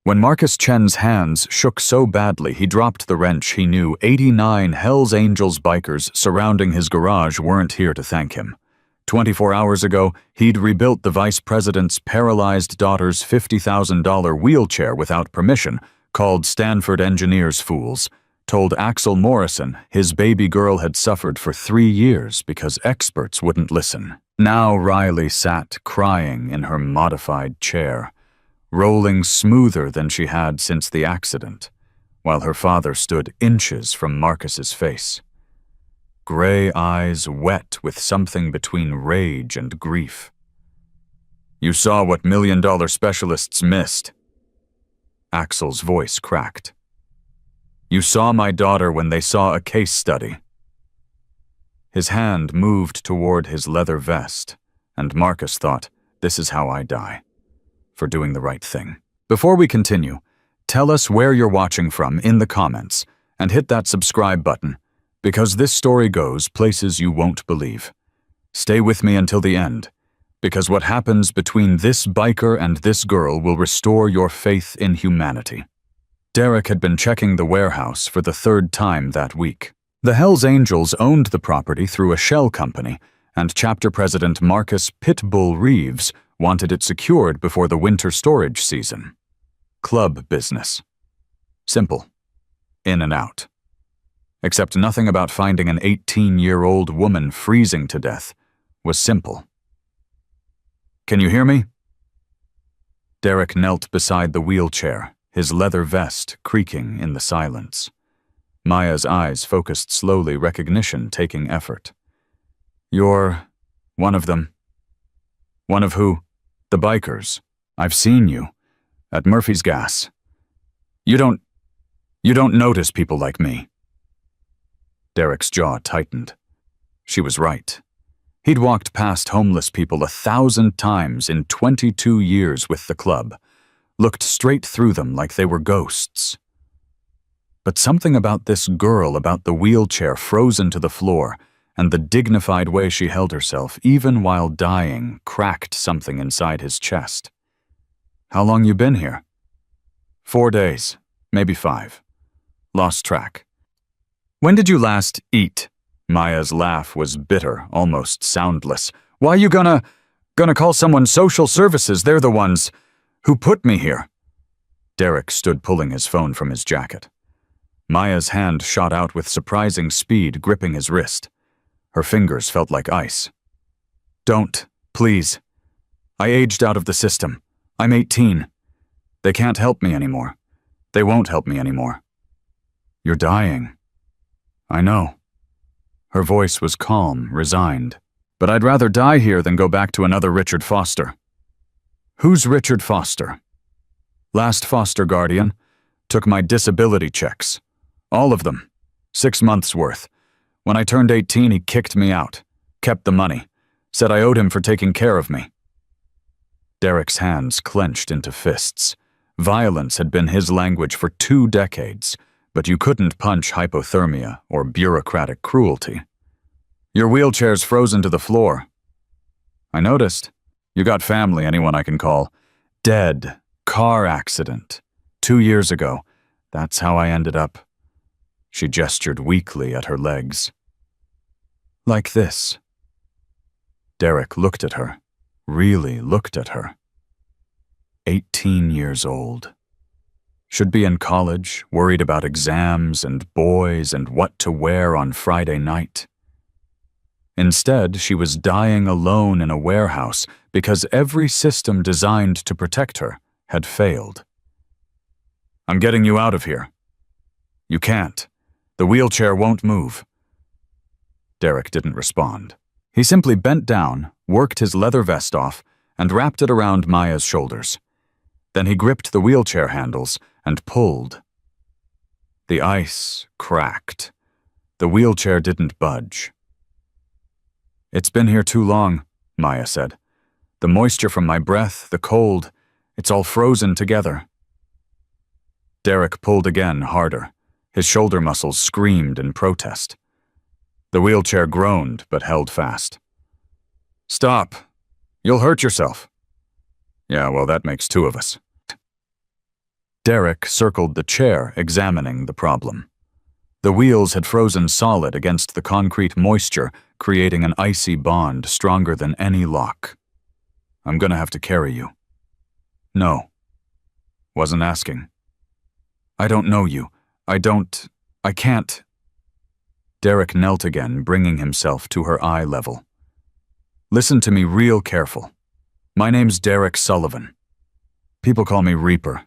When Marcus Chen's hands shook so badly he dropped the wrench, he knew 89 Hells Angels bikers surrounding his garage weren't here to thank him. 24 hours ago, he'd rebuilt the vice president's paralyzed daughter's $50,000 wheelchair without permission, called Stanford engineers fools, told Axel Morrison his baby girl had suffered for 3 years because experts wouldn't listen. Now Riley sat crying in her modified chair, rolling smoother than she had since the accident, while her father stood inches from Marcus's face. Gray eyes wet with something between rage and grief. "You saw what million-dollar specialists missed." Axel's voice cracked. "You saw my daughter when they saw a case study." His hand moved toward his leather vest, and Marcus thought, "This is how I die, for doing the right thing." Before we continue, tell us where you're watching from in the comments, and hit that subscribe button, because this story goes places you won't believe. Stay with me until the end, because what happens between this biker and this girl will restore your faith in humanity. Derek had been checking the warehouse for the 3rd time that week. The Hells Angels owned the property through a shell company, and chapter president Marcus Pitbull Reeves wanted it secured before the winter storage season. Club business. Simple. In and out. Except nothing about finding an 18-year-old woman freezing to death was simple. "Can you hear me?" Derek knelt beside the wheelchair, his leather vest creaking in the silence. Maya's eyes focused slowly, recognition taking effort. "You're one of them." "One of who?" "The bikers. I've seen you. At Murphy's Gas. You don't notice people like me." Derek's jaw tightened. She was right. He'd walked past homeless people 1,000 times in 22 years with the club, looked straight through them like they were ghosts. But something about this girl, about the wheelchair frozen to the floor, and the dignified way she held herself, even while dying, cracked something inside his chest. "How long you been here?" 4 days, maybe 5. Lost track." "When did you last eat?" Maya's laugh was bitter, almost soundless. "Why you gonna call someone social services? They're the ones who put me here." Derek stood pulling his phone from his jacket. Maya's hand shot out with surprising speed, gripping his wrist. Her fingers felt like ice. "Don't, please. I aged out of the system. I'm 18. They can't help me anymore. They won't help me anymore." "You're dying." "I know." Her voice was calm, resigned. "But I'd rather die here than go back to another Richard Foster." "Who's Richard Foster?" "Last foster guardian. Took my disability checks. All of them. 6 months' worth. When I turned 18, he kicked me out. Kept the money. Said I owed him for taking care of me." Derek's hands clenched into fists. Violence had been his language for 2 decades, but you couldn't punch hypothermia or bureaucratic cruelty. "Your wheelchair's frozen to the floor." "I noticed. You got family, anyone I can call. Dead. Car accident. 2 years ago. That's how I ended up." She gestured weakly at her legs. "Like this." Derek looked at her, really looked at her. 18 years old. Should be in college, worried about exams and boys and what to wear on Friday night. Instead, she was dying alone in a warehouse because every system designed to protect her had failed. "I'm getting you out of here." "You can't. The wheelchair won't move." Derek didn't respond. He simply bent down, worked his leather vest off, and wrapped it around Maya's shoulders. Then he gripped the wheelchair handles and pulled. The ice cracked. The wheelchair didn't budge. "It's been here too long," Maya said. "The moisture from my breath, the cold, it's all frozen together." Derek pulled again, harder. His shoulder muscles screamed in protest. The wheelchair groaned but held fast. "Stop. You'll hurt yourself." "Yeah, well, that makes 2 of us." Derek circled the chair, examining the problem. The wheels had frozen solid against the concrete moisture, creating an icy bond stronger than any lock. "I'm gonna have to carry you." "No." "Wasn't asking." "I don't know you. I can't." Derek knelt again, bringing himself to her eye level. "Listen to me real careful. My name's Derek Sullivan. People call me Reaper.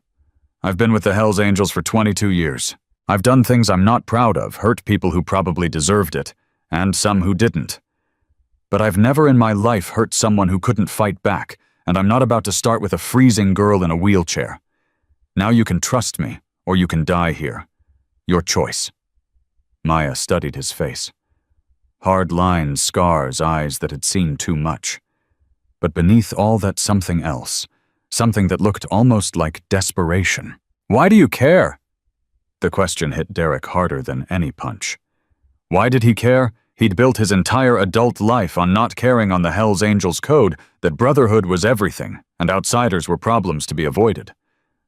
I've been with the Hells Angels for 22 years. I've done things I'm not proud of, hurt people who probably deserved it, and some who didn't. But I've never in my life hurt someone who couldn't fight back, and I'm not about to start with a freezing girl in a wheelchair. Now you can trust me, or you can die here. Your choice." Maya studied his face. Hard lines, scars, eyes that had seen too much. But beneath all that something else, something that looked almost like desperation. "Why do you care?" The question hit Derek harder than any punch. Why did he care? He'd built his entire adult life on not caring on the Hells Angels code that brotherhood was everything and outsiders were problems to be avoided.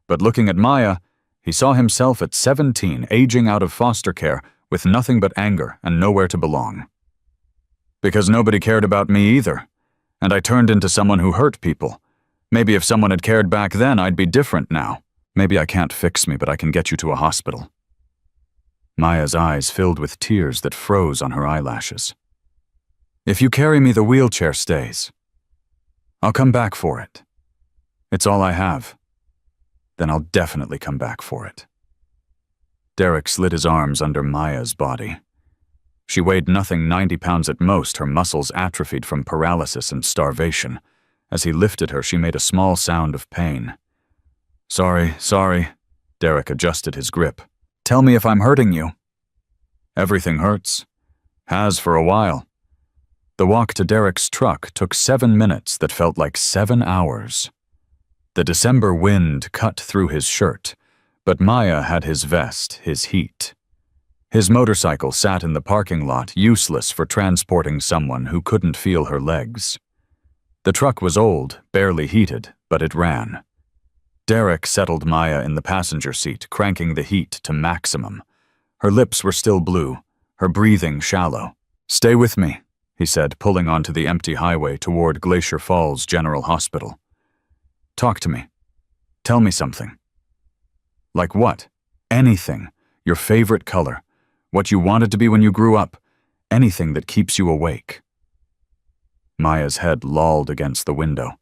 But looking at Maya, he saw himself at 17 aging out of foster care with nothing but anger and nowhere to belong. "Because nobody cared about me either, and I turned into someone who hurt people. Maybe if someone had cared back then, I'd be different now. Maybe I can't fix me, but I can get you to a hospital." Maya's eyes filled with tears that froze on her eyelashes. "If you carry me, the wheelchair stays. I'll come back for it. It's all I have. Then I'll definitely come back for it." Derek slid his arms under Maya's body. She weighed nothing 90 pounds at most, her muscles atrophied from paralysis and starvation. As he lifted her, she made a small sound of pain. Sorry. Derek adjusted his grip. "Tell me if I'm hurting you." "Everything hurts. Has for a while." The walk to Derek's truck took 7 minutes that felt like 7 hours. The December wind cut through his shirt, but Maya had his vest, his heat. His motorcycle sat in the parking lot, useless for transporting someone who couldn't feel her legs. The truck was old, barely heated, but it ran. Derek settled Maya in the passenger seat, cranking the heat to maximum. Her lips were still blue, her breathing shallow. "Stay with me," he said, pulling onto the empty highway toward Glacier Falls General Hospital. "Talk to me. Tell me something." "Like what?" "Anything. Your favorite color. What you wanted to be when you grew up. Anything that keeps you awake." Maya's head lolled against the window.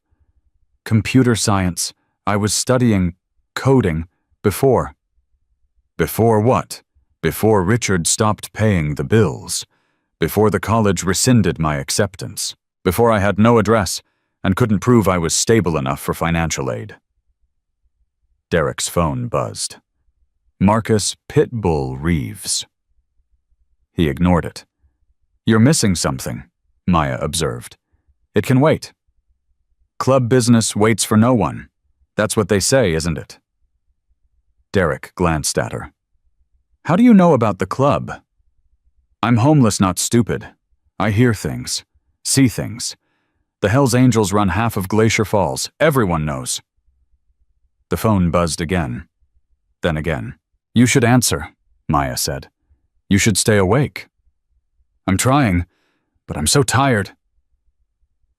"Computer science. I was studying coding before." "Before what?" "Before Richard stopped paying the bills. Before the college rescinded my acceptance. Before I had no address and couldn't prove I was stable enough for financial aid." Derek's phone buzzed. Marcus Pitbull Reeves. He ignored it. "You're missing something," Maya observed. "It can wait. Club business waits for no one. That's what they say, isn't it?" Derek glanced at her. "How do you know about the club?" "I'm homeless, not stupid. I hear things, see things. The Hells Angels run half of Glacier Falls. Everyone knows." The phone buzzed again. Then again. "You should answer," Maya said. "You should stay awake." "I'm trying, but I'm so tired."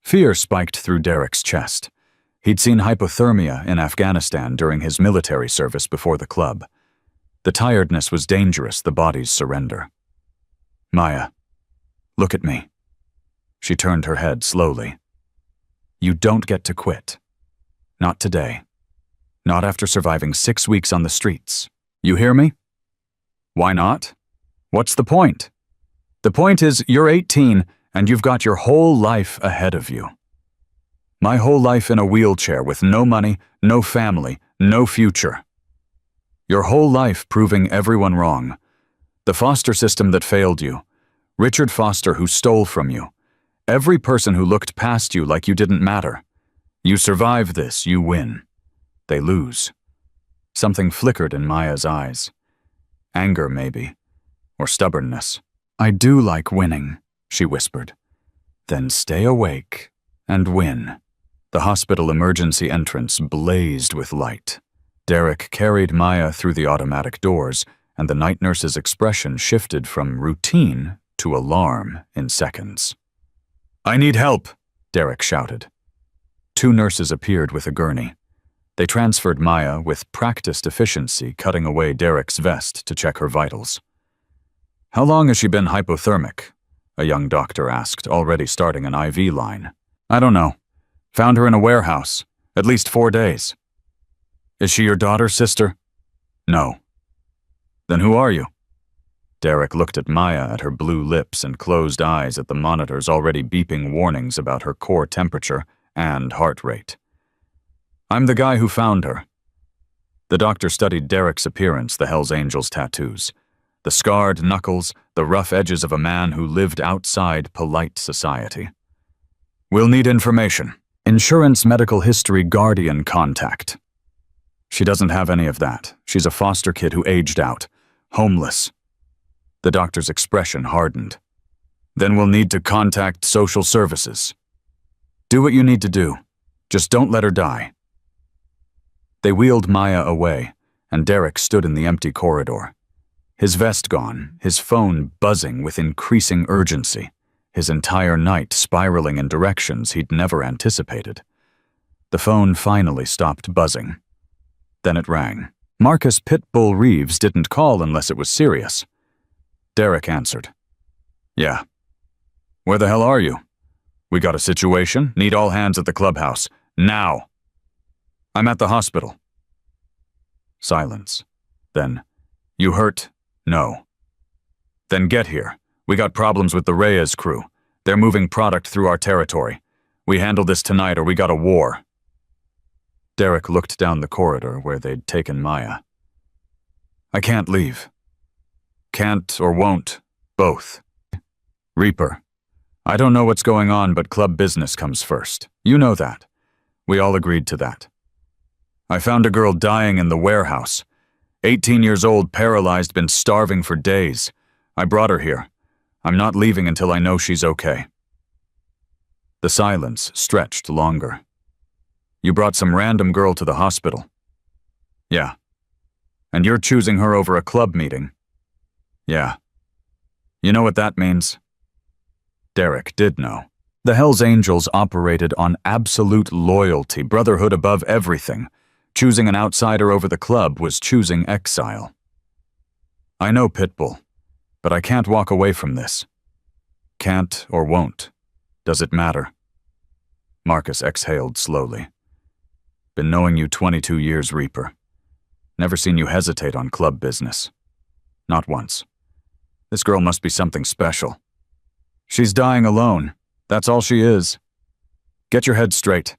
Fear spiked through Derek's chest. He'd seen hypothermia in Afghanistan during his military service before the club. The tiredness was dangerous, the body's surrender. "Maya, look at me." She turned her head slowly. "You don't get to quit. Not today. Not after surviving 6 weeks on the streets. You hear me?" "Why not? What's the point?" "The point is you're 18 and you've got your whole life ahead of you." "My whole life in a wheelchair with no money, no family, no future." "Your whole life proving everyone wrong. The foster system that failed you. Richard Foster who stole from you. Every person who looked past you like you didn't matter. You survive this, you win. They lose." Something flickered in Maya's eyes. Anger, maybe. Or stubbornness. "I do like winning," she whispered. "Then stay awake and win." The hospital emergency entrance blazed with light. Derek carried Maya through the automatic doors, and the night nurse's expression shifted from routine to alarm in seconds. "I need help," Derek shouted. Two nurses appeared with a gurney. They transferred Maya with practiced efficiency, cutting away Derek's vest to check her vitals. "How long has she been hypothermic?" a young doctor asked, already starting an IV line. "I don't know. Found her in a warehouse. At least 4 days." "Is she your daughter, sister?" "No." "Then who are you?" Derek looked at Maya, at her blue lips and closed eyes, at the monitors already beeping warnings about her core temperature and heart rate. "I'm the guy who found her." The doctor studied Derek's appearance, the Hells Angels tattoos. The scarred knuckles, the rough edges of a man who lived outside polite society. "We'll need information. Insurance, medical history, guardian contact." "She doesn't have any of that. She's a foster kid who aged out. Homeless." The doctor's expression hardened. "Then we'll need to contact social services." "Do what you need to do. Just don't let her die." They wheeled Maya away, and Derek stood in the empty corridor. His vest gone, his phone buzzing with increasing urgency, his entire night spiraling in directions he'd never anticipated. The phone finally stopped buzzing. Then it rang. Marcus Pitbull Reeves didn't call unless it was serious. Derek answered. "Yeah." "Where the hell are you?" "We got a situation. Need all hands at the clubhouse. Now." "I'm at the hospital." Silence. Then, "You hurt?" "No." "Then get here. We got problems with the Reyes crew. They're moving product through our territory. We handle this tonight or we got a war." Derek looked down the corridor where they'd taken Maya. "I can't leave." "Can't or won't, both." "Reaper, I don't know what's going on, but club business comes first. You know that. We all agreed to that. I found a girl dying in the warehouse. 18 years old, paralyzed, been starving for days. I brought her here. I'm not leaving until I know she's okay." The silence stretched longer. "You brought some random girl to the hospital?" "Yeah." "And you're choosing her over a club meeting?" "Yeah." "You know what that means?" Derek did know. The Hells Angels operated on absolute loyalty, brotherhood above everything. Choosing an outsider over the club was choosing exile. "I know, Pitbull, but I can't walk away from this." "Can't or won't. Does it matter?" Marcus exhaled slowly. "Been knowing you 22 years, Reaper. Never seen you hesitate on club business. Not once. This girl must be something special. She's dying alone. That's all she is. Get your head straight.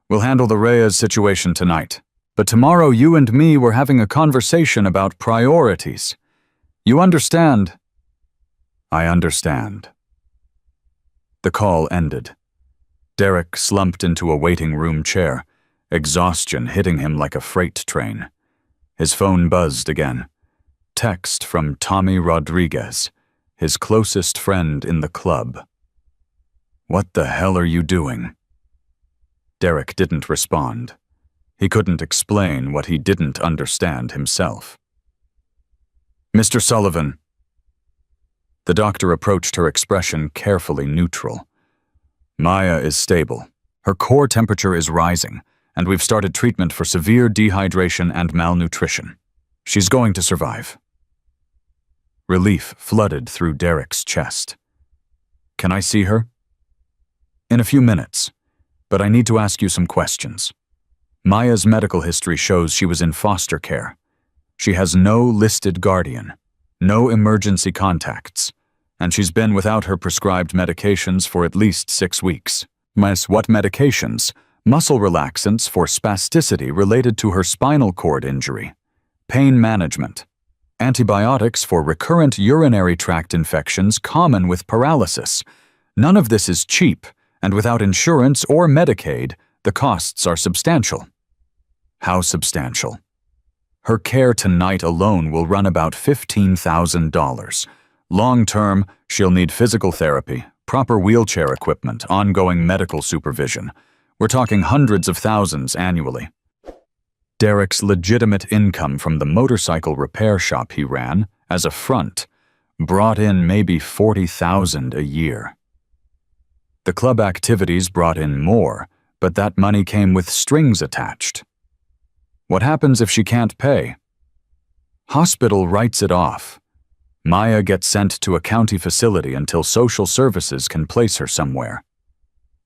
We'll handle the Reyes situation tonight. But tomorrow you and me were having a conversation about priorities. You understand?" "I understand." The call ended. Derek slumped into a waiting room chair, exhaustion hitting him like a freight train. His phone buzzed again. Text from Tommy Rodriguez, his closest friend in the club. "What the hell are you doing?" Derek didn't respond. He couldn't explain what he didn't understand himself. "Mr. Sullivan." The doctor approached her expression carefully neutral. "Maya is stable. Her core temperature is rising, and we've started treatment for severe dehydration and malnutrition. She's going to survive." Relief flooded through Derek's chest. "Can I see her?" "In a few minutes, but I need to ask you some questions. Maya's medical history shows she was in foster care. She has no listed guardian, no emergency contacts, and she's been without her prescribed medications for at least 6 weeks. What medications? Muscle relaxants for spasticity related to her spinal cord injury, pain management, antibiotics for recurrent urinary tract infections common with paralysis. None of this is cheap, and without insurance or Medicaid, the costs are substantial." "How substantial?" "Her care tonight alone will run about $15,000. Long-term, she'll need physical therapy, proper wheelchair equipment, ongoing medical supervision. We're talking hundreds of thousands annually." Derek's legitimate income from the motorcycle repair shop he ran, as a front, brought in maybe $40,000 a year. The club activities brought in more, but that money came with strings attached. What happens if she can't pay? Hospital writes it off. Maya gets sent to a county facility until social services can place her somewhere.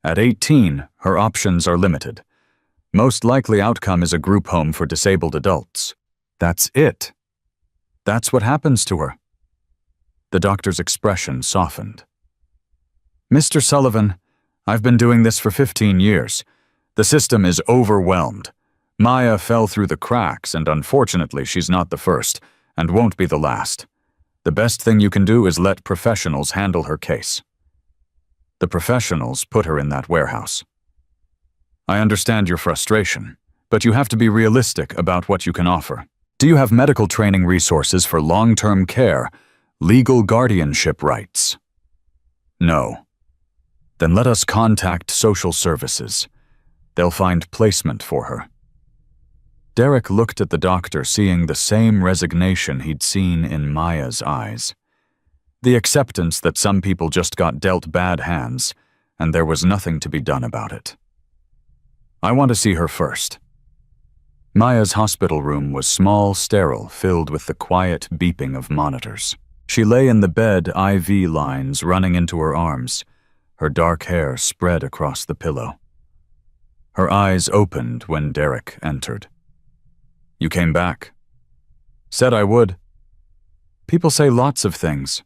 At 18, her options are limited. Most likely outcome is a group home for disabled adults. That's it. That's what happens to her. The doctor's expression softened. Mr. Sullivan, I've been doing this for 15 years. The system is overwhelmed. Maya fell through the cracks, and unfortunately she's not the first, and won't be the last. The best thing you can do is let professionals handle her case. The professionals put her in that warehouse. I understand your frustration, but you have to be realistic about what you can offer. Do you have medical training resources for long-term care, legal guardianship rights? No. Then let us contact social services. They'll find placement for her. Derek looked at the doctor, seeing the same resignation he'd seen in Maya's eyes. The acceptance that some people just got dealt bad hands, and there was nothing to be done about it. I want to see her first. Maya's hospital room was small, sterile, filled with the quiet beeping of monitors. She lay in the bed, IV lines running into her arms, her dark hair spread across the pillow. Her eyes opened when Derek entered. You came back. Said I would. People say lots of things.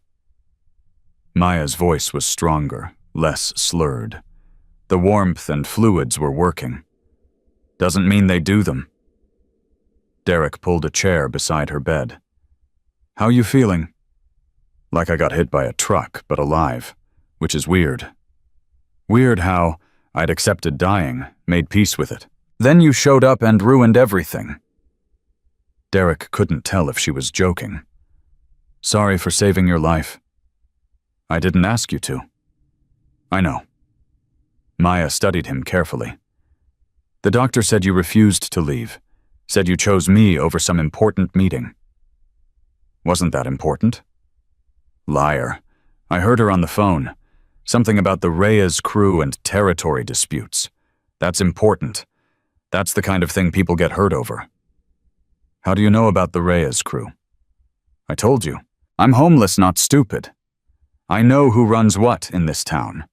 Maya's voice was stronger, less slurred. The warmth and fluids were working. Doesn't mean they do them. Derek pulled a chair beside her bed. How you feeling? Like I got hit by a truck, but alive, which is weird. Weird how I'd accepted dying, made peace with it. Then you showed up and ruined everything. Derek couldn't tell if she was joking. Sorry for saving your life. I didn't ask you to. I know. Maya studied him carefully. The doctor said you refused to leave, said you chose me over some important meeting. Wasn't that important? Liar. I heard her on the phone. Something about the Reyes crew and territory disputes. That's important. That's the kind of thing people get hurt over. How do you know about the Reyes crew? I told you. I'm homeless, not stupid. I know who runs what in this town.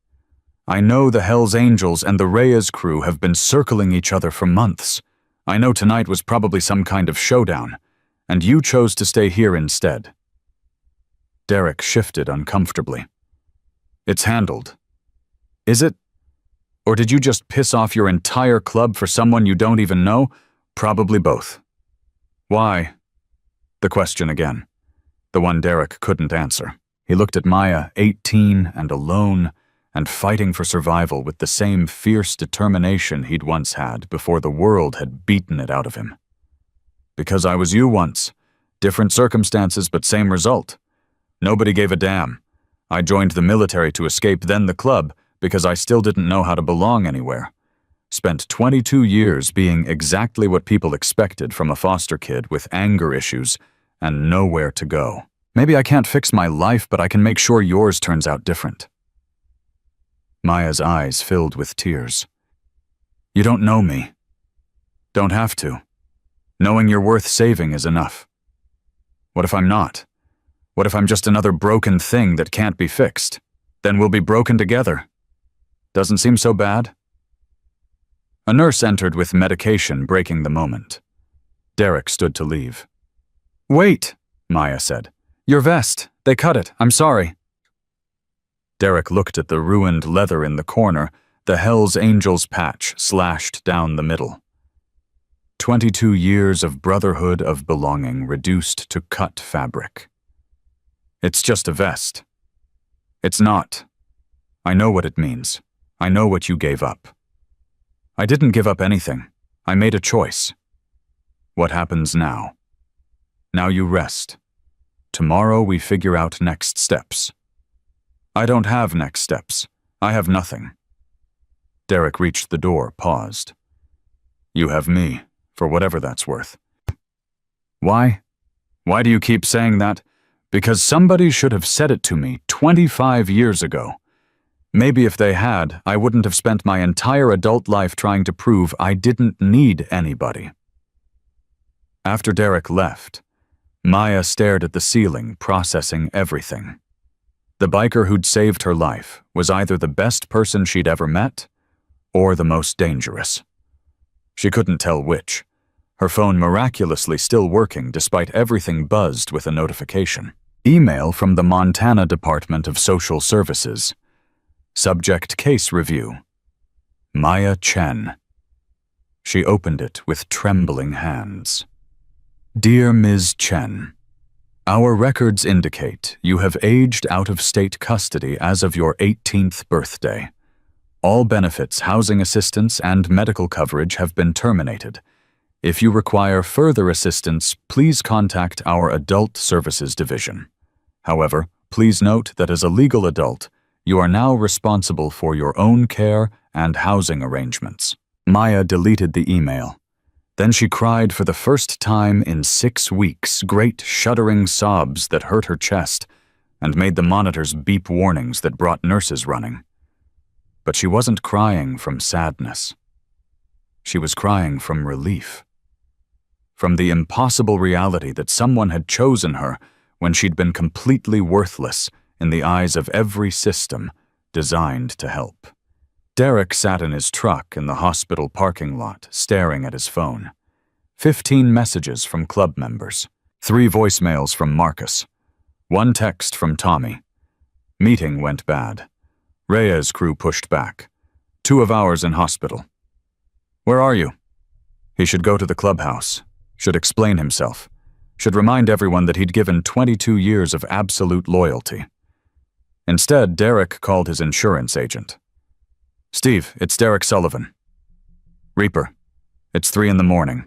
I know the Hells Angels and the Reyes crew have been circling each other for months. I know tonight was probably some kind of showdown, and you chose to stay here instead. Derek shifted uncomfortably. It's handled. Is it? Or did you just piss off your entire club for someone you don't even know? Probably both. Why? The question again. The one Derek couldn't answer. He looked at Maya, 18 and alone, and fighting for survival with the same fierce determination he'd once had before the world had beaten it out of him. Because I was you once. Different circumstances, but same result. Nobody gave a damn. I joined the military to escape, then the club, because I still didn't know how to belong anywhere. Spent 22 years being exactly what people expected from a foster kid with anger issues and nowhere to go. Maybe I can't fix my life, but I can make sure yours turns out different. Maya's eyes filled with tears. You don't know me. Don't have to. Knowing you're worth saving is enough. What if I'm not? What if I'm just another broken thing that can't be fixed? Then we'll be broken together. Doesn't seem so bad. A nurse entered with medication, breaking the moment. Derek stood to leave. Wait, Maya said. Your vest. They cut it. I'm sorry. Derek looked at the ruined leather in the corner, the Hells Angels patch slashed down the middle. 22 years of brotherhood of belonging reduced to cut fabric. It's just a vest. It's not. I know what it means. I know what you gave up. I didn't give up anything. I made a choice. What happens now? Now you rest. Tomorrow we figure out next steps. I don't have next steps. I have nothing. Derek reached the door, paused. You have me, for whatever that's worth. Why? Why do you keep saying that? Because somebody should have said it to me 25 years ago. Maybe if they had, I wouldn't have spent my entire adult life trying to prove I didn't need anybody. After Derek left, Maya stared at the ceiling, processing everything. The biker who'd saved her life was either the best person she'd ever met or the most dangerous. She couldn't tell which, her phone miraculously still working despite everything buzzed with a notification. Email from the Montana Department of Social Services. Subject Case Review. Maya Chen. She opened it with trembling hands. Dear Ms. Chen, our records indicate you have aged out of state custody as of your 18th birthday. All benefits, housing assistance, and medical coverage have been terminated. If you require further assistance, please contact our Adult Services Division. However, please note that as a legal adult, you are now responsible for your own care and housing arrangements. Maya deleted the email. Then she cried for the first time in 6 weeks, great shuddering sobs that hurt her chest and made the monitors beep warnings that brought nurses running. But she wasn't crying from sadness. She was crying from relief. From the impossible reality that someone had chosen her when she'd been completely worthless in the eyes of every system designed to help. Derek sat in his truck in the hospital parking lot, staring at his phone. 15 messages from club members, 3 voicemails from Marcus, 1 text from Tommy. Meeting went bad. Rhea's crew pushed back. 2 of ours in hospital. Where are you? He should go to the clubhouse, should explain himself, should remind everyone that he'd given 22 years of absolute loyalty. Instead, Derek called his insurance agent. Steve, it's Derek Sullivan. Reaper, it's 3 in the morning.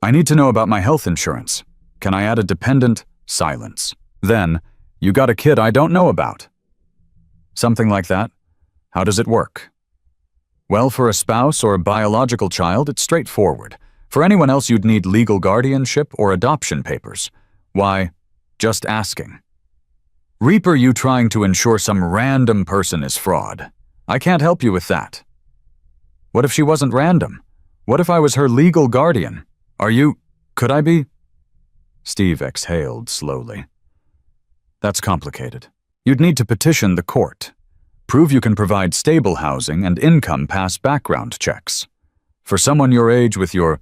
I need to know about my health insurance. Can I add a dependent? Silence. Then, you got a kid I don't know about. Something like that? How does it work? Well, for a spouse or a biological child, it's straightforward. For anyone else, you'd need legal guardianship or adoption papers. Why, just asking. Reaper, you trying to ensure some random person is fraud. I can't help you with that. What if she wasn't random? What if I was her legal guardian? Could I be? Steve exhaled slowly. That's complicated. You'd need to petition the court. Prove you can provide stable housing and income pass background checks. For someone your age with your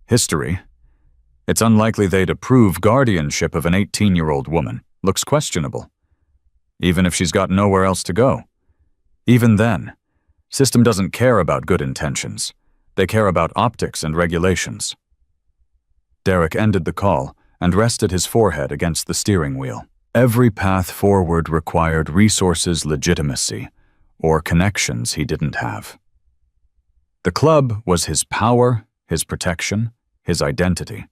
history, it's unlikely they'd approve guardianship of an 18-year-old woman. Looks questionable. Even if she's got nowhere else to go. Even then, system doesn't care about good intentions. They care about optics and regulations. Derek ended the call and rested his forehead against the steering wheel. Every path forward required resources, legitimacy, or connections he didn't have. The club was his power, his protection, his identity.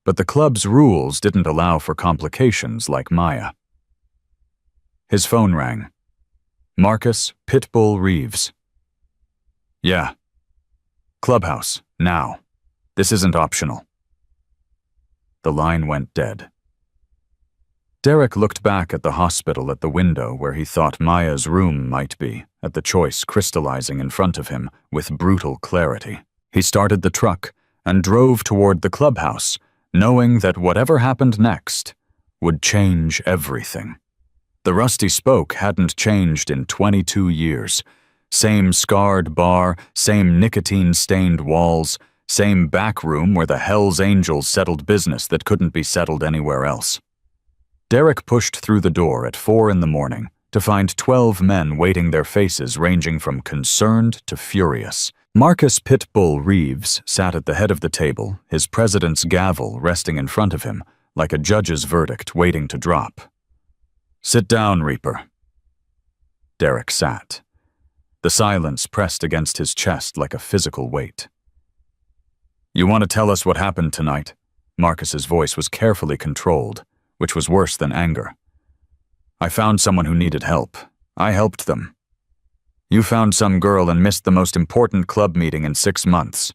But the club's rules didn't allow for complications like Maya. His phone rang. Marcus Pitbull Reeves. Yeah. Clubhouse, now. This isn't optional. The line went dead. Derek looked back at the hospital at the window where he thought Maya's room might be, at the choice crystallizing in front of him with brutal clarity. He started the truck and drove toward the clubhouse, knowing that whatever happened next would change everything. The rusty spoke hadn't changed in 22 years. Same scarred bar, same nicotine-stained walls, same back room where the Hells Angels settled business that couldn't be settled anywhere else. Derek pushed through the door at 4 in the morning to find 12 men waiting, their faces ranging from concerned to furious. Marcus Pitbull Reeves sat at the head of the table, his president's gavel resting in front of him, like a judge's verdict waiting to drop. Sit down, Reaper. Derek sat. The silence pressed against his chest like a physical weight. You want to tell us what happened tonight? Marcus's voice was carefully controlled, which was worse than anger. I found someone who needed help. I helped them. You found some girl and missed the most important club meeting in 6 months.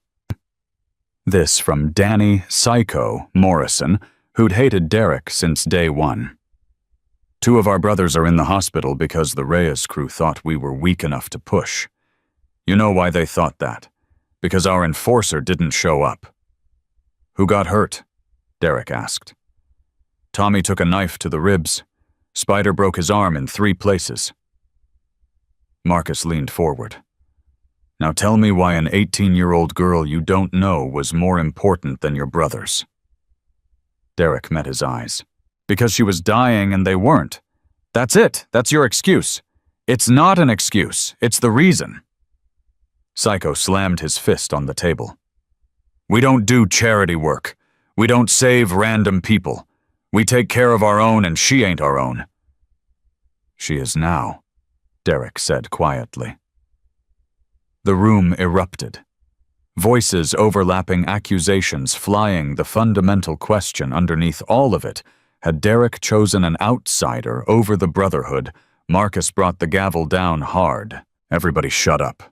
This from Danny Psycho Morrison, who'd hated Derek since day one. Two of our brothers are in the hospital because the Reyes crew thought we were weak enough to push. You know why they thought that? Because our enforcer didn't show up. Who got hurt? Derek asked. Tommy took a knife to the ribs. Spider broke his arm in 3 places. Marcus leaned forward. Now tell me why an 18-year-old girl you don't know was more important than your brothers. Derek met his eyes. Because she was dying and they weren't. That's it. That's your excuse. It's not an excuse. It's the reason. Psycho slammed his fist on the table. We don't do charity work. We don't save random people. We take care of our own, and she ain't our own. She is now, Derek said quietly. The room erupted. Voices overlapping accusations flying the fundamental question underneath all of it. Had Derek chosen an outsider over the Brotherhood, Marcus brought the gavel down hard. Everybody shut up.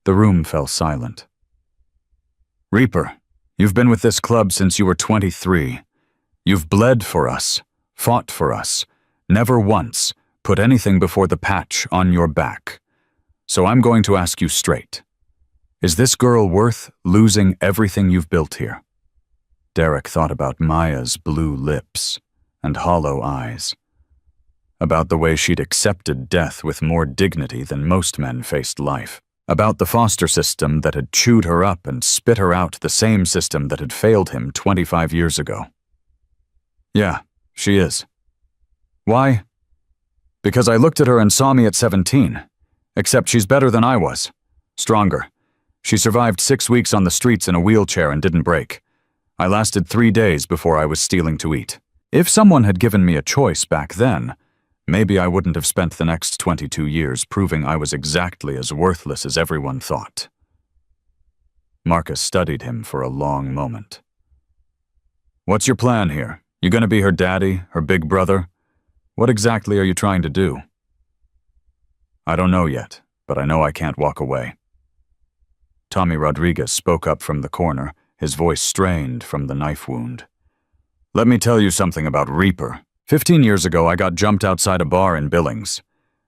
The room fell silent. Reaper, you've been with this club since you were 23. You've bled for us, fought for us, never once put anything before the patch on your back. So I'm going to ask you straight. Is this girl worth losing everything you've built here? Derek thought about Maya's blue lips and hollow eyes, about the way she'd accepted death with more dignity than most men faced life, about the foster system that had chewed her up and spit her out, the same system that had failed him 25 years ago. Yeah, she is. Why? Because I looked at her and saw me at 17, except she's better than I was, stronger. She survived 6 weeks on the streets in a wheelchair and didn't break. I lasted 3 days before I was stealing to eat. If someone had given me a choice back then, maybe I wouldn't have spent the next 22 years proving I was exactly as worthless as everyone thought. Marcus studied him for a long moment. What's your plan here? You gonna be her daddy, her big brother? What exactly are you trying to do? I don't know yet, but I know I can't walk away. Tommy Rodriguez spoke up from the corner, his voice strained from the knife wound. Let me tell you something about Reaper. 15 years ago, I got jumped outside a bar in Billings.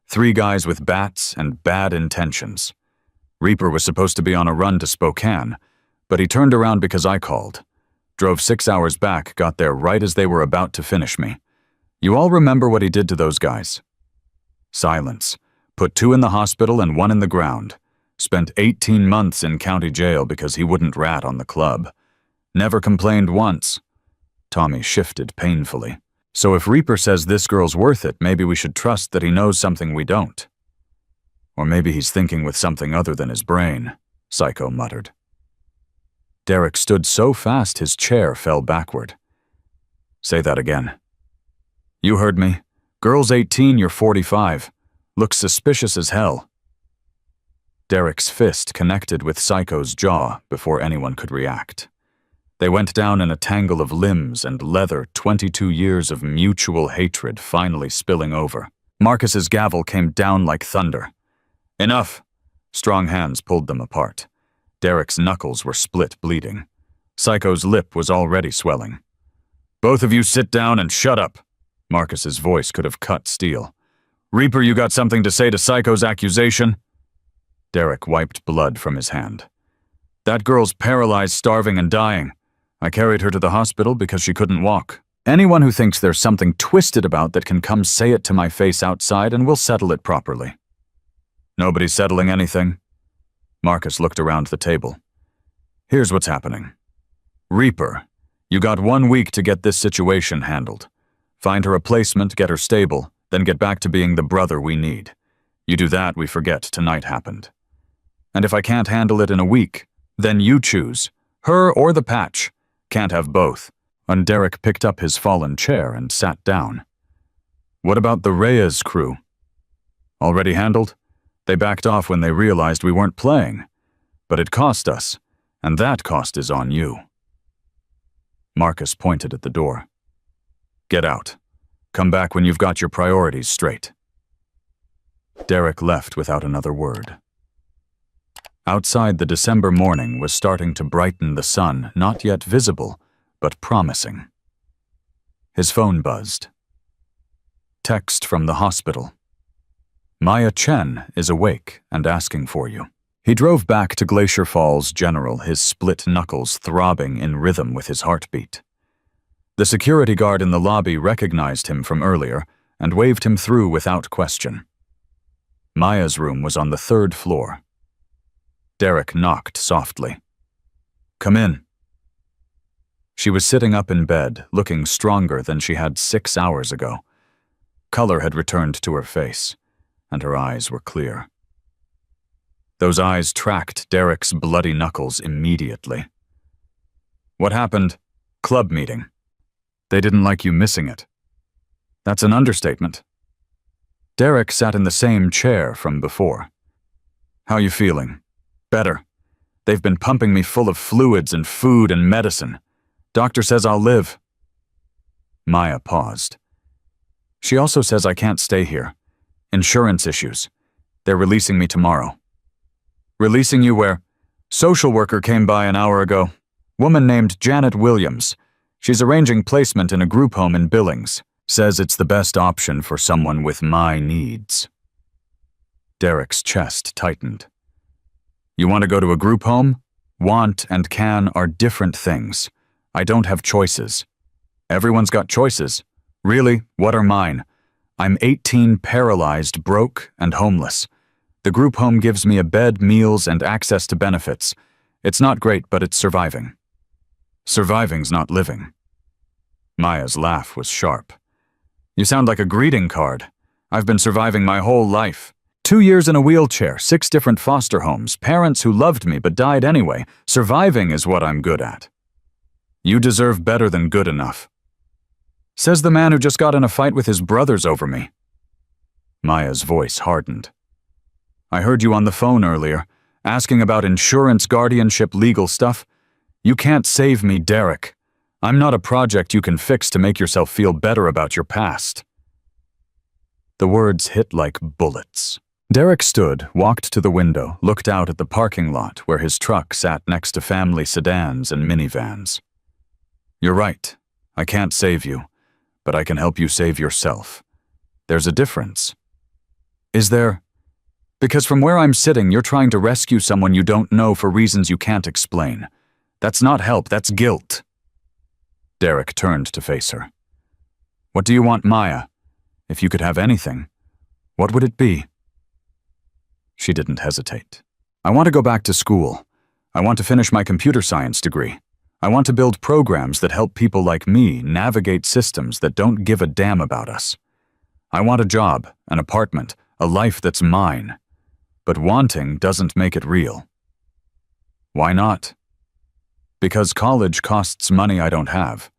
3 guys with bats and bad intentions. Reaper was supposed to be on a run to Spokane, but he turned around because I called. Drove 6 hours back, got there right as they were about to finish me. You all remember what he did to those guys? Silence. Put 2 in the hospital and 1 in the ground. Spent 18 months in county jail because he wouldn't rat on the club. Never complained once. Tommy shifted painfully. So if Reaper says this girl's worth it, maybe we should trust that he knows something we don't. Or maybe he's thinking with something other than his brain, Psycho muttered. Derek stood so fast his chair fell backward. Say that again. You heard me. Girl's 18, you're 45. Looks suspicious as hell. Derek's fist connected with Psycho's jaw before anyone could react. They went down in a tangle of limbs and leather, 22 years of mutual hatred finally spilling over. Marcus's gavel came down like thunder. Enough! Strong hands pulled them apart. Derek's knuckles were split, bleeding. Psycho's lip was already swelling. Both of you sit down and shut up. Marcus's voice could have cut steel. Reaper, you got something to say to Psycho's accusation? Derek wiped blood from his hand. That girl's paralyzed, starving, and dying. I carried her to the hospital because she couldn't walk. Anyone who thinks there's something twisted about that can come say it to my face outside and we'll settle it properly. Nobody's settling anything. Marcus looked around the table. Here's what's happening. Reaper, you got 1 week to get this situation handled. Find her a placement, get her stable, then get back to being the brother we need. You do that, we forget tonight happened. And if I can't handle it in a week, then you choose, her or the patch. Can't have both. And Derek picked up his fallen chair and sat down. What about the Reyes crew? Already handled? They backed off when they realized we weren't playing. But it cost us, and that cost is on you. Marcus pointed at the door. Get out. Come back when you've got your priorities straight. Derek left without another word. Outside, the December morning was starting to brighten the sun, not yet visible, but promising. His phone buzzed. Text from the hospital. Maya Chen is awake and asking for you. He drove back to Glacier Falls General, his split knuckles throbbing in rhythm with his heartbeat. The security guard in the lobby recognized him from earlier and waved him through without question. Maya's room was on the 3rd floor. Derek knocked softly. Come in. She was sitting up in bed, looking stronger than she had 6 hours ago. Color had returned to her face, and her eyes were clear. Those eyes tracked Derek's bloody knuckles immediately. What happened? Club meeting. They didn't like you missing it. That's an understatement. Derek sat in the same chair from before. How you feeling? Better. They've been pumping me full of fluids and food and medicine. Doctor says I'll live. Maya paused. She also says I can't stay here. Insurance issues. They're releasing me tomorrow. Releasing you where? Social worker came by an hour ago. Woman named Janet Williams. She's arranging placement in a group home in Billings. Says it's the best option for someone with my needs. Derek's chest tightened. You want to go to a group home? Want and can are different things. I don't have choices. Everyone's got choices. Really, what are mine? I'm 18, paralyzed, broke, and homeless. The group home gives me a bed, meals, and access to benefits. It's not great, but it's surviving. Surviving's not living. Maya's laugh was sharp. You sound like a greeting card. I've been surviving my whole life. 2 years in a wheelchair, 6 different foster homes, parents who loved me but died anyway. Surviving is what I'm good at. You deserve better than good enough. Says the man who just got in a fight with his brothers over me. Maya's voice hardened. I heard you on the phone earlier, asking about insurance, guardianship, legal stuff. You can't save me, Derek. I'm not a project you can fix to make yourself feel better about your past. The words hit like bullets. Derek stood, walked to the window, looked out at the parking lot where his truck sat next to family sedans and minivans. You're right. I can't save you, but I can help you save yourself. There's a difference. Is there? Because from where I'm sitting, you're trying to rescue someone you don't know for reasons you can't explain. That's not help, that's guilt. Derek turned to face her. What do you want, Maya? If you could have anything, what would it be? She didn't hesitate. I want to go back to school. I want to finish my computer science degree. I want to build programs that help people like me navigate systems that don't give a damn about us. I want a job, an apartment, a life that's mine. But wanting doesn't make it real. Why not? Because college costs money I don't have.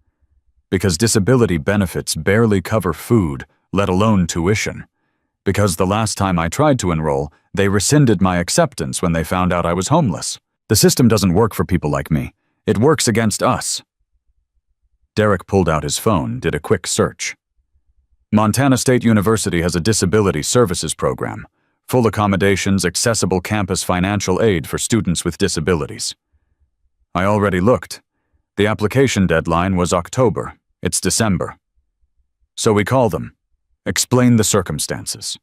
Because disability benefits barely cover food, let alone tuition. Because the last time I tried to enroll, they rescinded my acceptance when they found out I was homeless. The system doesn't work for people like me. It works against us. Derek pulled out his phone, did a quick search. Montana State University has a disability services program. Full accommodations, accessible campus financial aid for students with disabilities. I already looked. The application deadline was October. It's December. So we call them. Explain the circumstances.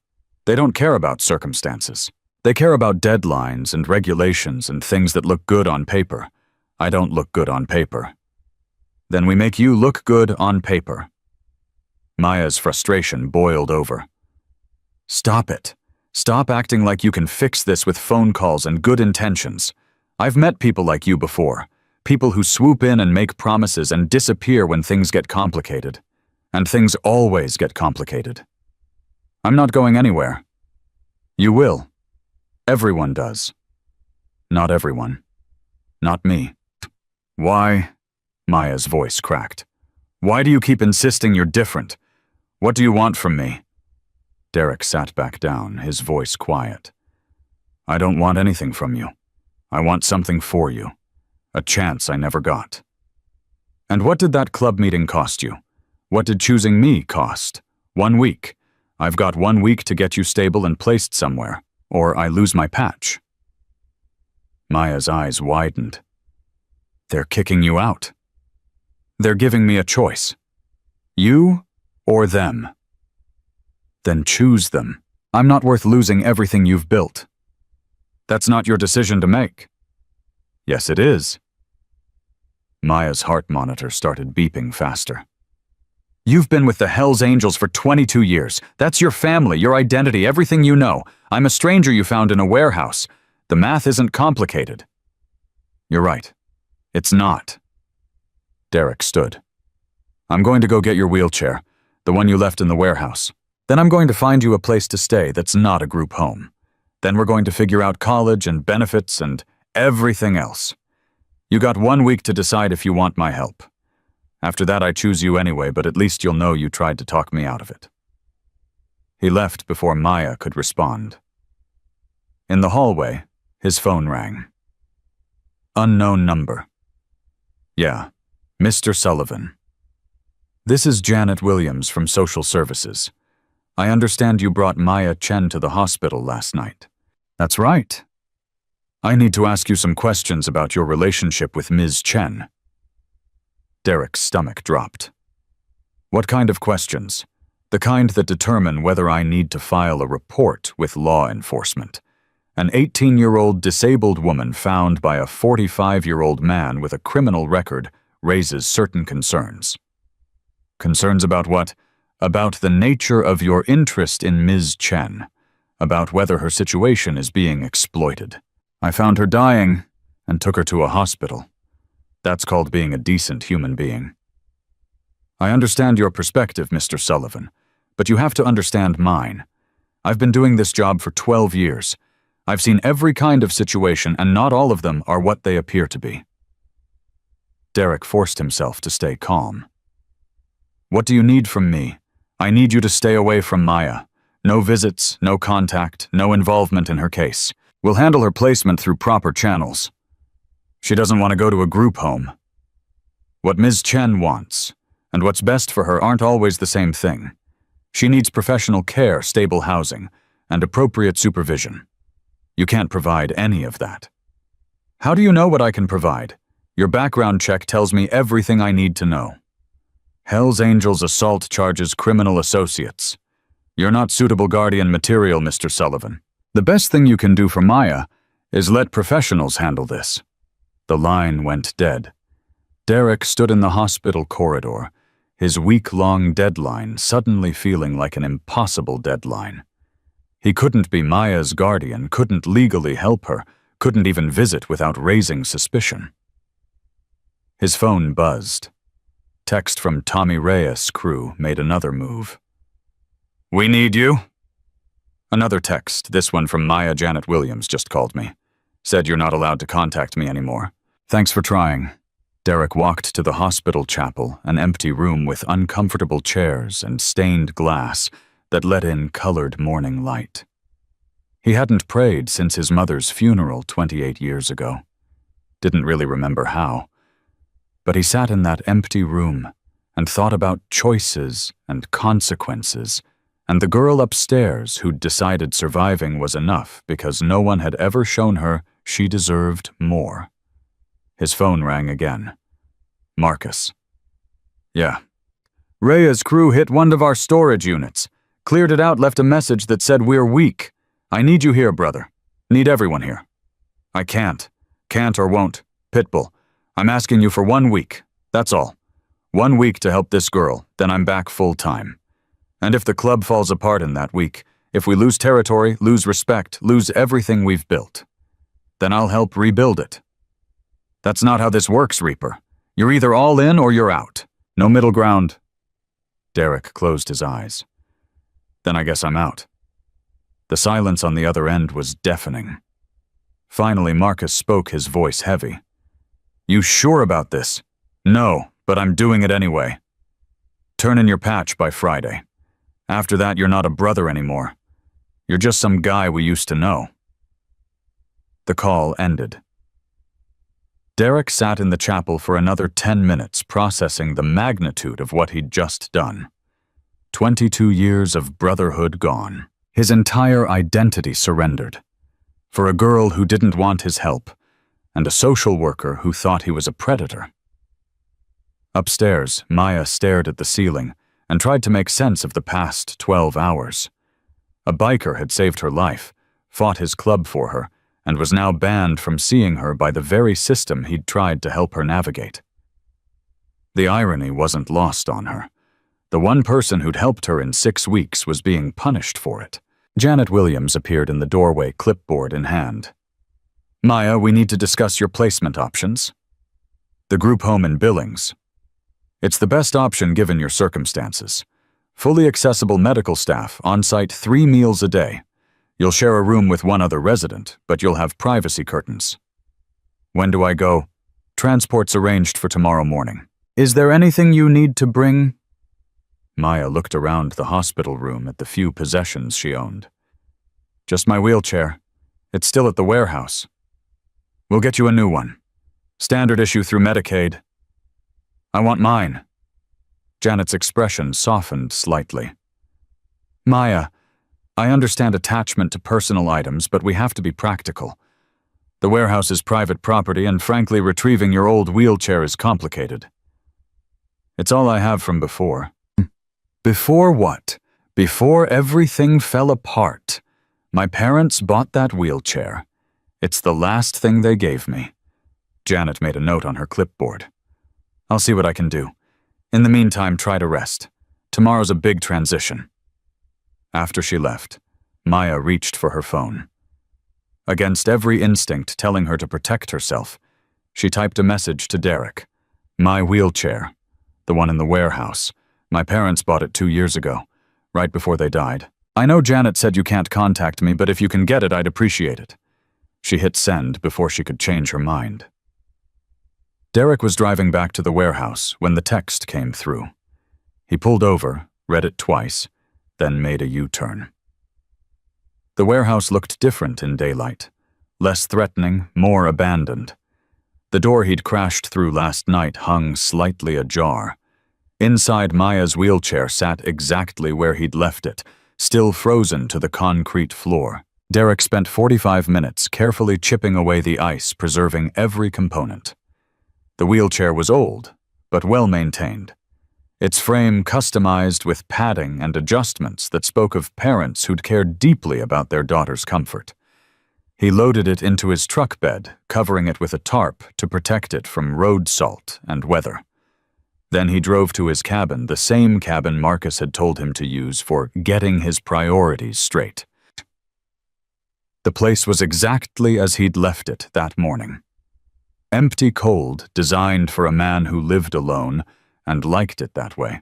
They don't care about circumstances. They care about deadlines and regulations and things that look good on paper. I don't look good on paper. Then we make you look good on paper. Maya's frustration boiled over. Stop it. Stop acting like you can fix this with phone calls and good intentions. I've met people like you before. People who swoop in and make promises and disappear when things get complicated. And things always get complicated. I'm not going anywhere. You will. Everyone does. Not everyone. Not me. Why? Maya's voice cracked. Why do you keep insisting you're different? What do you want from me? Derek sat back down, his voice quiet. I don't want anything from you. I want something for you. A chance I never got. And what did that club meeting cost you? What did choosing me cost? 1 week. I've got 1 week to get you stable and placed somewhere, or I lose my patch. Maya's eyes widened. They're kicking you out. They're giving me a choice. You or them. Then choose them. I'm not worth losing everything you've built. That's not your decision to make. Yes, it is. Maya's heart monitor started beeping faster. You've been with the Hells Angels for 22 years. That's your family, your identity, everything you know. I'm a stranger you found in a warehouse. The math isn't complicated. You're right. It's not. Derek stood. I'm going to go get your wheelchair, the one you left in the warehouse. Then I'm going to find you a place to stay that's not a group home. Then we're going to figure out college and benefits and everything else. You got 1 week to decide if you want my help. After that, I choose you anyway, but at least you'll know you tried to talk me out of it. He left before Maya could respond. In the hallway, his phone rang. Unknown number. Yeah, Mr. Sullivan. This is Janet Williams from Social Services. I understand you brought Maya Chen to the hospital last night. That's right. I need to ask you some questions about your relationship with Ms. Chen. Derek's stomach dropped. What kind of questions? The kind that determine whether I need to file a report with law enforcement. An 18-year-old disabled woman found by a 45-year-old man with a criminal record raises certain concerns. Concerns about what? About the nature of your interest in Ms. Chen. About whether her situation is being exploited. I found her dying and took her to a hospital. That's called being a decent human being. I understand your perspective, Mr. Sullivan, but you have to understand mine. I've been doing this job for 12 years. I've seen every kind of situation, and not all of them are what they appear to be. Derek forced himself to stay calm. What do you need from me? I need you to stay away from Maya. No visits, no contact, no involvement in her case. We'll handle her placement through proper channels. She doesn't want to go to a group home. What Ms. Chen wants, and what's best for her, aren't always the same thing. She needs professional care, stable housing, and appropriate supervision. You can't provide any of that. How do you know what I can provide? Your background check tells me everything I need to know. Hells Angels assault charges criminal associates. You're not suitable guardian material, Mr. Sullivan. The best thing you can do for Maya is let professionals handle this. The line went dead. Derek stood in the hospital corridor, his week-long deadline suddenly feeling like an impossible deadline. He couldn't be Maya's guardian, couldn't legally help her, couldn't even visit without raising suspicion. His phone buzzed. Text from Tommy Reyes' crew made another move. We need you. Another text, this one from Maya Janet Williams, just called me. Said you're not allowed to contact me anymore. Thanks for trying. Derek walked to the hospital chapel, an empty room with uncomfortable chairs and stained glass that let in colored morning light. He hadn't prayed since his mother's funeral 28 years ago. Didn't really remember how. But he sat in that empty room and thought about choices and consequences, and the girl upstairs who'd decided surviving was enough because no one had ever shown her she deserved more. His phone rang again. Marcus. Yeah. Rhea's crew hit one of our storage units. Cleared it out, left a message that said we're weak. I need you here, brother. Need everyone here. I can't. Can't or won't. Pitbull. I'm asking you for 1 week. That's all. 1 week to help this girl, then I'm back full time. And if the club falls apart in that week, if we lose territory, lose respect, lose everything we've built, then I'll help rebuild it. That's not how this works, Reaper. You're either all in or you're out. No middle ground. Derek closed his eyes. Then I guess I'm out. The silence on the other end was deafening. Finally, Marcus spoke, his voice heavy. You sure about this? No, but I'm doing it anyway. Turn in your patch by Friday. After that, you're not a brother anymore. You're just some guy we used to know. The call ended. Derek sat in the chapel for another 10 minutes, processing the magnitude of what he'd just done. 22 years of brotherhood gone. His entire identity surrendered. For a girl who didn't want his help, and a social worker who thought he was a predator. Upstairs, Maya stared at the ceiling and tried to make sense of the past 12 hours. A biker had saved her life, fought his club for her, and was now banned from seeing her by the very system he'd tried to help her navigate. The irony wasn't lost on her. The one person who'd helped her in 6 weeks was being punished for it. Janet Williams appeared in the doorway, clipboard in hand. "Maya, we need to discuss your placement options." "The group home in Billings. It's the best option given your circumstances. Fully accessible medical staff, on-site 3 meals a day. You'll share a room with one other resident, but you'll have privacy curtains." "When do I go?" "Transport's arranged for tomorrow morning." "Is there anything you need to bring?" Maya looked around the hospital room at the few possessions she owned. "Just my wheelchair. It's still at the warehouse." "We'll get you a new one. Standard issue through Medicaid." "I want mine." Janet's expression softened slightly. "Maya, I understand attachment to personal items, but we have to be practical. The warehouse is private property, and frankly, retrieving your old wheelchair is complicated." "It's all I have from before." "Before what? Before everything fell apart. My parents bought that wheelchair. It's the last thing they gave me." Janet made a note on her clipboard. "I'll see what I can do. In the meantime, try to rest. Tomorrow's a big transition." After she left, Maya reached for her phone. Against every instinct telling her to protect herself, she typed a message to Derek. "My wheelchair. The one in the warehouse. My parents bought it 2 years ago, right before they died. I know Janet said you can't contact me, but if you can get it, I'd appreciate it." She hit send before she could change her mind. Derek was driving back to the warehouse when the text came through. He pulled over, read it twice, then made a U-turn. The warehouse looked different in daylight, less threatening, more abandoned. The door he'd crashed through last night hung slightly ajar. Inside, Maya's wheelchair sat exactly where he'd left it, still frozen to the concrete floor. Derek spent 45 minutes carefully chipping away the ice, preserving every component. The wheelchair was old, but well-maintained. Its frame customized with padding and adjustments that spoke of parents who'd cared deeply about their daughter's comfort. He loaded it into his truck bed, covering it with a tarp to protect it from road salt and weather. Then he drove to his cabin, the same cabin Marcus had told him to use for getting his priorities straight. The place was exactly as he'd left it that morning. Empty, cold, designed for a man who lived alone and liked it that way.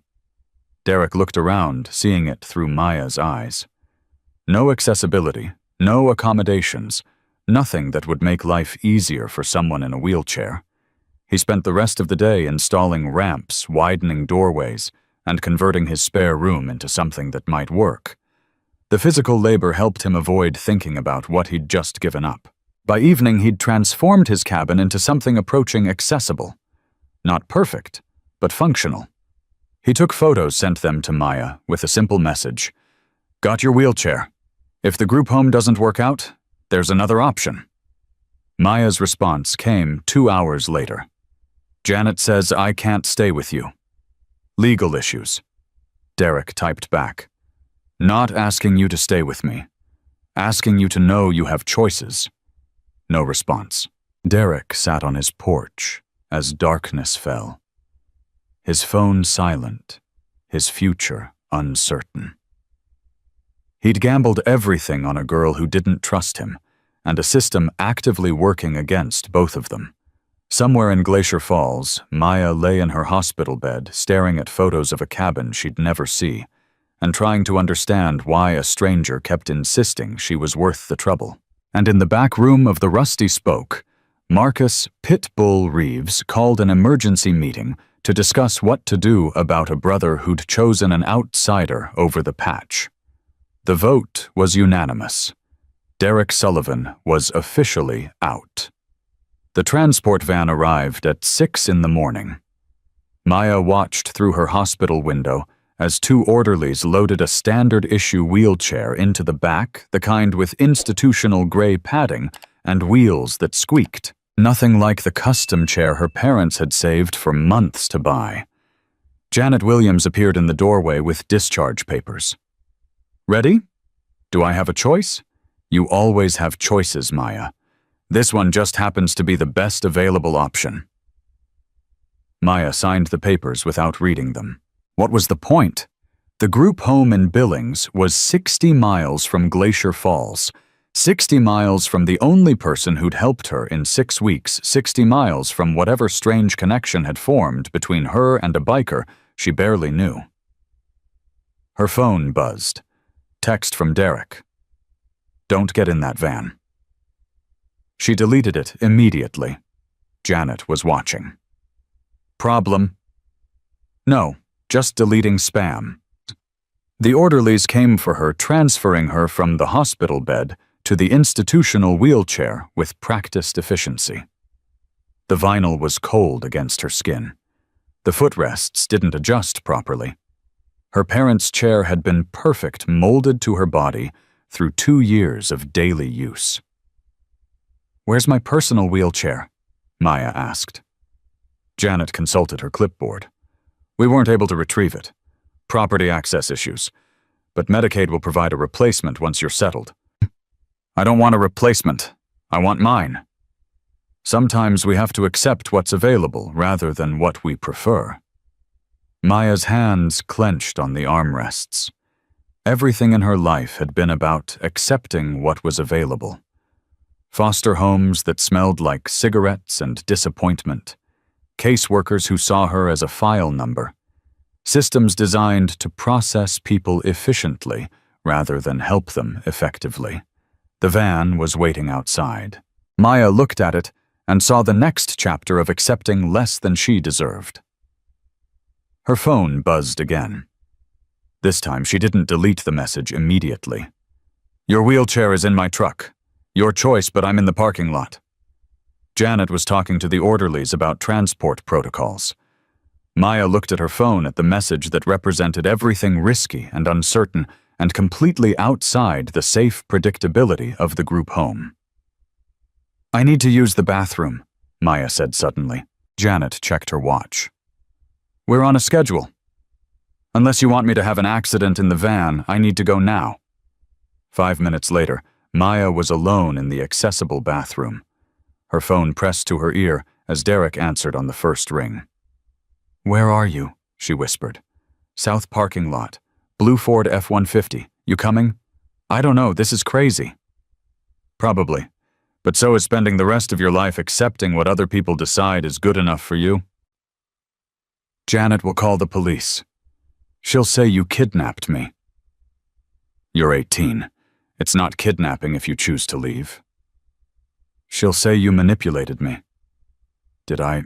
Derek looked around, seeing it through Maya's eyes. No accessibility, no accommodations, nothing that would make life easier for someone in a wheelchair. He spent the rest of the day installing ramps, widening doorways, and converting his spare room into something that might work. The physical labor helped him avoid thinking about what he'd just given up. By evening, he'd transformed his cabin into something approaching accessible. Not perfect, but functional. He took photos, sent them to Maya with a simple message. "Got your wheelchair. If the group home doesn't work out, there's another option." Maya's response came 2 hours later. "Janet says I can't stay with you. Legal issues." Derek typed back. "Not asking you to stay with me. Asking you to know you have choices." No response. Derek sat on his porch as darkness fell. His phone silent, his future uncertain. He'd gambled everything on a girl who didn't trust him, and a system actively working against both of them. Somewhere in Glacier Falls, Maya lay in her hospital bed, staring at photos of a cabin she'd never see, and trying to understand why a stranger kept insisting she was worth the trouble. And in the back room of the Rusty Spoke, Marcus Pitbull Reeves called an emergency meeting to discuss what to do about a brother who'd chosen an outsider over the patch. The vote was unanimous. Derek Sullivan was officially out. The transport van arrived at 6 in the morning. Maya watched through her hospital window as 2 orderlies loaded a standard-issue wheelchair into the back, the kind with institutional gray padding and wheels that squeaked. Nothing like the custom chair her parents had saved for months to buy. Janet Williams appeared in the doorway with discharge papers. Ready? Do I have a choice? You always have choices, Maya. This one just happens to be the best available option. Maya signed the papers without reading them. What was the point? The group home in Billings was 60 miles from Glacier Falls, 60 miles from the only person who'd helped her in 6 weeks, 60 miles from whatever strange connection had formed between her and a biker she barely knew. Her phone buzzed. Text from Derek. Don't get in that van. She deleted it immediately. Janet was watching. Problem? No, just deleting spam. The orderlies came for her, transferring her from the hospital bed to the institutional wheelchair with practiced efficiency. The vinyl was cold against her skin. The footrests didn't adjust properly. Her parents' chair had been perfect, molded to her body through 2 years of daily use. Where's my personal wheelchair? Maya asked. Janet consulted her clipboard. We weren't able to retrieve it. Property access issues. But Medicaid will provide a replacement once you're settled. I don't want a replacement. I want mine. Sometimes we have to accept what's available rather than what we prefer. Maya's hands clenched on the armrests. Everything in her life had been about accepting what was available. Foster homes that smelled like cigarettes and disappointment. Caseworkers who saw her as a file number. Systems designed to process people efficiently rather than help them effectively. The van was waiting outside. Maya looked at it and saw the next chapter of accepting less than she deserved. Her phone buzzed again. This time she didn't delete the message immediately. Your wheelchair is in my truck. Your choice, but I'm in the parking lot. Janet was talking to the orderlies about transport protocols. Maya looked at her phone at the message that represented everything risky and uncertain and completely outside the safe predictability of the group home. I need to use the bathroom, Maya said suddenly. Janet checked her watch. We're on a schedule. Unless you want me to have an accident in the van, I need to go now. 5 minutes later, Maya was alone in the accessible bathroom. Her phone pressed to her ear as Derek answered on the first ring. Where are you? She whispered. South parking lot. Blue Ford F-150. You coming? I don't know, this is crazy. Probably. But so is spending the rest of your life accepting what other people decide is good enough for you. Janet will call the police. She'll say you kidnapped me. You're 18. It's not kidnapping if you choose to leave. She'll say you manipulated me. Did I?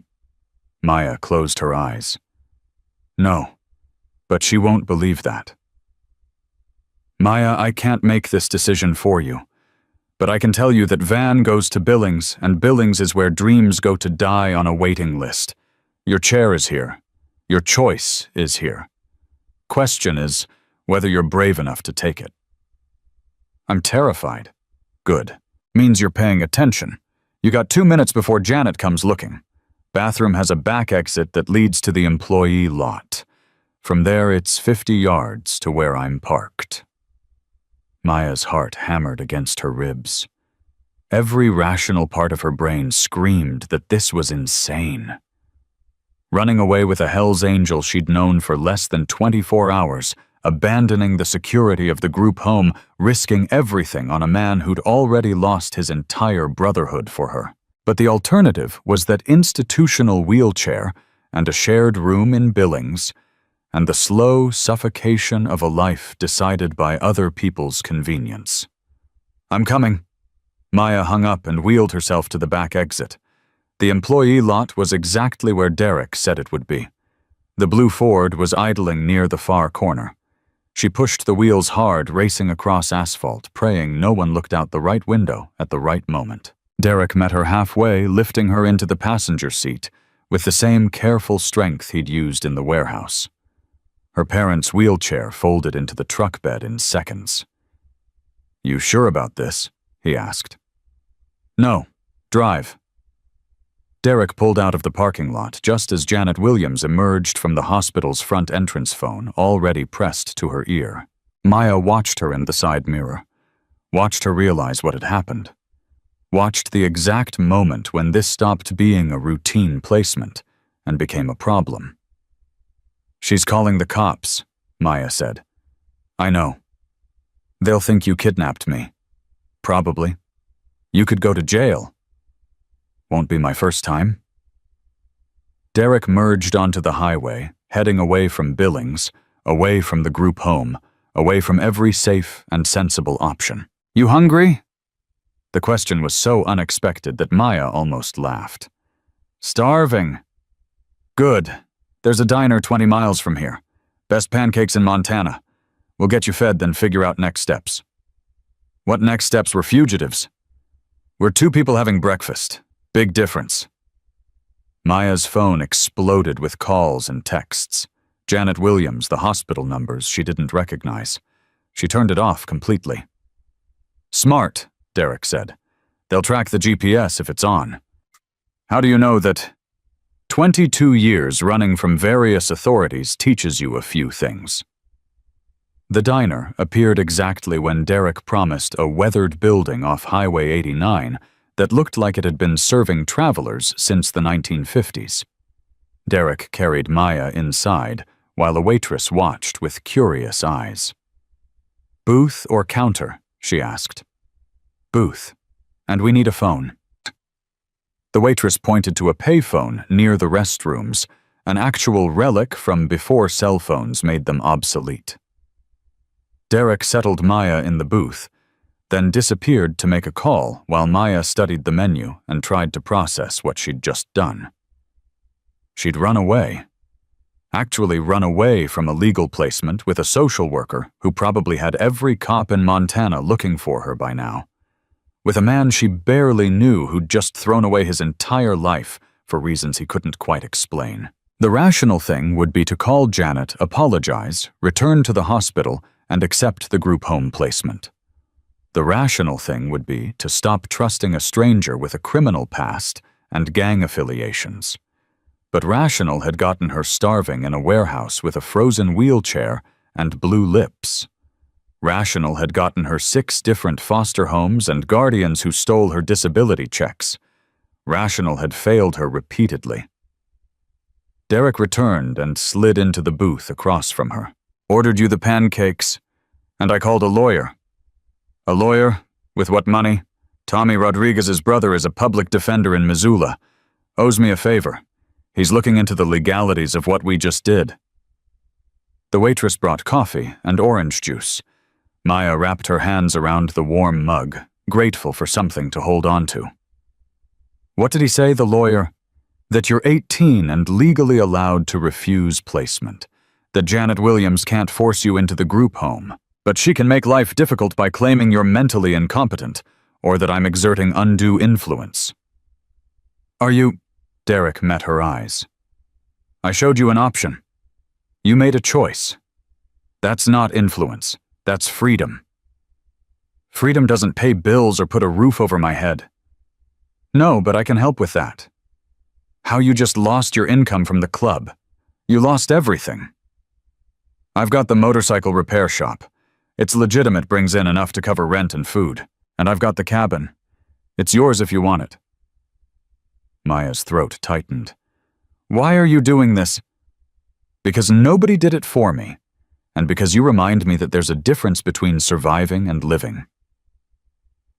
Maya closed her eyes. No, but she won't believe that. Maya, I can't make this decision for you, but I can tell you that Van goes to Billings, and Billings is where dreams go to die on a waiting list. Your chair is here. Your choice is here. Question is whether you're brave enough to take it. I'm terrified. Good. Means you're paying attention. You got 2 minutes before Janet comes looking. Bathroom has a back exit that leads to the employee lot. From there, it's 50 yards to where I'm parked. Maya's heart hammered against her ribs. Every rational part of her brain screamed that this was insane. Running away with a Hell's Angel she'd known for less than 24 hours, abandoning the security of the group home, risking everything on a man who'd already lost his entire brotherhood for her. But the alternative was that institutional wheelchair and a shared room in Billings, and the slow suffocation of a life decided by other people's convenience. I'm coming. Maya hung up and wheeled herself to the back exit. The employee lot was exactly where Derek said it would be. The blue Ford was idling near the far corner. She pushed the wheels hard, racing across asphalt, praying no one looked out the right window at the right moment. Derek met her halfway, lifting her into the passenger seat, with the same careful strength he'd used in the warehouse. Her parents' wheelchair folded into the truck bed in seconds. You sure about this? He asked. No, drive. Derek pulled out of the parking lot just as Janet Williams emerged from the hospital's front entrance phone, already pressed to her ear. Maya watched her in the side mirror, watched her realize what had happened, watched the exact moment when this stopped being a routine placement and became a problem. "She's calling the cops," Maya said. "I know. They'll think you kidnapped me. Probably. You could go to jail. Won't be my first time." Derek merged onto the highway, heading away from Billings, away from the group home, away from every safe and sensible option. "You hungry?" The question was so unexpected that Maya almost laughed. "Starving." "Good. There's a diner 20 miles from here. Best pancakes in Montana. We'll get you fed, then figure out next steps." "What next steps? Were fugitives?" "We're two people having breakfast. Big difference." Maya's phone exploded with calls and texts. Janet Williams, the hospital numbers she didn't recognize. She turned it off completely. "Smart," Derek said. "They'll track the GPS if it's on." "How do you know that?" 22 years running from various authorities teaches you a few things. The diner appeared exactly when Derek promised a weathered building off Highway 89 that looked like it had been serving travelers since the 1950s. Derek carried Maya inside, while a waitress watched with curious eyes. "Booth or counter?" she asked. "Booth. And we need a phone." The waitress pointed to a payphone near the restrooms, an actual relic from before cell phones made them obsolete. Derek settled Maya in the booth, then disappeared to make a call while Maya studied the menu and tried to process what she'd just done. She'd run away. Actually run away from a legal placement with a social worker who probably had every cop in Montana looking for her by now. With a man she barely knew who'd just thrown away his entire life for reasons he couldn't quite explain. The rational thing would be to call Janet, apologize, return to the hospital, and accept the group home placement. The rational thing would be to stop trusting a stranger with a criminal past and gang affiliations. But rational had gotten her starving in a warehouse with a frozen wheelchair and blue lips. Rational had gotten her 6 different foster homes and guardians who stole her disability checks. Rational had failed her repeatedly. Derek returned and slid into the booth across from her. "Ordered you the pancakes, and I called a lawyer." "A lawyer? With what money?" "Tommy Rodriguez's brother is a public defender in Missoula. Owes me a favor. He's looking into the legalities of what we just did." The waitress brought coffee and orange juice. Maya wrapped her hands around the warm mug, grateful for something to hold on to. "What did he say, the lawyer?" "That you're 18 and legally allowed to refuse placement. That Janet Williams can't force you into the group home, but she can make life difficult by claiming you're mentally incompetent, or that I'm exerting undue influence." "Are you—" Derek met her eyes. "I showed you an option. You made a choice. That's not influence. That's freedom." "Freedom doesn't pay bills or put a roof over my head." "No, but I can help with that." "How you just lost your income from the club. You lost everything." "I've got the motorcycle repair shop. It's legitimate, brings in enough to cover rent and food. And I've got the cabin. It's yours if you want it." Maya's throat tightened. "Why are you doing this?" "Because nobody did it for me. And because you remind me that there's a difference between surviving and living."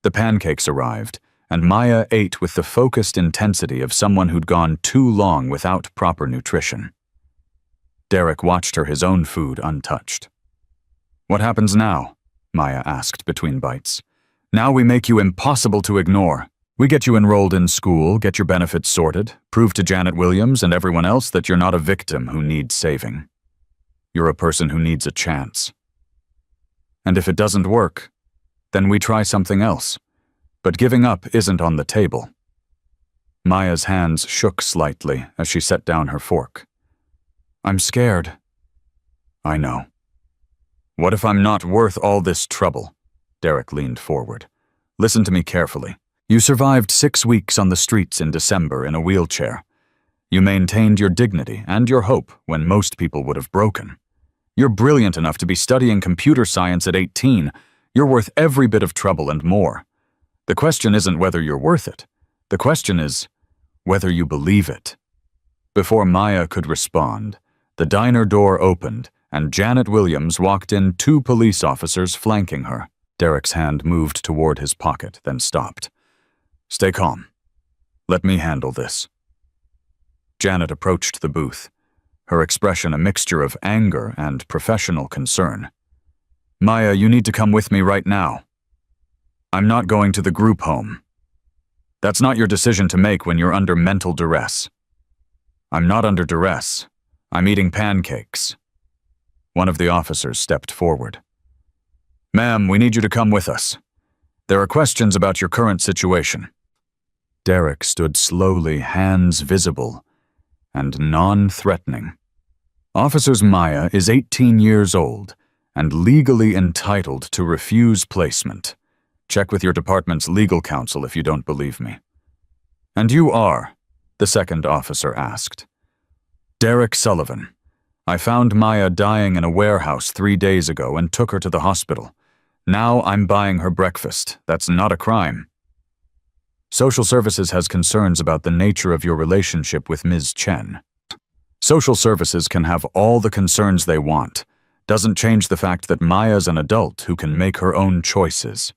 The pancakes arrived, and Maya ate with the focused intensity of someone who'd gone too long without proper nutrition. Derek watched her his own food untouched. "What happens now?" Maya asked between bites. "Now we make you impossible to ignore. We get you enrolled in school, get your benefits sorted, prove to Janet Williams and everyone else that you're not a victim who needs saving. You're a person who needs a chance. And if it doesn't work, then we try something else. But giving up isn't on the table." Maya's hands shook slightly as she set down her fork. "I'm scared." "I know." "What if I'm not worth all this trouble?" Derek leaned forward. "Listen to me carefully. You survived 6 weeks on the streets in December in a wheelchair. You maintained your dignity and your hope when most people would have broken. You're brilliant enough to be studying computer science at 18. You're worth every bit of trouble and more. The question isn't whether you're worth it. The question is whether you believe it. Before Maya could respond, the diner door opened and Janet Williams walked in, 2 police officers flanking her. Derek's hand moved toward his pocket, then stopped. Stay calm. Let me handle this. Janet approached the booth, her expression a mixture of anger and professional concern. Maya, you need to come with me right now. I'm not going to the group home. That's not your decision to make when you're under mental duress. I'm not under duress. I'm eating pancakes. One of the officers stepped forward. Ma'am, we need you to come with us. There are questions about your current situation. Derek stood slowly, hands visible and non-threatening. Officers, Maya is 18 years old and legally entitled to refuse placement. Check with your department's legal counsel if you don't believe me. And you are? The second officer asked. Derek Sullivan. I found Maya dying in a warehouse 3 days ago and took her to the hospital. Now I'm buying her breakfast. That's not a crime. Social Services has concerns about the nature of your relationship with Ms. Chen. Social Services can have all the concerns they want. Doesn't change the fact that Maya's an adult who can make her own choices.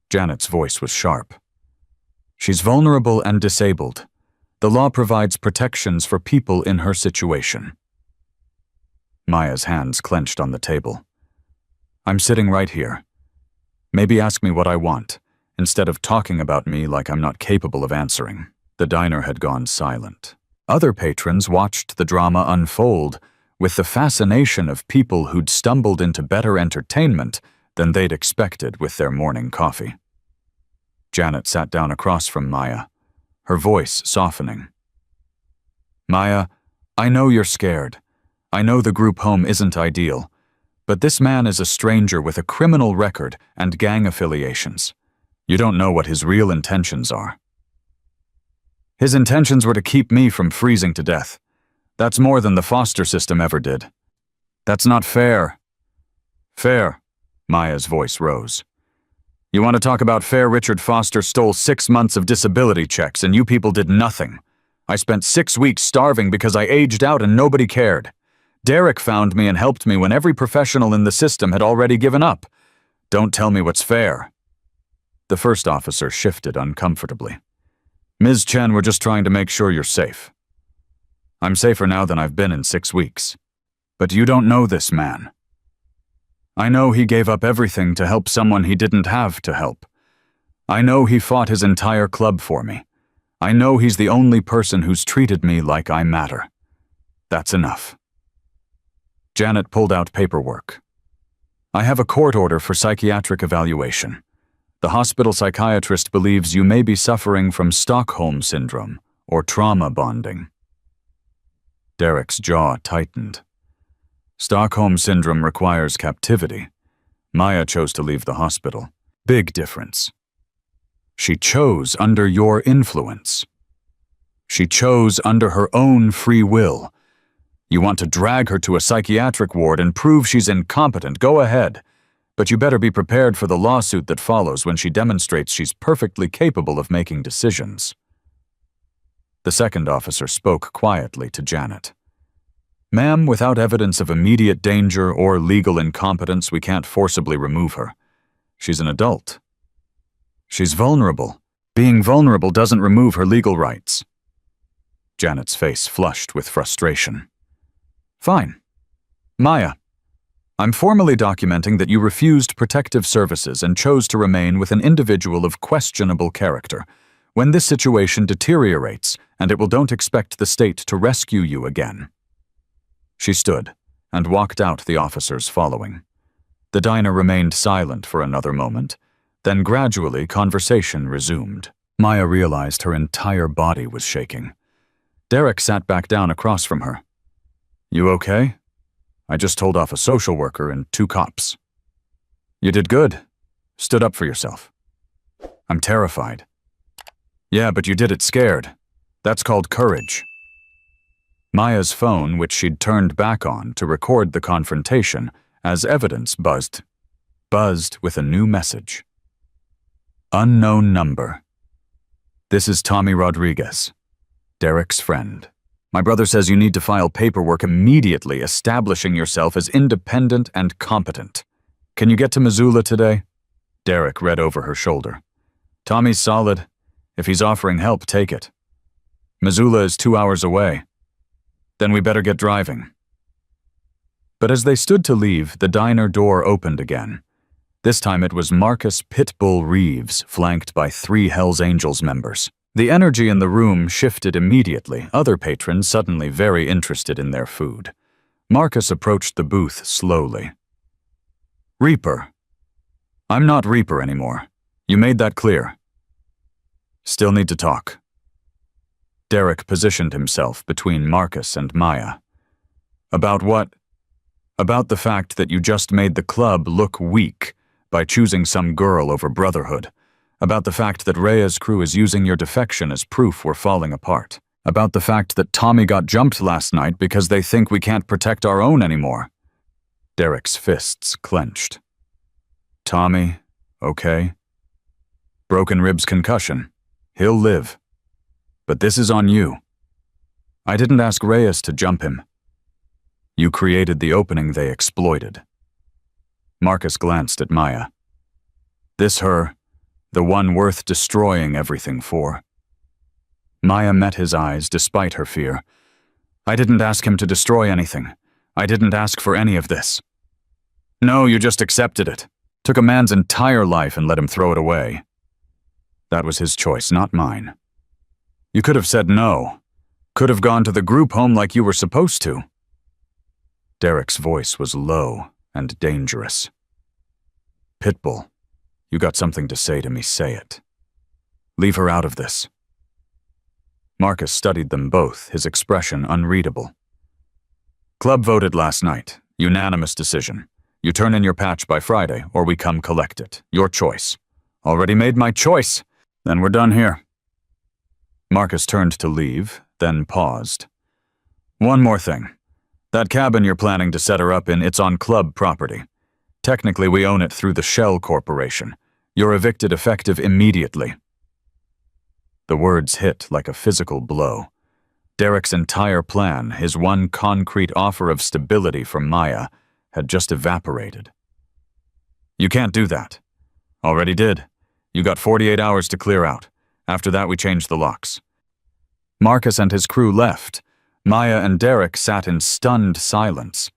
Janet's voice was sharp. She's vulnerable and disabled. The law provides protections for people in her situation. Maya's hands clenched on the table. I'm sitting right here. Maybe ask me what I want, instead of talking about me like I'm not capable of answering. The diner had gone silent. Other patrons watched the drama unfold with the fascination of people who'd stumbled into better entertainment than they'd expected with their morning coffee. Janet sat down across from Maya, her voice softening. Maya, I know you're scared. I know the group home isn't ideal, but this man is a stranger with a criminal record and gang affiliations. You don't know what his real intentions are. His intentions were to keep me from freezing to death. That's more than the foster system ever did. That's not fair. Fair, Maya's voice rose. You want to talk about fair? Richard Foster stole 6 months of disability checks and you people did nothing. I spent 6 weeks starving because I aged out and nobody cared. Derek found me and helped me when every professional in the system had already given up. Don't tell me what's fair. The first officer shifted uncomfortably. Ms. Chen, we're just trying to make sure you're safe. I'm safer now than I've been in 6 weeks. But you don't know this man. I know he gave up everything to help someone he didn't have to help. I know he fought his entire club for me. I know he's the only person who's treated me like I matter. That's enough. Janet pulled out paperwork. I have a court order for psychiatric evaluation. The hospital psychiatrist believes you may be suffering from Stockholm Syndrome or trauma bonding. Derek's jaw tightened. Stockholm Syndrome requires captivity. Maya chose to leave the hospital. Big difference. She chose under your influence. She chose under her own free will. You want to drag her to a psychiatric ward and prove she's incompetent, go ahead. But you better be prepared for the lawsuit that follows when she demonstrates she's perfectly capable of making decisions. The second officer spoke quietly to Janet. Ma'am, without evidence of immediate danger or legal incompetence, we can't forcibly remove her. She's an adult. She's vulnerable. Being vulnerable doesn't remove her legal rights. Janet's face flushed with frustration. Fine. Maya, I'm formally documenting that you refused protective services and chose to remain with an individual of questionable character. When this situation deteriorates, and don't expect the state to rescue you again. She stood and walked out, the officers following. The diner remained silent for another moment, then gradually conversation resumed. Maya realized her entire body was shaking. Derek sat back down across from her. You okay? I just told off a social worker and 2 cops. You did good. Stood up for yourself. I'm terrified. Yeah, but you did it scared. That's called courage. Maya's phone, which she'd turned back on to record the confrontation, as evidence buzzed with a new message. Unknown number. This is Tommy Rodriguez, Derek's friend. My brother says you need to file paperwork immediately establishing yourself as independent and competent. Can you get to Missoula today? Derek read over her shoulder. Tommy's solid. If he's offering help, take it. Missoula is 2 hours away. Then we better get driving. But as they stood to leave, the diner door opened again. This time it was Marcus Pitbull Reeves, flanked by 3 Hells Angels members. The energy in the room shifted immediately, other patrons suddenly very interested in their food. Marcus approached the booth slowly. Reaper. I'm not Reaper anymore. You made that clear. Still need to talk. Derek positioned himself between Marcus and Maya. About what? About the fact that you just made the club look weak by choosing some girl over Brotherhood. About the fact that Rhea's crew is using your defection as proof we're falling apart. About the fact that Tommy got jumped last night because they think we can't protect our own anymore. Derek's fists clenched. Tommy, okay. Broken ribs concussion. He'll live. But this is on you. I didn't ask Reyes to jump him. You created the opening they exploited. Marcus glanced at Maya. This her, the one worth destroying everything for. Maya met his eyes despite her fear. I didn't ask him to destroy anything. I didn't ask for any of this. No, you just accepted it. Took a man's entire life and let him throw it away. That was his choice, not mine. You could have said no. Could have gone to the group home like you were supposed to. Derek's voice was low and dangerous. Pitbull, you got something to say to me, say it. Leave her out of this. Marcus studied them both, his expression unreadable. Club voted last night. Unanimous decision. You turn in your patch by Friday, or we come collect it. Your choice. Already made my choice. Then we're done here. Marcus turned to leave, then paused. One more thing. That cabin you're planning to set her up in, it's on club property. Technically, we own it through the Shell Corporation. You're evicted effective immediately. The words hit like a physical blow. Derek's entire plan, his one concrete offer of stability from Maya, had just evaporated. You can't do that. Already did. You got 48 hours to clear out. After that, we changed the locks. Marcus and his crew left. Maya and Derek sat in stunned silence.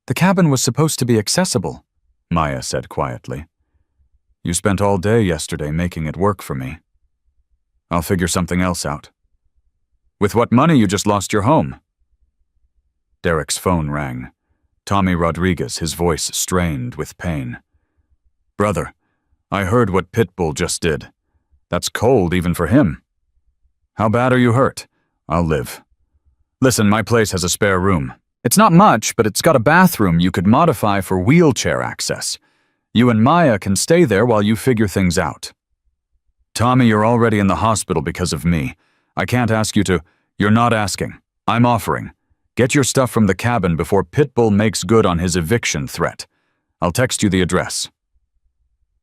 The cabin was supposed to be accessible, Maya said quietly. You spent all day yesterday making it work for me. I'll figure something else out. With what money you just lost your home? Derek's phone rang. Tommy Rodriguez, his voice strained with pain. Brother, I heard what Pitbull just did. That's cold even for him. How bad are you hurt? I'll live. Listen, my place has a spare room. It's not much, but it's got a bathroom you could modify for wheelchair access. You and Maya can stay there while you figure things out. Tommy, you're already in the hospital because of me. I can't ask you to. You're not asking. I'm offering. Get your stuff from the cabin before Pitbull makes good on his eviction threat. I'll text you the address.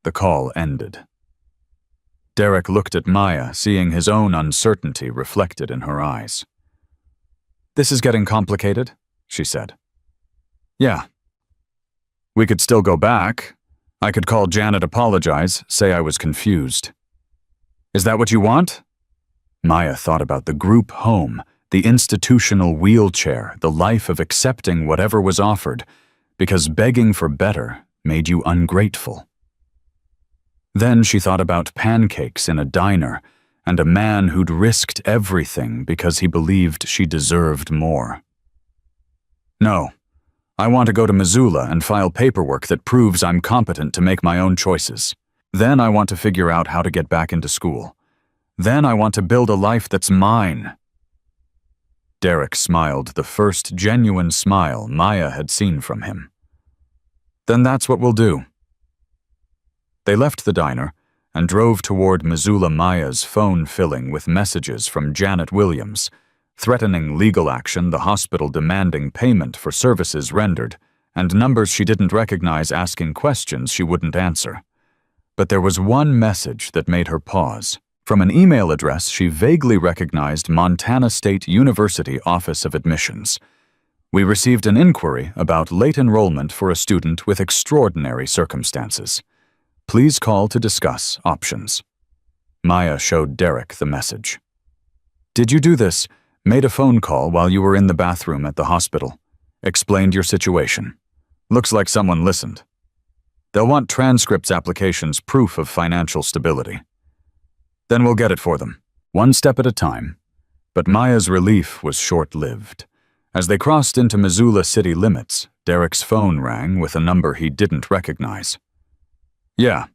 The call ended. Derek looked at Maya, seeing his own uncertainty reflected in her eyes. This is getting complicated, she said. Yeah. We could still go back. I could call Janet, apologize, say I was confused. Is that what you want? Maya thought about the group home, the institutional wheelchair, the life of accepting whatever was offered, because begging for better made you ungrateful. Then she thought about pancakes in a diner and a man who'd risked everything because he believed she deserved more. No, I want to go to Missoula and file paperwork that proves I'm competent to make my own choices. Then I want to figure out how to get back into school. Then I want to build a life that's mine. Derek smiled, the first genuine smile Maya had seen from him. Then that's what we'll do. They left the diner, and drove toward Missoula Maya's phone filling with messages from Janet Williams, threatening legal action, the hospital demanding payment for services rendered, and numbers she didn't recognize asking questions she wouldn't answer. But there was one message that made her pause. From an email address she vaguely recognized, Montana State University Office of Admissions. We received an inquiry about late enrollment for a student with extraordinary circumstances. Please call to discuss options. Maya showed Derek the message. Did you do this? Made a phone call while you were in the bathroom at the hospital. Explained your situation. Looks like someone listened. They'll want transcripts, applications, proof of financial stability. Then we'll get it for them, one step at a time. But Maya's relief was short-lived. As they crossed into Missoula city limits, Derek's phone rang with a number he didn't recognize. Yeah,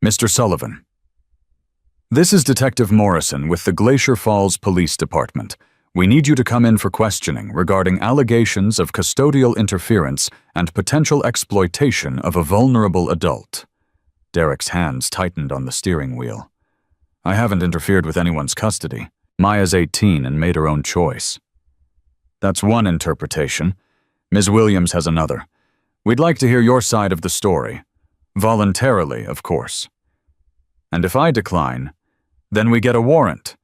Mr. Sullivan. This is Detective Morrison with the Glacier Falls Police Department. We need you to come in for questioning regarding allegations of custodial interference and potential exploitation of a vulnerable adult. Derek's hands tightened on the steering wheel. I haven't interfered with anyone's custody. Maya's 18 and made her own choice. That's one interpretation. Ms. Williams has another. We'd like to hear your side of the story. Voluntarily, of course. And if I decline, then we get a warrant.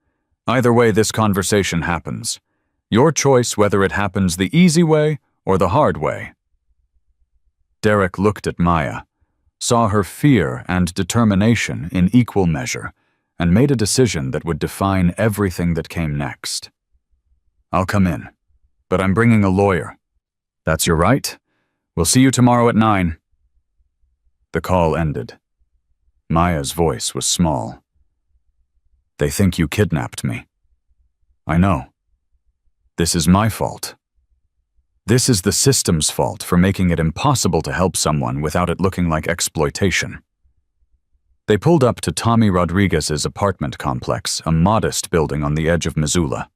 Either way this conversation happens. Your choice whether it happens the easy way or the hard way. Derek looked at Maya, saw her fear and determination in equal measure, and made a decision that would define everything that came next. I'll come in, but I'm bringing a lawyer. That's your right. We'll see you tomorrow at 9. The call ended. Maya's voice was small. They think you kidnapped me. I know. This is my fault. This is the system's fault for making it impossible to help someone without it looking like exploitation. They pulled up to Tommy Rodriguez's apartment complex, a modest building on the edge of Missoula.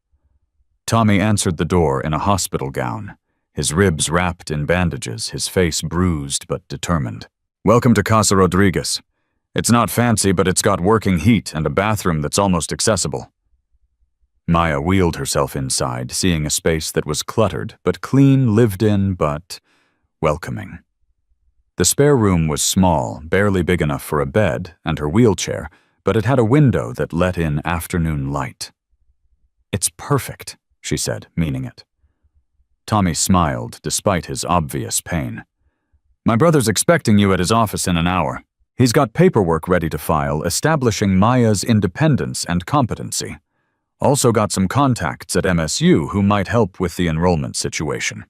Tommy answered the door in a hospital gown, his ribs wrapped in bandages, his face bruised but determined. Welcome to Casa Rodriguez. It's not fancy, but it's got working heat and a bathroom that's almost accessible. Maya wheeled herself inside, seeing a space that was cluttered, but clean, lived in, but welcoming. The spare room was small, barely big enough for a bed and her wheelchair, but it had a window that let in afternoon light. It's perfect, she said, meaning it. Tommy smiled, despite his obvious pain. My brother's expecting you at his office in an hour. He's got paperwork ready to file, establishing Maya's independence and competency. Also got some contacts at MSU who might help with the enrollment situation.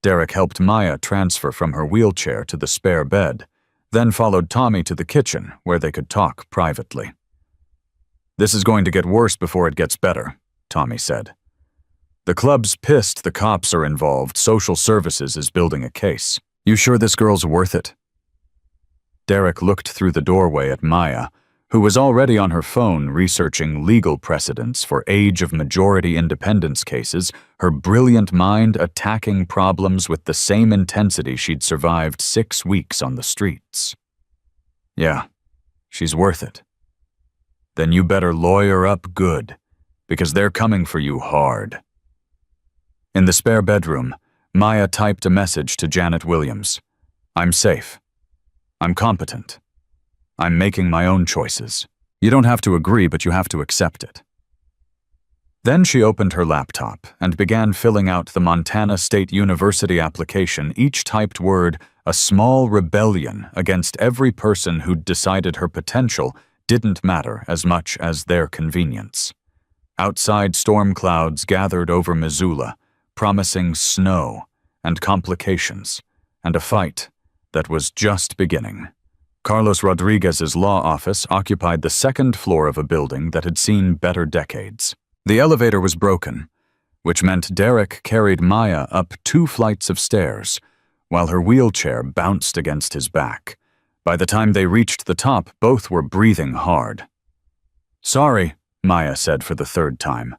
Derek helped Maya transfer from her wheelchair to the spare bed, then followed Tommy to the kitchen where they could talk privately. This is going to get worse before it gets better, Tommy said. The club's pissed the cops are involved. Social services is building a case. You sure this girl's worth it? Derek looked through the doorway at Maya, who was already on her phone researching legal precedents for age of majority independence cases, her brilliant mind attacking problems with the same intensity she'd survived 6 weeks on the streets. Yeah, she's worth it. Then you better lawyer up good, because they're coming for you hard. In the spare bedroom, Maya typed a message to Janet Williams. I'm safe. I'm competent. I'm making my own choices. You don't have to agree, but you have to accept it. Then she opened her laptop and began filling out the Montana State University application, each typed word a small rebellion against every person who'd decided her potential didn't matter as much as their convenience. Outside storm clouds gathered over Missoula, promising snow and complications, and a fight that was just beginning. Carlos Rodriguez's law office occupied the second floor of a building that had seen better decades. The elevator was broken, which meant Derek carried Maya up 2 flights of stairs, while her wheelchair bounced against his back. By the time they reached the top, both were breathing hard. Sorry, Maya said for the 3rd time.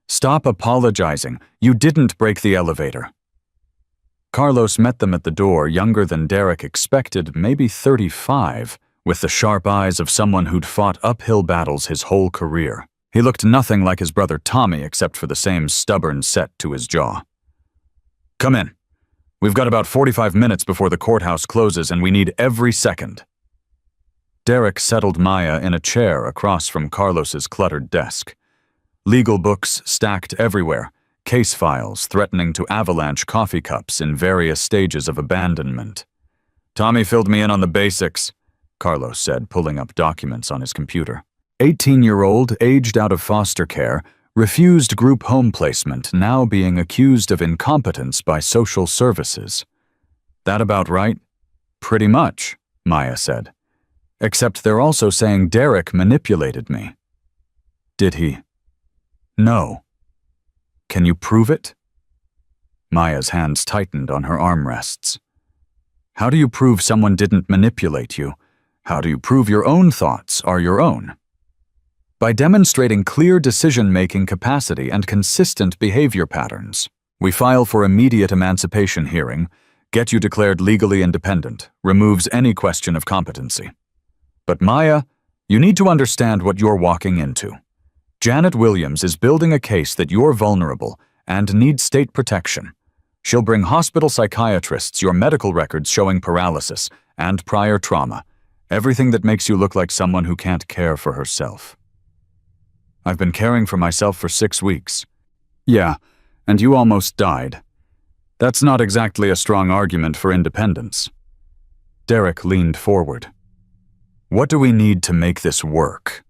Stop apologizing. You didn't break the elevator. Carlos met them at the door, younger than Derek expected, maybe 35, with the sharp eyes of someone who'd fought uphill battles his whole career. He looked nothing like his brother Tommy except for the same stubborn set to his jaw. "Come in. We've got about 45 minutes before the courthouse closes, and we need every second." Derek settled Maya in a chair across from Carlos's cluttered desk. Legal books stacked everywhere, case files threatening to avalanche coffee cups in various stages of abandonment. "Tommy filled me in on the basics," Carlos said, pulling up documents on his computer. 18-year-old, aged out of foster care, refused group home placement, now being accused of incompetence by social services. "That about right?" "Pretty much," Maya said. "Except they're also saying Derek manipulated me." "Did he?" "No." "Can you prove it?" Maya's hands tightened on her armrests. "How do you prove someone didn't manipulate you? How do you prove your own thoughts are your own?" "By demonstrating clear decision-making capacity and consistent behavior patterns. We file for immediate emancipation hearing, get you declared legally independent, removes any question of competency. But Maya, you need to understand what you're walking into. Janet Williams is building a case that you're vulnerable and need state protection. She'll bring hospital psychiatrists your medical records showing paralysis and prior trauma, everything that makes you look like someone who can't care for herself." "I've been caring for myself for 6 weeks. "Yeah, and you almost died. That's not exactly a strong argument for independence." Derek leaned forward. "What do we need to make this work?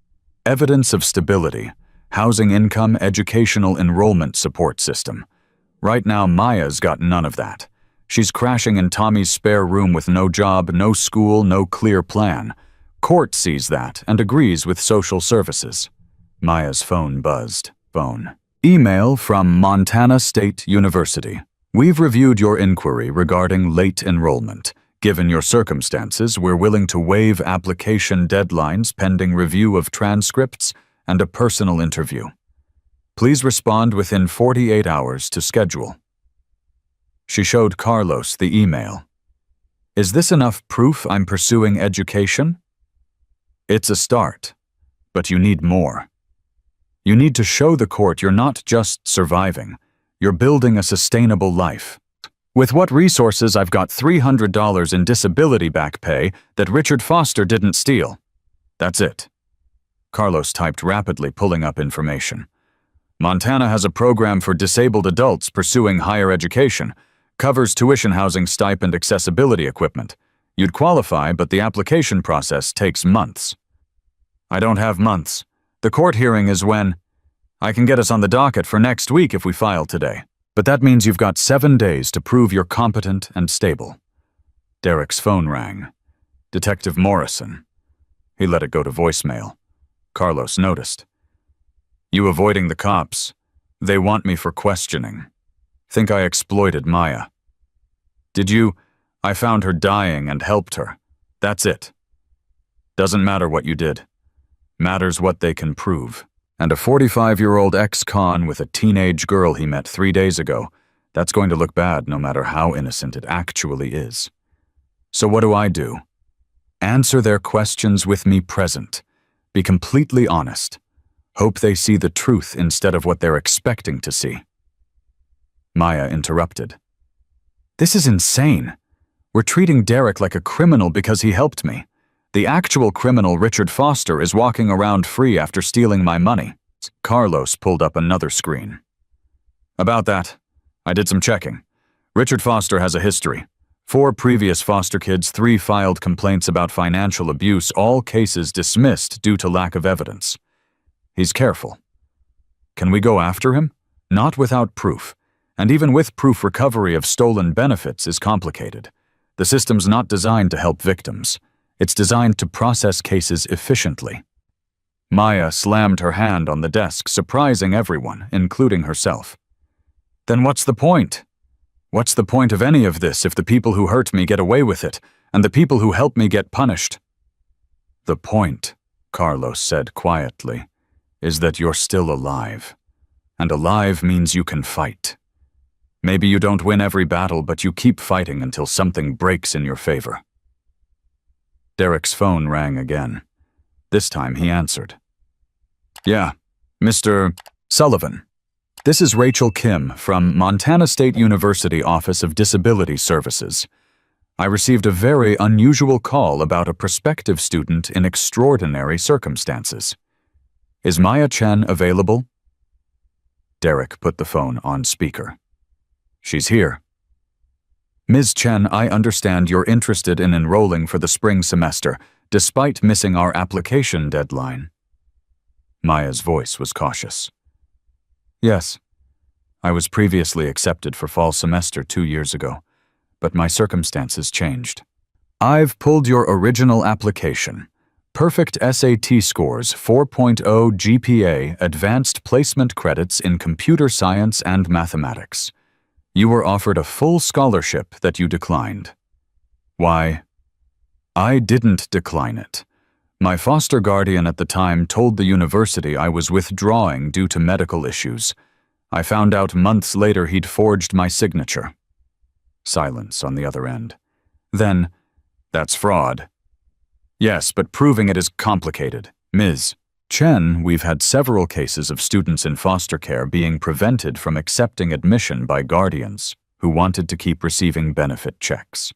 Evidence of stability, housing income, educational enrollment support system. Right now, Maya's got none of that. She's crashing in Tommy's spare room with no job, no school, no clear plan. Court sees that and agrees with social services." Maya's phone buzzed. Phone. "Email from Montana State University. We've reviewed your inquiry regarding late enrollment. Given your circumstances, we're willing to waive application deadlines pending review of transcripts and a personal interview. Please respond within 48 hours to schedule." She showed Carlos the email. "Is this enough proof I'm pursuing education?" "It's a start, but you need more. You need to show the court you're not just surviving, you're building a sustainable life. With what resources, I've got $300 in disability back pay that Richard Foster didn't steal. That's it." Carlos typed rapidly, pulling up information. "Montana has a program for disabled adults pursuing higher education, covers tuition, housing, stipend, accessibility equipment. You'd qualify, but the application process takes months." "I don't have months. The court hearing is when? I can get us on the docket for next week if we file today. But that means you've got 7 days to prove you're competent and stable." Derek's phone rang. Detective Morrison. He let it go to voicemail. Carlos noticed. "You avoiding the cops? They want me for questioning. Think I exploited Maya." "Did you? I found her dying and helped her. That's it. Doesn't matter what you did. Matters what they can prove. And a 45-year-old ex-con with a teenage girl he met 3 days ago, that's going to look bad no matter how innocent it actually is. So what do? Answer their questions with me present. Be completely honest. Hope they see the truth instead of what they're expecting to see." Maya interrupted. "This is insane. We're treating Derek like a criminal because he helped me. The actual criminal, Richard Foster, is walking around free after stealing my money." Carlos pulled up another screen. "About that, I did some checking. Richard Foster has a history. 4 previous foster kids, 3 filed complaints about financial abuse, all cases dismissed due to lack of evidence. He's careful. Can we go after him? Not without proof. And even with proof, recovery of stolen benefits is complicated. The system's not designed to help victims. It's designed to process cases efficiently." Maya slammed her hand on the desk, surprising everyone, including herself. "Then what's the point? What's the point of any of this if the people who hurt me get away with it, and the people who help me get punished?" "The point," Carlos said quietly, "is that you're still alive. And alive means you can fight. Maybe you don't win every battle, but you keep fighting until something breaks in your favor." Derek's phone rang again. This time he answered. Yeah, Mr. Sullivan. This is Rachel Kim from Montana State University Office of Disability Services. I received a very unusual call about a prospective student in extraordinary circumstances. Is Maya Chen available? Derek put the phone on speaker. She's here. Ms. Chen, I understand you're interested in enrolling for the spring semester, despite missing our application deadline. Maya's voice was cautious. Yes, I was previously accepted for fall semester 2 years ago, but my circumstances changed. I've pulled your original application. Perfect SAT scores, 4.0 GPA, advanced placement credits in computer science and mathematics. You were offered a full scholarship that you declined. Why? I didn't decline it. My foster guardian at the time told the university I was withdrawing due to medical issues. I found out months later he'd forged my signature. Silence on the other end. Then, that's fraud. Yes, but proving it is complicated. Ms. Chen, we've had several cases of students in foster care being prevented from accepting admission by guardians who wanted to keep receiving benefit checks.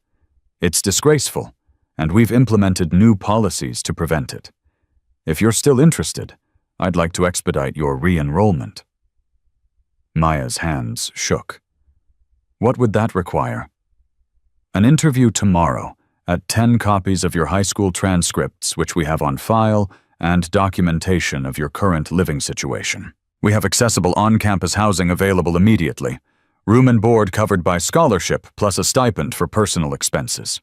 It's disgraceful, and we've implemented new policies to prevent it. If you're still interested, I'd like to expedite your re-enrollment. Maya's hands shook. What would that require? An interview tomorrow at 10 copies of your high school transcripts, which we have on file, and documentation of your current living situation. We have accessible on-campus housing available immediately. Room and board covered by scholarship, plus a stipend for personal expenses.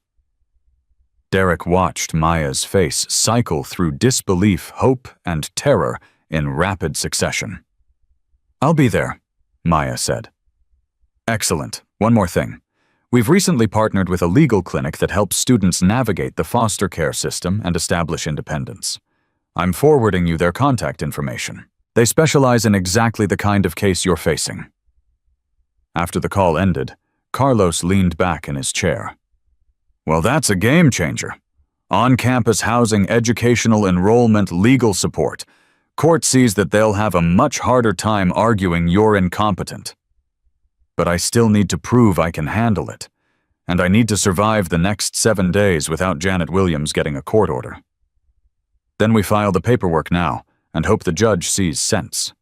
Derek watched Maya's face cycle through disbelief, hope, and terror in rapid succession. I'll be there, Maya said. Excellent. One more thing. We've recently partnered with a legal clinic that helps students navigate the foster care system and establish independence. I'm forwarding you their contact information. They specialize in exactly the kind of case you're facing. After the call ended, Carlos leaned back in his chair. Well, that's a game changer. On-campus housing, educational enrollment, legal support. Court sees that they'll have a much harder time arguing you're incompetent. But I still need to prove I can handle it, and I need to survive the next 7 days without Janet Williams getting a court order. Then we file the paperwork now, and hope the judge sees sense.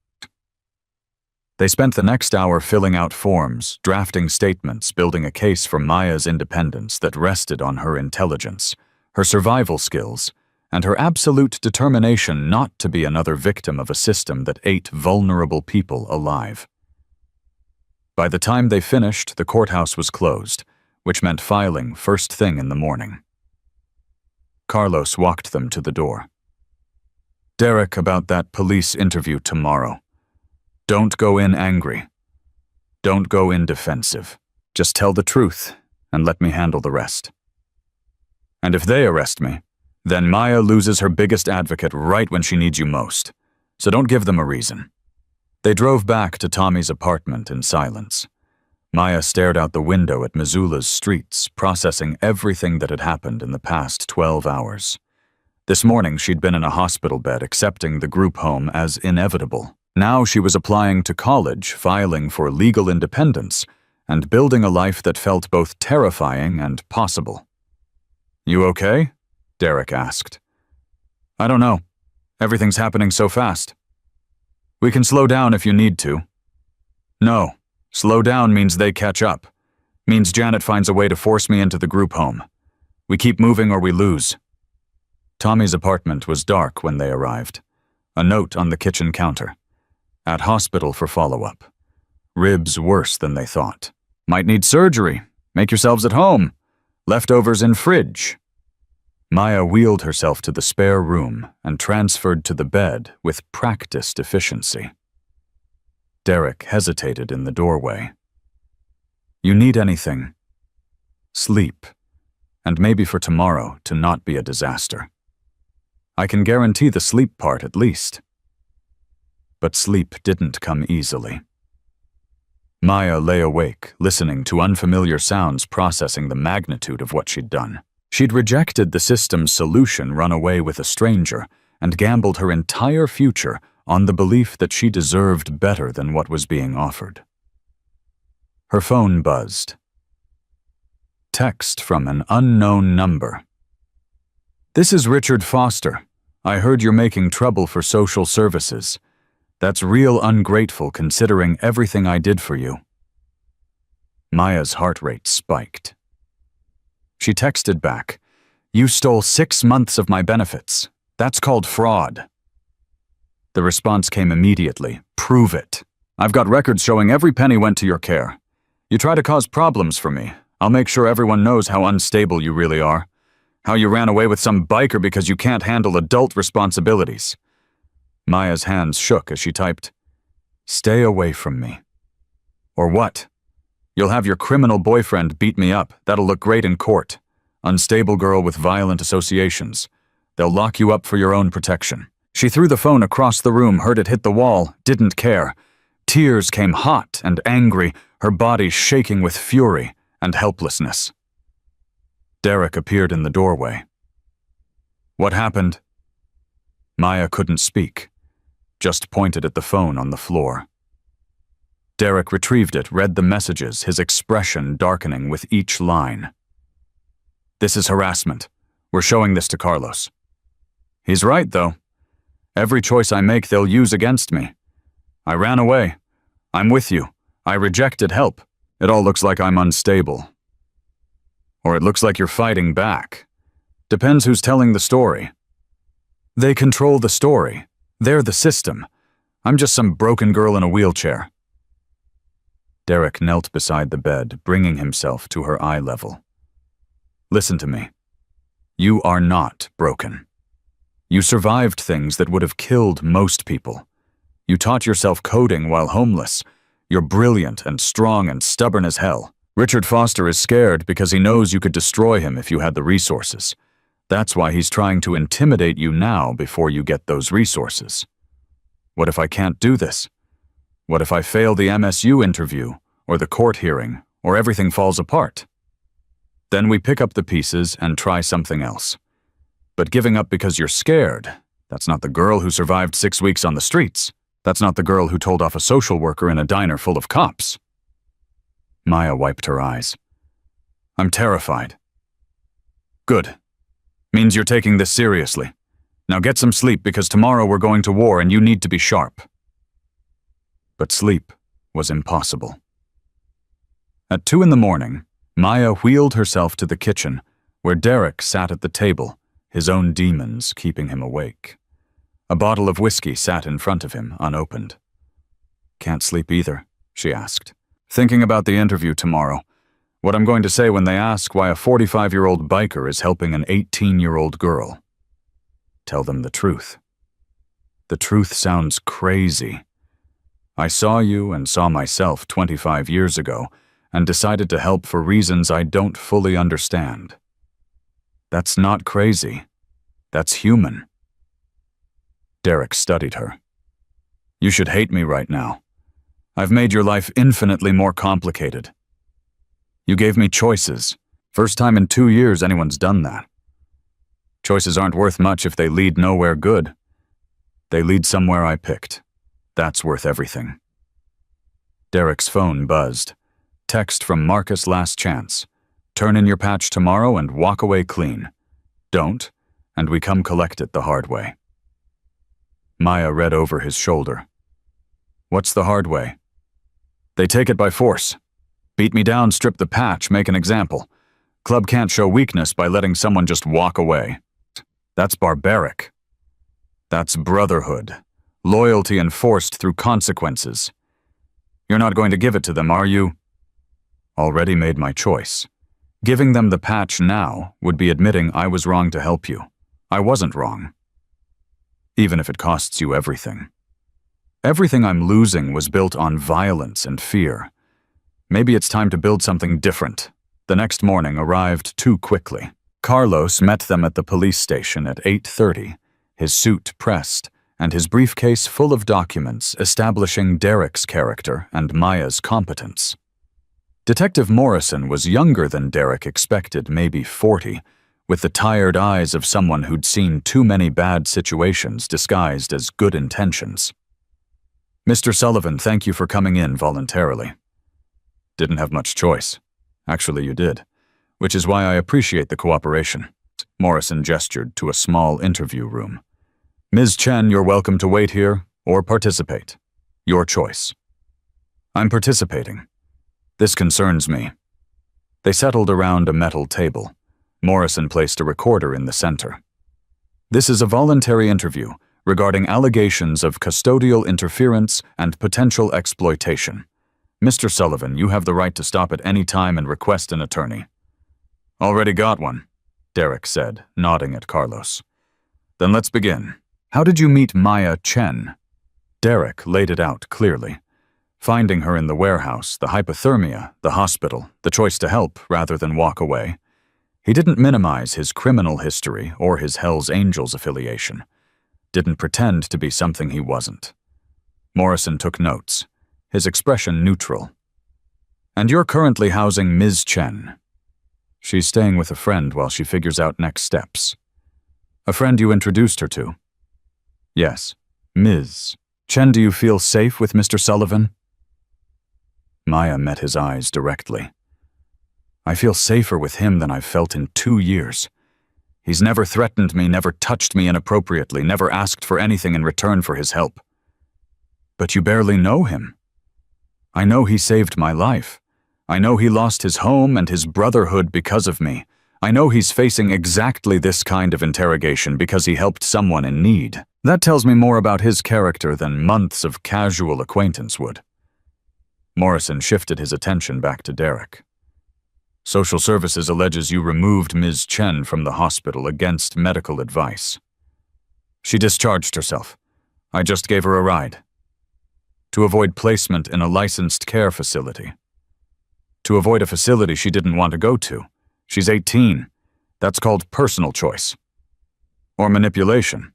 They spent the next hour filling out forms, drafting statements, building a case for Maya's independence that rested on her intelligence, her survival skills, and her absolute determination not to be another victim of a system that ate vulnerable people alive. By the time they finished, the courthouse was closed, which meant filing first thing in the morning. Carlos walked them to the door. Derek, about that police interview tomorrow. Don't go in angry. Don't go in defensive. Just tell the truth, and let me handle the rest. And if they arrest me, then Maya loses her biggest advocate right when she needs you most. So don't give them a reason. They drove back to Tommy's apartment in silence. Maya stared out the window at Missoula's streets, processing everything that had happened in the past 12 hours. This morning, she'd been in a hospital bed accepting the group home as inevitable. Now she was applying to college, filing for legal independence, and building a life that felt both terrifying and possible. You okay? Derek asked. I don't know. Everything's happening so fast. We can slow down if you need to. No, slow down means they catch up. Means Janet finds a way to force me into the group home. We keep moving or we lose. Tommy's apartment was dark when they arrived. A note on the kitchen counter. At hospital for follow-up. Ribs worse than they thought. Might need surgery. Make yourselves at home. Leftovers in fridge. Maya wheeled herself to the spare room and transferred to the bed with practiced efficiency. Derek hesitated in the doorway. You need anything? Sleep. And maybe for tomorrow to not be a disaster. I can guarantee the sleep part at least. But sleep didn't come easily. Maya lay awake, listening to unfamiliar sounds, processing the magnitude of what she'd done. She'd rejected the system's solution, run away with a stranger, and gambled her entire future on the belief that she deserved better than what was being offered. Her phone buzzed. Text from an unknown number. "This is Richard Foster. I heard you're making trouble for social services. That's real ungrateful considering everything I did for you." Maya's heart rate spiked. She texted back, "You stole 6 months of my benefits. That's called fraud." The response came immediately, "Prove it. I've got records showing every penny went to your care. You try to cause problems for me. I'll make sure everyone knows how unstable you really are. How you ran away with some biker because you can't handle adult responsibilities." Maya's hands shook as she typed, "Stay away from me." "Or what? You'll have your criminal boyfriend beat me up. That'll look great in court. Unstable girl with violent associations. They'll lock you up for your own protection." She threw the phone across the room, heard it hit the wall, didn't care. Tears came hot and angry, her body shaking with fury and helplessness. Derek appeared in the doorway. "What happened?" Maya couldn't speak, just pointed at the phone on the floor. Derek retrieved it, read the messages, his expression darkening with each line. "This is harassment. We're showing this to Carlos." "He's right, though. Every choice I make, they'll use against me. I ran away. I'm with you. I rejected help. It all looks like I'm unstable. Or it looks like you're fighting back. Depends who's telling the story." "They control the story. They're the system. I'm just some broken girl in a wheelchair." Derek knelt beside the bed, bringing himself to her eye level. "Listen to me. You are not broken. You survived things that would have killed most people. You taught yourself coding while homeless. You're brilliant and strong and stubborn as hell. Richard Foster is scared because he knows you could destroy him if you had the resources. That's why he's trying to intimidate you now before you get those resources. What if I can't do this? What if I fail the MSU interview, or the court hearing, or everything falls apart? Then we pick up the pieces and try something else. But giving up because you're scared, that's not the girl who survived 6 weeks on the streets. That's not the girl who told off a social worker in a diner full of cops." Maya wiped her eyes. "I'm terrified." "Good. Means you're taking this seriously. Now get some sleep because tomorrow we're going to war and you need to be sharp." But sleep was impossible. At 2 a.m, Maya wheeled herself to the kitchen, where Derek sat at the table, his own demons keeping him awake. A bottle of whiskey sat in front of him, unopened. "Can't sleep either?" she asked. "Thinking about the interview tomorrow. What I'm going to say when they ask why a 45-year-old biker is helping an 18-year-old girl. Tell them the truth. The truth sounds crazy. I saw you and saw myself 25 years ago and decided to help for reasons I don't fully understand. That's not crazy. That's human." Derek studied her. "You should hate me right now. I've made your life infinitely more complicated. You gave me choices. First time in 2 years anyone's done that. Choices aren't worth much if they lead nowhere good. They lead somewhere I picked. That's worth everything." Derek's phone buzzed. Text from Marcus Last Chance. "Turn in your patch tomorrow and walk away clean. Don't, and we come collect it the hard way." Maya read over his shoulder. "What's the hard way?" "They take it by force. Beat me down, strip the patch, make an example. Club can't show weakness by letting someone just walk away. That's barbaric. That's brotherhood. Loyalty enforced through consequences. You're not going to give it to them, are you?" "Already made my choice. Giving them the patch now would be admitting I was wrong to help you. I wasn't wrong. Even if it costs you everything. Everything I'm losing was built on violence and fear. Maybe it's time to build something different." The next morning arrived too quickly. Carlos met them at the police station at 8:30, his suit pressed, and his briefcase full of documents establishing Derek's character and Maya's competence. Detective Morrison was younger than Derek expected, maybe 40, with the tired eyes of someone who'd seen too many bad situations disguised as good intentions. "Mr. Sullivan, thank you for coming in voluntarily." "Didn't have much choice. Actually, you did, which is why I appreciate the cooperation." Morrison gestured to a small interview room. "Ms. Chen, you're welcome to wait here or participate. Your choice." "I'm participating. This concerns me." They settled around a metal table. Morrison placed a recorder in the center. "This is a voluntary interview regarding allegations of custodial interference and potential exploitation. Mr. Sullivan, you have the right to stop at any time and request an attorney." "Already got one," Derek said, nodding at Carlos. "Then let's begin. How did you meet Maya Chen?" Derek laid it out clearly. Finding her in the warehouse, the hypothermia, the hospital, the choice to help rather than walk away. He didn't minimize his criminal history or his Hells Angels affiliation. Didn't pretend to be something he wasn't. Morrison took notes, his expression neutral. "And you're currently housing Ms. Chen." "She's staying with a friend while she figures out next steps." "A friend you introduced her to?" "Yes, Ms. Chen. Do you feel safe with Mr. Sullivan?" Maya met his eyes directly. "I feel safer with him than I've felt in 2 years. He's never threatened me, never touched me inappropriately, never asked for anything in return for his help." "But you barely know him." "I know he saved my life. I know he lost his home and his brotherhood because of me. I know he's facing exactly this kind of interrogation because he helped someone in need. That tells me more about his character than months of casual acquaintance would." Morrison shifted his attention back to Derek. "Social Services alleges you removed Ms. Chen from the hospital against medical advice." "She discharged herself. I just gave her a ride." "To avoid placement in a licensed care facility." "To avoid a facility she didn't want to go to. She's 18. That's called personal choice." "Or manipulation,"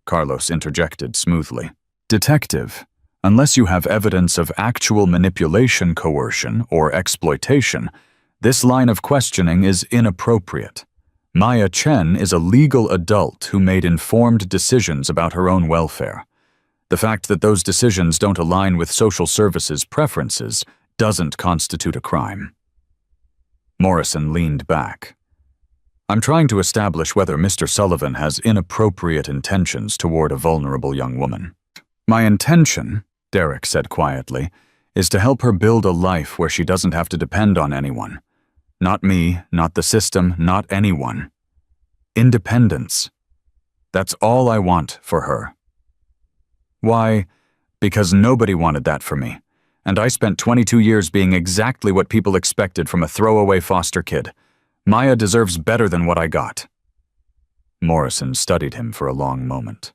Carlos interjected smoothly. "Detective, unless you have evidence of actual manipulation, coercion, or exploitation, this line of questioning is inappropriate. Maya Chen is a legal adult who made informed decisions about her own welfare. The fact that those decisions don't align with social services preferences doesn't constitute a crime." Morrison leaned back. "I'm trying to establish whether Mr. Sullivan has inappropriate intentions toward a vulnerable young woman." "My intention," Derek said quietly, "is to help her build a life where she doesn't have to depend on anyone. Not me, not the system, not anyone. Independence. That's all I want for her." "Why?" "Because nobody wanted that for me. And I spent 22 years being exactly what people expected from a throwaway foster kid. Maya deserves better than what I got." Morrison studied him for a long moment.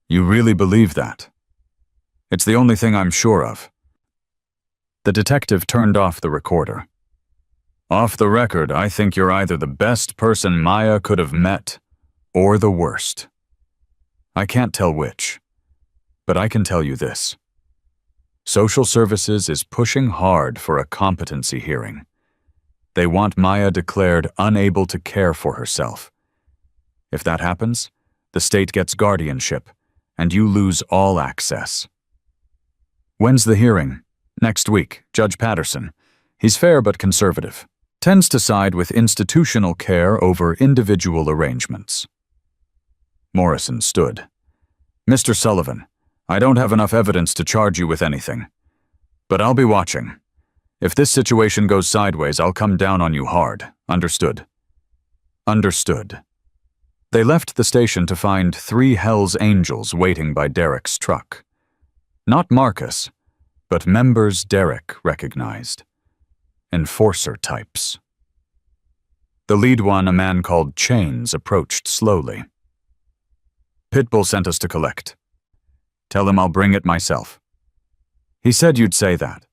"You really believe that?" "It's the only thing I'm sure of." The detective turned off the recorder. "Off the record, I think you're either the best person Maya could have met or the worst. I can't tell which, but I can tell you this. Social Services is pushing hard for a competency hearing. They want Maya declared unable to care for herself. If that happens, the state gets guardianship, and you lose all access." "When's the hearing?" "Next week. Judge Patterson. He's fair but conservative. Tends to side with institutional care over individual arrangements." Morrison stood. "Mr. Sullivan, I don't have enough evidence to charge you with anything. But I'll be watching. If this situation goes sideways, I'll come down on you hard. Understood?" "Understood." They left the station to find 3 Hells Angels waiting by Derek's truck. Not Marcus, but members Derek recognized. Enforcer types. The lead one, a man called Chains, approached slowly. "Pitbull sent us to collect. Tell him I'll bring it myself." "He said you'd say that.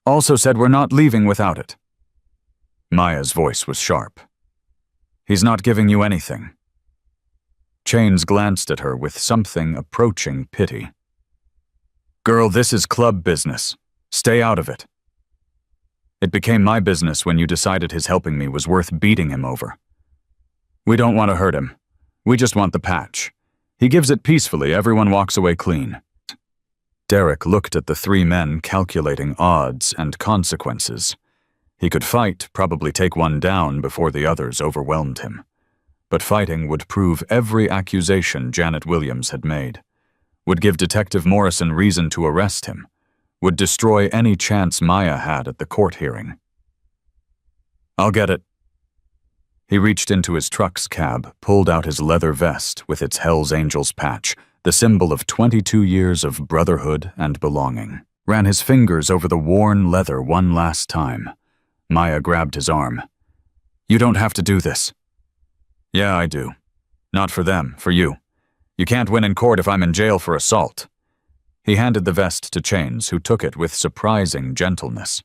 Also said we're not leaving without it." Maya's voice was sharp. "He's not giving you anything." Chains glanced at her with something approaching pity. "Girl, this is club business. Stay out of it." "It became my business when you decided his helping me was worth beating him over." We don't want to hurt him. We just want the patch. He gives it peacefully, everyone walks away clean. Derek looked at the three men calculating odds and consequences. He could fight, probably take one down before the others overwhelmed him. But fighting would prove every accusation Janet Williams had made, would give Detective Morrison reason to arrest him, would destroy any chance Maya had at the court hearing. I'll get it. He reached into his truck's cab, pulled out his leather vest with its Hell's Angels patch, the symbol of 22 years of brotherhood and belonging, ran his fingers over the worn leather one last time. Maya grabbed his arm. You don't have to do this. Yeah, I do. Not for them, for you. You can't win in court if I'm in jail for assault. He handed the vest to Chains, who took it with surprising gentleness.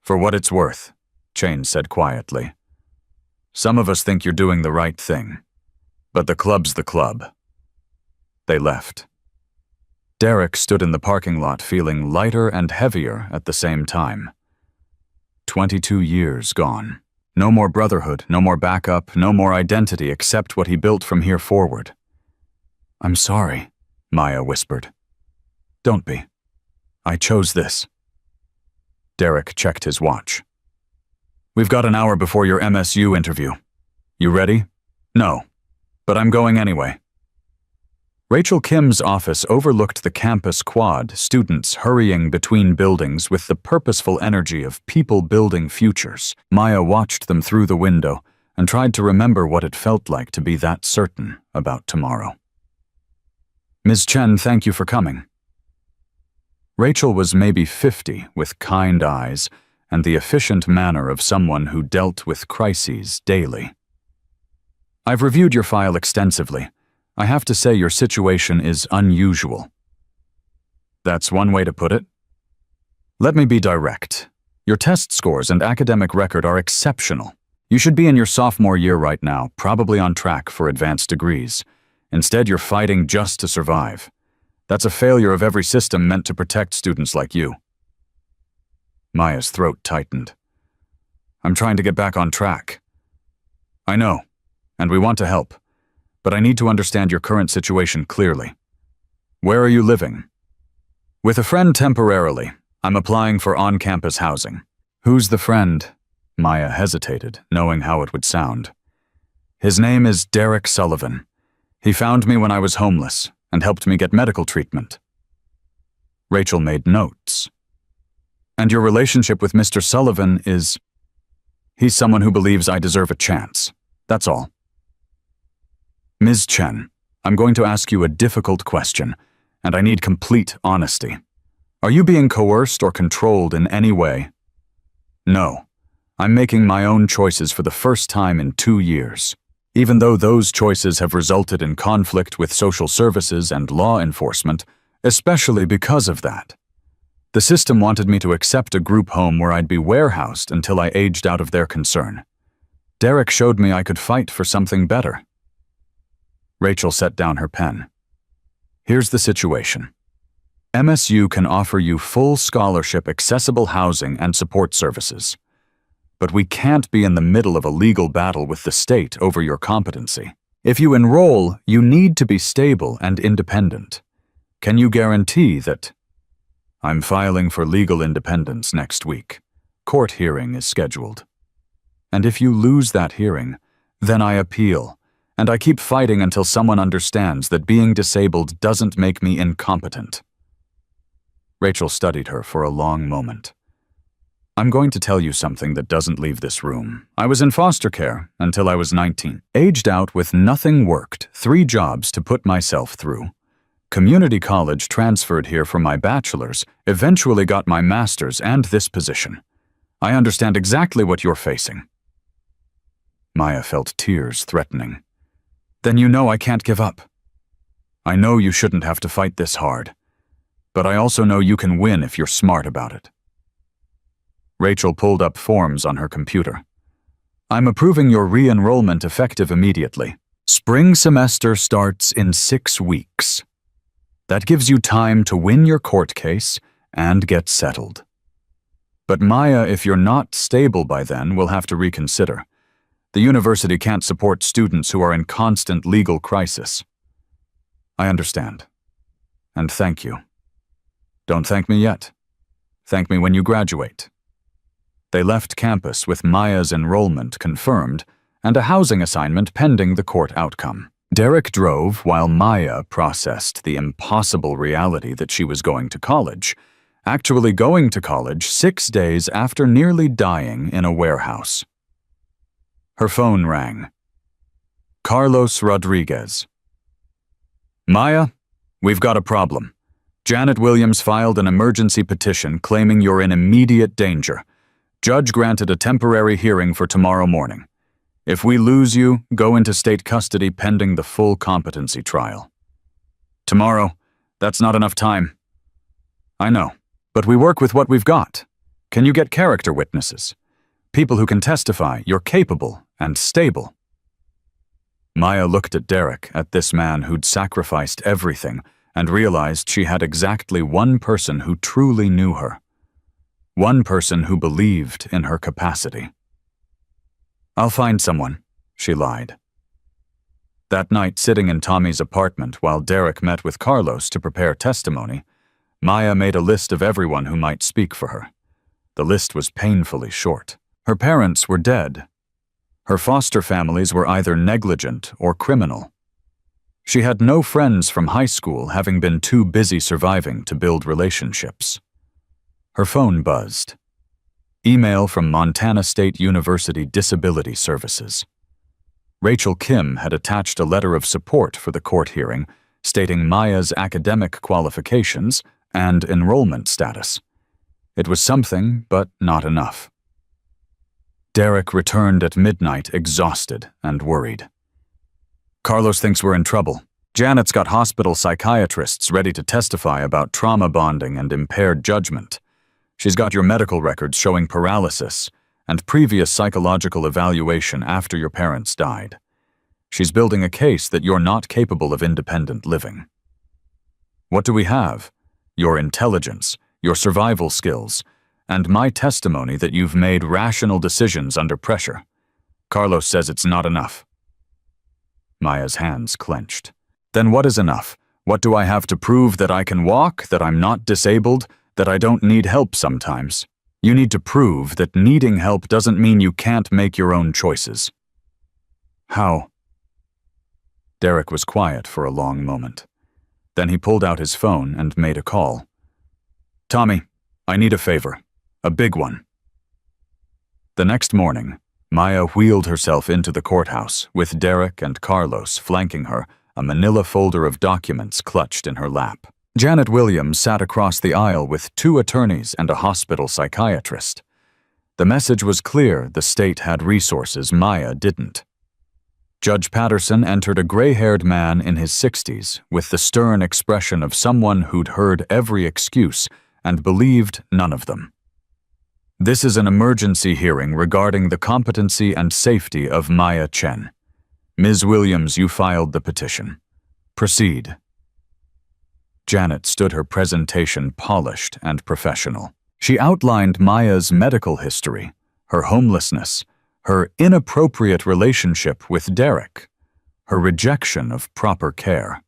For what it's worth, Chains said quietly. Some of us think you're doing the right thing, but the club's the club. They left. Derek stood in the parking lot feeling lighter and heavier at the same time. 22 years gone. No more brotherhood, no more backup, no more identity except what he built from here forward. I'm sorry, Maya whispered. Don't be. I chose this. Derek checked his watch. We've got an hour before your MSU interview. You ready? No, but I'm going anyway. Rachel Kim's office overlooked the campus quad, students hurrying between buildings with the purposeful energy of people building futures. Maya watched them through the window and tried to remember what it felt like to be that certain about tomorrow. Ms. Chen, thank you for coming. Rachel was maybe 50, with kind eyes and the efficient manner of someone who dealt with crises daily. I've reviewed your file extensively. I have to say your situation is unusual. That's one way to put it. Let me be direct. Your test scores and academic record are exceptional. You should be in your sophomore year right now, probably on track for advanced degrees. Instead, you're fighting just to survive. That's a failure of every system meant to protect students like you. Maya's throat tightened. I'm trying to get back on track. I know, and we want to help, but I need to understand your current situation clearly. Where are you living? With a friend temporarily. I'm applying for on-campus housing. Who's the friend? Maya hesitated, knowing how it would sound. His name is Derek Sullivan. He found me when I was homeless and helped me get medical treatment. Rachel made notes. And your relationship with Mr. Sullivan is... He's someone who believes I deserve a chance. That's all. Ms. Chen, I'm going to ask you a difficult question, and I need complete honesty. Are you being coerced or controlled in any way? No. I'm making my own choices for the first time in 2 years. Even though those choices have resulted in conflict with social services and law enforcement, especially because of that. The system wanted me to accept a group home where I'd be warehoused until I aged out of their concern. Derek showed me I could fight for something better. Rachel set down her pen. Here's the situation. MSU can offer you full scholarship, accessible housing, and support services. But we can't be in the middle of a legal battle with the state over your competency. If you enroll, you need to be stable and independent. Can you guarantee that... I'm filing for legal independence next week. Court hearing is scheduled. And if you lose that hearing, then I appeal, and I keep fighting until someone understands that being disabled doesn't make me incompetent. Rachel studied her for a long moment. I'm going to tell you something that doesn't leave this room. I was in foster care until I was 19. Aged out with nothing worked, 3 jobs to put myself through. Community college transferred here for my bachelor's, eventually got my master's and this position. I understand exactly what you're facing. Maya felt tears threatening. Then you know I can't give up. I know you shouldn't have to fight this hard, but I also know you can win if you're smart about it. Rachel pulled up forms on her computer. I'm approving your re-enrollment effective immediately. Spring semester starts in 6 weeks. That gives you time to win your court case and get settled. But Maya, if you're not stable by then, we'll have to reconsider. The university can't support students who are in constant legal crisis. I understand. And thank you. Don't thank me yet. Thank me when you graduate. They left campus with Maya's enrollment confirmed and a housing assignment pending the court outcome. Derek drove while Maya processed the impossible reality that she was going to college, actually going to college 6 days after nearly dying in a warehouse. Her phone rang. Carlos Rodriguez. Maya, we've got a problem. Janet Williams filed an emergency petition claiming you're in immediate danger. Judge granted a temporary hearing for tomorrow morning. If we lose you, go into state custody pending the full competency trial. Tomorrow? That's not enough time. I know, but we work with what we've got. Can you get character witnesses? People who can testify you're capable and stable. Maya looked at Derek, at this man who'd sacrificed everything, and realized she had exactly one person who truly knew her. One person who believed in her capacity. I'll find someone, she lied. That night, sitting in Tommy's apartment while Derek met with Carlos to prepare testimony, Maya made a list of everyone who might speak for her. The list was painfully short. Her parents were dead. Her foster families were either negligent or criminal. She had no friends from high school, having been too busy surviving to build relationships. Her phone buzzed. Email from Montana State University Disability Services. Rachel Kim had attached a letter of support for the court hearing, stating Maya's academic qualifications and enrollment status. It was something, but not enough. Derek returned at midnight, exhausted and worried. Carlos thinks we're in trouble. Janet's got hospital psychiatrists ready to testify about trauma bonding and impaired judgment. She's got your medical records showing paralysis and previous psychological evaluation after your parents died. She's building a case that you're not capable of independent living. What do we have? Your intelligence, your survival skills, and my testimony that you've made rational decisions under pressure. Carlos says it's not enough. Maya's hands clenched. Then what is enough? What do I have to prove? That I can walk, that I'm not disabled, that I don't need help sometimes? You need to prove that needing help doesn't mean you can't make your own choices. How? Derek was quiet for a long moment. Then he pulled out his phone and made a call. Tommy, I need a favor. A big one. The next morning, Maya wheeled herself into the courthouse, with Derek and Carlos flanking her, a manila folder of documents clutched in her lap. Janet Williams sat across the aisle with 2 attorneys and a hospital psychiatrist. The message was clear: the state had resources Maya didn't. Judge Patterson entered a gray-haired man in his 60s with the stern expression of someone who'd heard every excuse and believed none of them. This is an emergency hearing regarding the competency and safety of Maya Chen. Ms. Williams, you filed the petition. Proceed. Janet stood her presentation polished and professional. She outlined Maya's medical history, her homelessness, her inappropriate relationship with Derek, her rejection of proper care.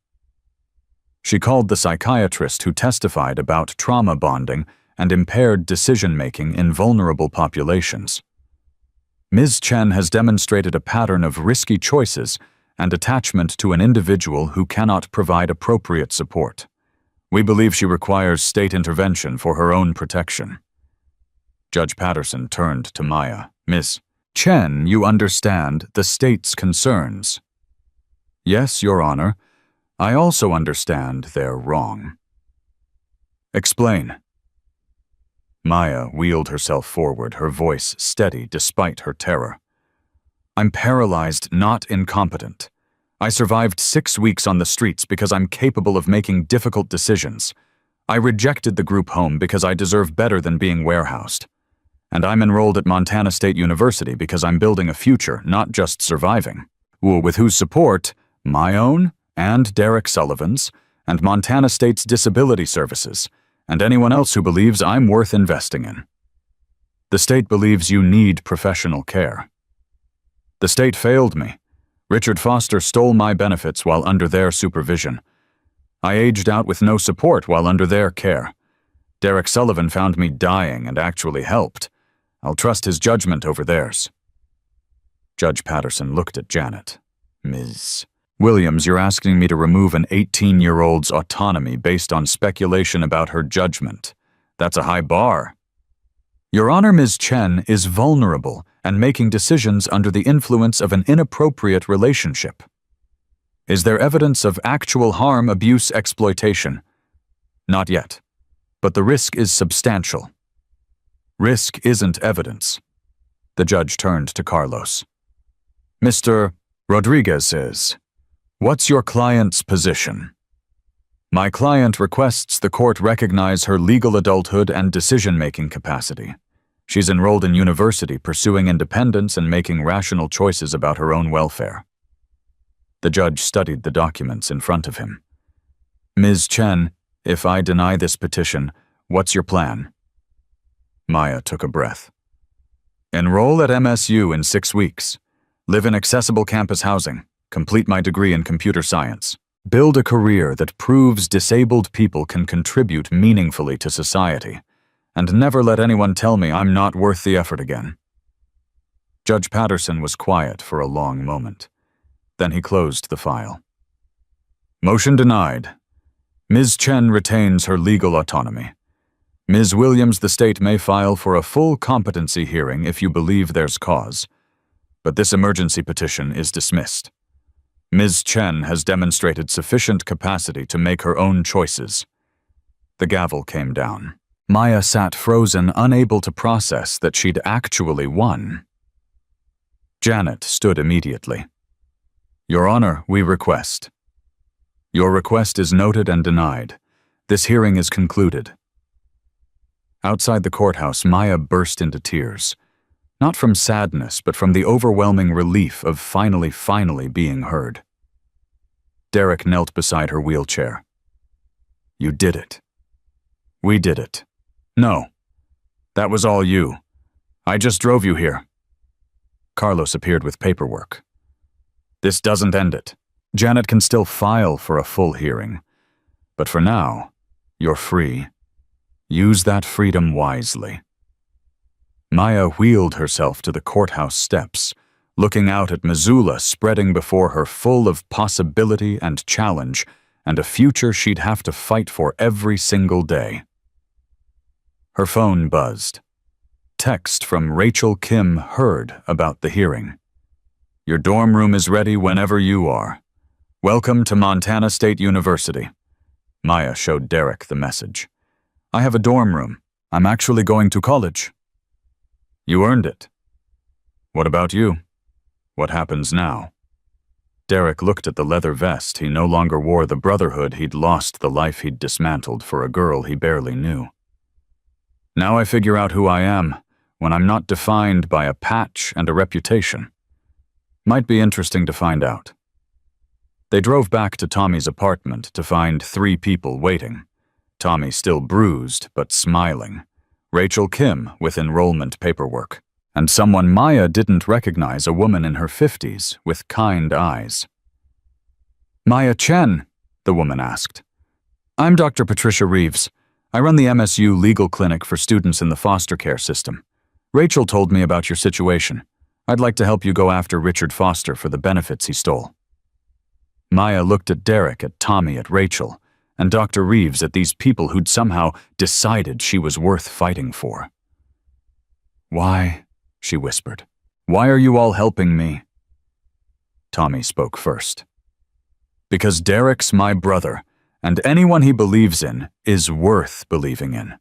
She called the psychiatrist who testified about trauma bonding and impaired decision-making in vulnerable populations. Ms. Chen has demonstrated a pattern of risky choices and attachment to an individual who cannot provide appropriate support. We believe she requires state intervention for her own protection. Judge Patterson turned to Maya. Ms. Chen, you understand the state's concerns. Yes, Your Honor. I also understand they're wrong. Explain. Maya wheeled herself forward, her voice steady despite her terror. I'm paralyzed, not incompetent. I survived 6 weeks on the streets because I'm capable of making difficult decisions. I rejected the group home because I deserve better than being warehoused. And I'm enrolled at Montana State University because I'm building a future, not just surviving. With whose support? My own, and Derek Sullivan's, and Montana State's Disability Services, and anyone else who believes I'm worth investing in. The state believes you need professional care. The state failed me. Richard Foster stole my benefits while under their supervision. I aged out with no support while under their care. Derek Sullivan found me dying and actually helped. I'll trust his judgment over theirs." Judge Patterson looked at Janet. "Ms. Williams, you're asking me to remove an 18-year-old's autonomy based on speculation about her judgment. That's a high bar." "Your Honor, Ms. Chen is vulnerable and making decisions under the influence of an inappropriate relationship. Is there evidence of actual harm, abuse, exploitation?" "Not yet, but the risk is substantial." "Risk isn't evidence." The judge turned to Carlos. "Mr. Rodriguez, what's your client's position?" "My client requests the court recognize her legal adulthood and decision-making capacity. She's enrolled in university, pursuing independence and making rational choices about her own welfare." The judge studied the documents in front of him. "Ms. Chen, if I deny this petition, what's your plan?" Maya took a breath. "Enroll at MSU in 6 weeks. Live in accessible campus housing. Complete my degree in computer science. Build a career that proves disabled people can contribute meaningfully to society. And never let anyone tell me I'm not worth the effort again." Judge Patterson was quiet for a long moment. Then he closed the file. "Motion denied. Ms. Chen retains her legal autonomy. Ms. Williams, the state may file for a full competency hearing if you believe there's cause. But this emergency petition is dismissed. Ms. Chen has demonstrated sufficient capacity to make her own choices." The gavel came down. Maya sat frozen, unable to process that she'd actually won. Janet stood immediately. "Your Honor, we request." "Your request is noted and denied. This hearing is concluded." Outside the courthouse, Maya burst into tears. Not from sadness, but from the overwhelming relief of finally being heard. Derek knelt beside her wheelchair. "You did it. We did it. No, that was all you. I just drove you here." Carlos appeared with paperwork. "This doesn't end it. Janet can still file for a full hearing. But for now, you're free. Use that freedom wisely." Maya wheeled herself to the courthouse steps, looking out at Missoula spreading before her, full of possibility and challenge, and a future she'd have to fight for every single day. Her phone buzzed. Text from Rachel Kim Heard about the hearing. "Your dorm room is ready whenever you are. Welcome to Montana State University." Maya showed Derek the message. "I have a dorm room. I'm actually going to college." "You earned it. What about you? What happens now?" Derek looked at the leather vest. He no longer wore the brotherhood. He'd lost the life he'd dismantled for a girl he barely knew. "Now I figure out who I am, when I'm not defined by a patch and a reputation. Might be interesting to find out." They drove back to Tommy's apartment to find 3 people waiting. Tommy still bruised, but smiling. Rachel Kim with enrollment paperwork. And someone Maya didn't recognize, a woman in her 50s with kind eyes. "Maya Chen?" the woman asked. "I'm Dr. Patricia Reeves. I run the MSU legal clinic for students in the foster care system. Rachel told me about your situation. I'd like to help you go after Richard Foster for the benefits he stole." Maya looked at Derek, at Tommy, at Rachel, and Dr. Reeves at these people who'd somehow decided she was worth fighting for. "Why?" she whispered. "Why are you all helping me?" Tommy spoke first. "Because Derek's my brother, and anyone he believes in is worth believing in."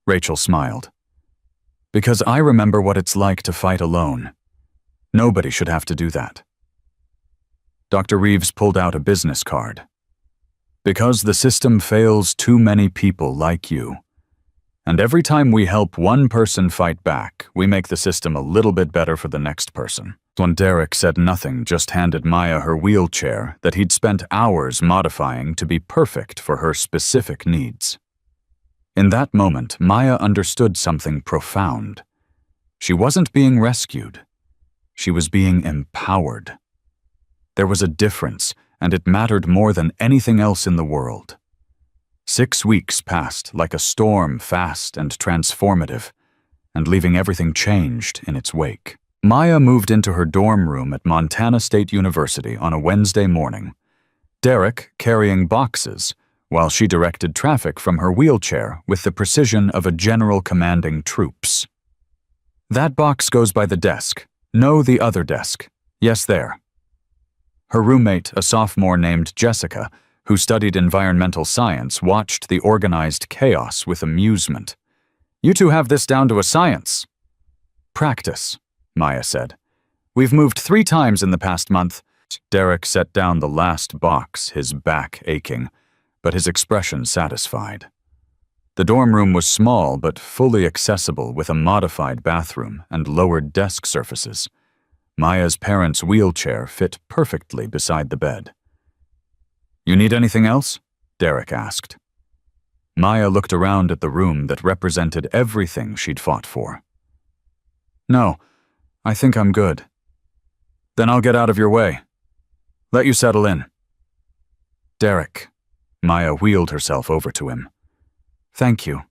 Rachel smiled. "Because I remember what it's like to fight alone. Nobody should have to do that." Dr. Reeves pulled out a business card. "Because the system fails too many people like you. And every time we help one person fight back, we make the system a little bit better for the next person." When Derek said nothing, just handed Maya her wheelchair that he'd spent hours modifying to be perfect for her specific needs. In that moment, Maya understood something profound. She wasn't being rescued. She was being empowered. There was a difference, and it mattered more than anything else in the world. 6 weeks passed like a storm, fast and transformative, and leaving everything changed in its wake. Maya moved into her dorm room at Montana State University on a Wednesday morning, Derek carrying boxes, while she directed traffic from her wheelchair with the precision of a general commanding troops. "That box goes by the desk. No, the other desk. Yes, there." Her roommate, a sophomore named Jessica, who studied environmental science, watched the organized chaos with amusement. "You two have this down to a science." "Practice," Maya said. "We've moved 3 times in the past month." Derek set down the last box, his back aching, but his expression satisfied. The dorm room was small but fully accessible with a modified bathroom and lowered desk surfaces. Maya's parents' wheelchair fit perfectly beside the bed. "You need anything else?" Derek asked. Maya looked around at the room that represented everything she'd fought for. "No, I think I'm good." "Then I'll get out of your way. Let you settle in." "Derek," Maya wheeled herself over to him. "Thank you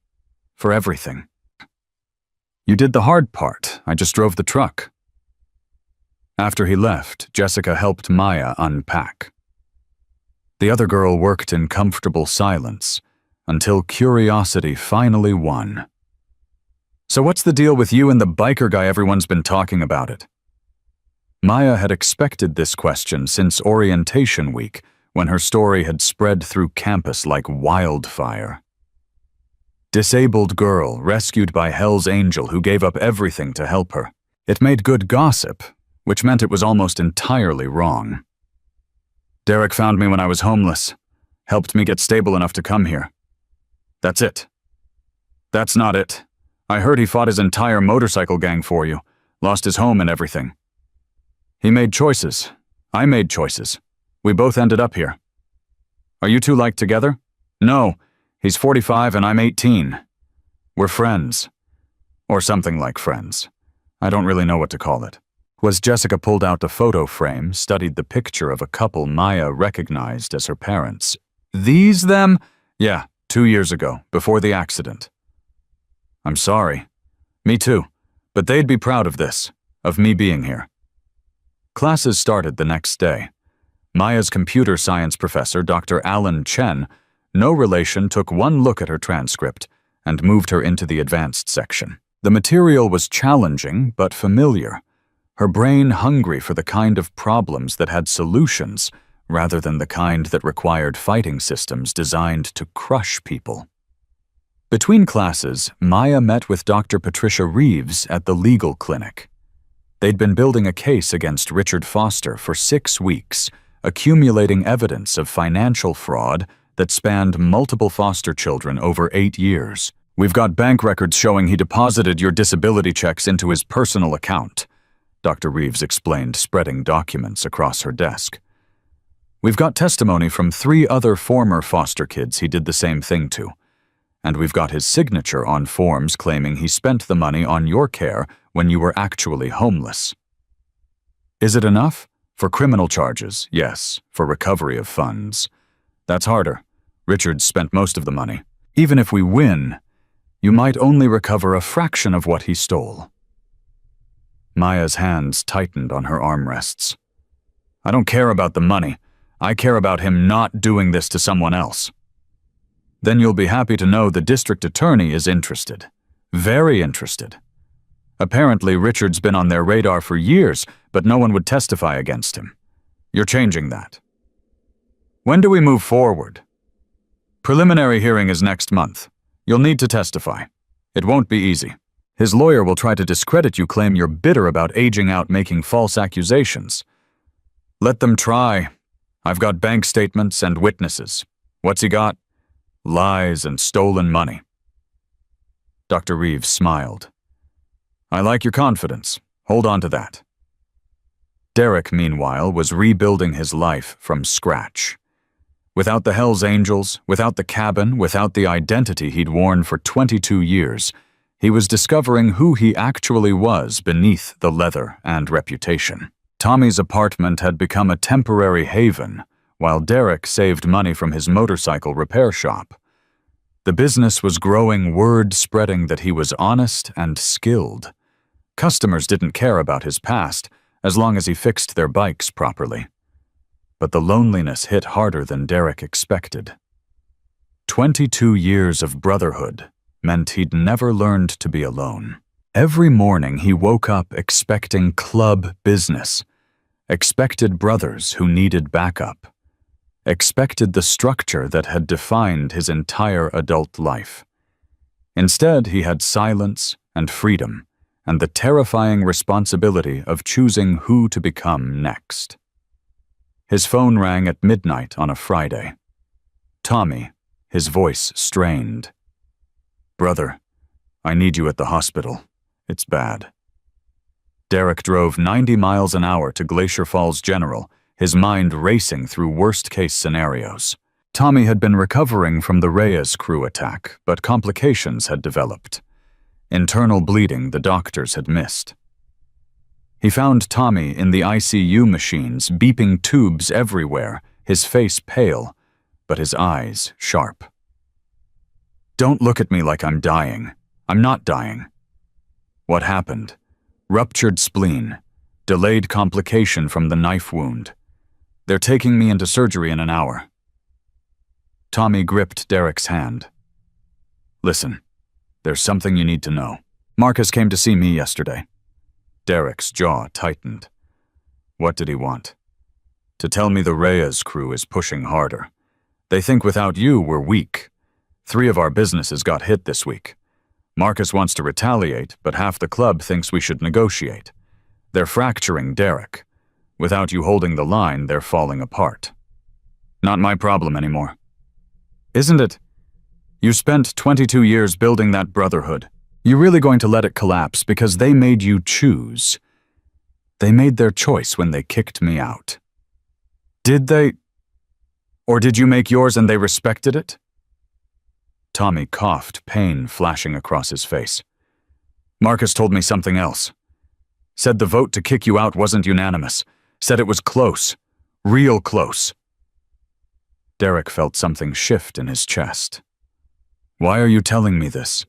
for everything." "You did the hard part. I just drove the truck." After he left, Jessica helped Maya unpack. The other girl worked in comfortable silence until curiosity finally won. "So what's the deal with you and the biker guy? Everyone's been talking about it." Maya had expected this question since orientation week, when her story had spread through campus like wildfire. Disabled girl rescued by Hell's Angel who gave up everything to help her. It made good gossip, which meant it was almost entirely wrong. "Derek found me when I was homeless, helped me get stable enough to come here. That's it." "That's not it. I heard he fought his entire motorcycle gang for you, lost his home and everything. He made choices. I made choices. We both ended up here." "Are you two like together?" "No, he's 45 and I'm 18. We're friends. Or something like friends. I don't really know what to call it." Jessica pulled out a photo frame, studied the picture of a couple Maya recognized as her parents. "These them?" "Yeah, 2 years ago, before the accident." "I'm sorry." "Me too. But they'd be proud of this, of me being here." Classes started the next day. Maya's computer science professor, Dr. Alan Chen, no relation, took one look at her transcript and moved her into the advanced section. The material was challenging but familiar, her brain hungry for the kind of problems that had solutions rather than the kind that required fighting systems designed to crush people. Between classes, Maya met with Dr. Patricia Reeves at the legal clinic. They'd been building a case against Richard Foster for 6 weeks, accumulating evidence of financial fraud that spanned multiple foster children over 8 years. "We've got bank records showing he deposited your disability checks into his personal account," Dr. Reeves explained, spreading documents across her desk. "We've got testimony from 3 other former foster kids he did the same thing to. And we've got his signature on forms claiming he spent the money on your care when you were actually homeless." "Is it enough? For criminal charges, yes. For recovery of funds. That's harder. Richard spent most of the money. Even if we win, you might only recover a fraction of what he stole." Maya's hands tightened on her armrests. "I don't care about the money. I care about him not doing this to someone else." "Then you'll be happy to know the district attorney is interested. Very interested. Apparently, Richard's been on their radar for years, but no one would testify against him. You're changing that." "When do we move forward?" "Preliminary hearing is next month. You'll need to testify. It won't be easy. His lawyer will try to discredit you, claim you're bitter about aging out, making false accusations. Let them try. I've got bank statements and witnesses. What's he got? Lies and stolen money." Dr. Reeves smiled. "I like your confidence. Hold on to that." Derek, meanwhile, was rebuilding his life from scratch. Without the Hells Angels, without the cabin, without the identity he'd worn for 22 years, He was discovering who he actually was beneath the leather and reputation. Tommy's apartment had become a temporary haven, while Derek saved money from his motorcycle repair shop. The business was growing, word spreading that he was honest and skilled. Customers didn't care about his past, as long as he fixed their bikes properly. But the loneliness hit harder than Derek expected. 22 years of brotherhood meant he'd never learned to be alone. Every morning he woke up expecting club business, expected brothers who needed backup, expected the structure that had defined his entire adult life. Instead, he had silence and freedom, and the terrifying responsibility of choosing who to become next. His phone rang at midnight on a Friday. Tommy, his voice strained. "Brother, I need you at the hospital. It's bad." Derek drove 90 miles an hour to Glacier Falls General, his mind racing through worst-case scenarios. Tommy had been recovering from the Reyes crew attack, but complications had developed. Internal bleeding the doctors had missed. He found Tommy in the ICU machines, beeping tubes everywhere, his face pale, but his eyes sharp. "Don't look at me like I'm dying. I'm not dying." What happened? Ruptured spleen, delayed complication from the knife wound. "They're taking me into surgery in an hour." Tommy gripped Derek's hand. "Listen, there's something you need to know. Marcus came to see me yesterday." Derek's jaw tightened. What did he want? "To tell me the Reyes crew is pushing harder. They think without you we're weak. 3 of our businesses got hit this week. Marcus wants to retaliate, but half the club thinks we should negotiate. They're fracturing Derek. Without you holding the line, they're falling apart." "Not my problem anymore." "Isn't it? You spent 22 years building that brotherhood. You really going to let it collapse because they made you choose? They made their choice when they kicked me out." "Did they? Or did you make yours and they respected it?" Tommy coughed, pain flashing across his face. "Marcus told me something else. Said the vote to kick you out wasn't unanimous. Said it was close. Real close." Derek felt something shift in his chest. "Why are you telling me this?"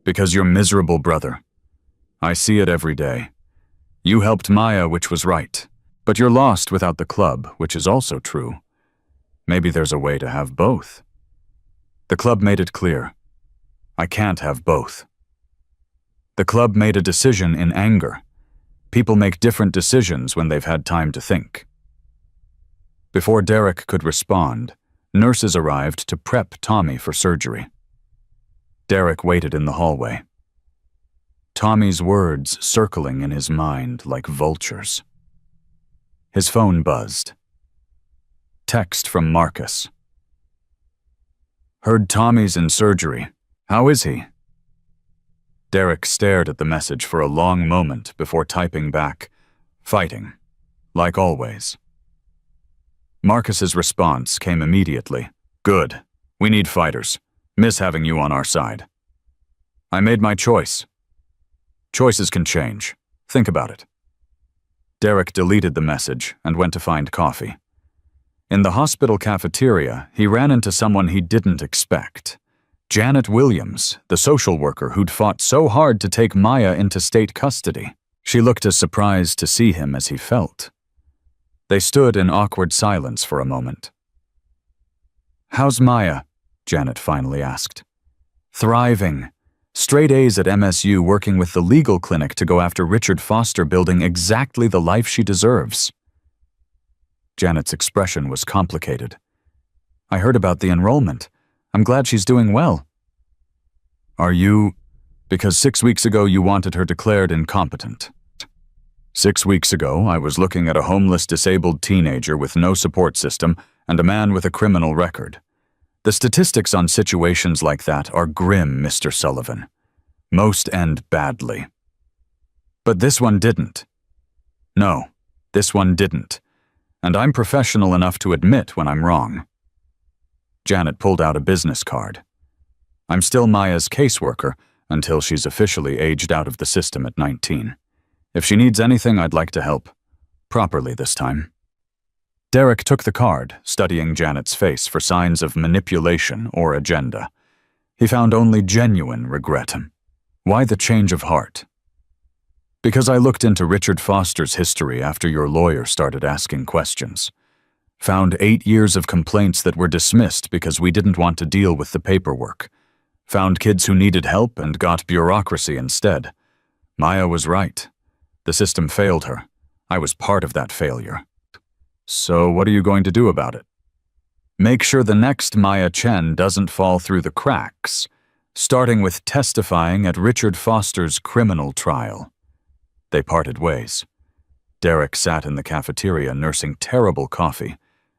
"Because you're miserable, brother. I see it every day. You helped Maya, which was right. But you're lost without the club, which is also true. Maybe there's a way to have both." The club made it clear. I can't have both. The club made a decision in anger. People make different decisions when they've had time to think. Before Derek could respond, nurses arrived to prep Tommy for surgery. Derek waited in the hallway. Tommy's words circling in his mind like vultures. His phone buzzed. Text from Marcus. "Heard Tommy's in surgery. How is he?" Derek stared at the message for a long moment before typing back, "Fighting, like always." Marcus's response came immediately. "Good. We need fighters. Miss having you on our side." "I made my choice." "Choices can change. Think about it." Derek deleted the message and went to find coffee. In the hospital cafeteria, he ran into someone he didn't expect. Janet Williams, the social worker who'd fought so hard to take Maya into state custody. She looked as surprised to see him as he felt. They stood in awkward silence for a moment. "How's Maya?" Janet finally asked. "Thriving. Straight A's at MSU, working with the legal clinic to go after Richard Foster, building exactly the life she deserves." Janet's expression was complicated. "I heard about the enrollment. I'm glad she's doing well." "Are you? Because 6 weeks ago you wanted her declared incompetent." 6 weeks ago, I was looking at a homeless disabled teenager with no support system and a man with a criminal record. The statistics on situations like that are grim, Mr. Sullivan. Most end badly. But this one didn't. No, this one didn't. And I'm professional enough to admit when I'm wrong. Janet pulled out a business card. "I'm still Maya's caseworker, until she's officially aged out of the system at 19. If she needs anything, I'd like to help. Properly this time. Derek took the card, studying Janet's face for signs of manipulation or agenda. He found only genuine regret. Why the change of heart? Because I looked into Richard Foster's history after your lawyer started asking questions. Found 8 years of complaints that were dismissed because we didn't want to deal with the paperwork. Found kids who needed help and got bureaucracy instead. Maya was right. The system failed her. I was part of that failure. So what are you going to do about it? Make sure the next Maya Chen doesn't fall through the cracks, starting with testifying at Richard Foster's criminal trial. They parted ways. Derek sat in the cafeteria nursing terrible coffee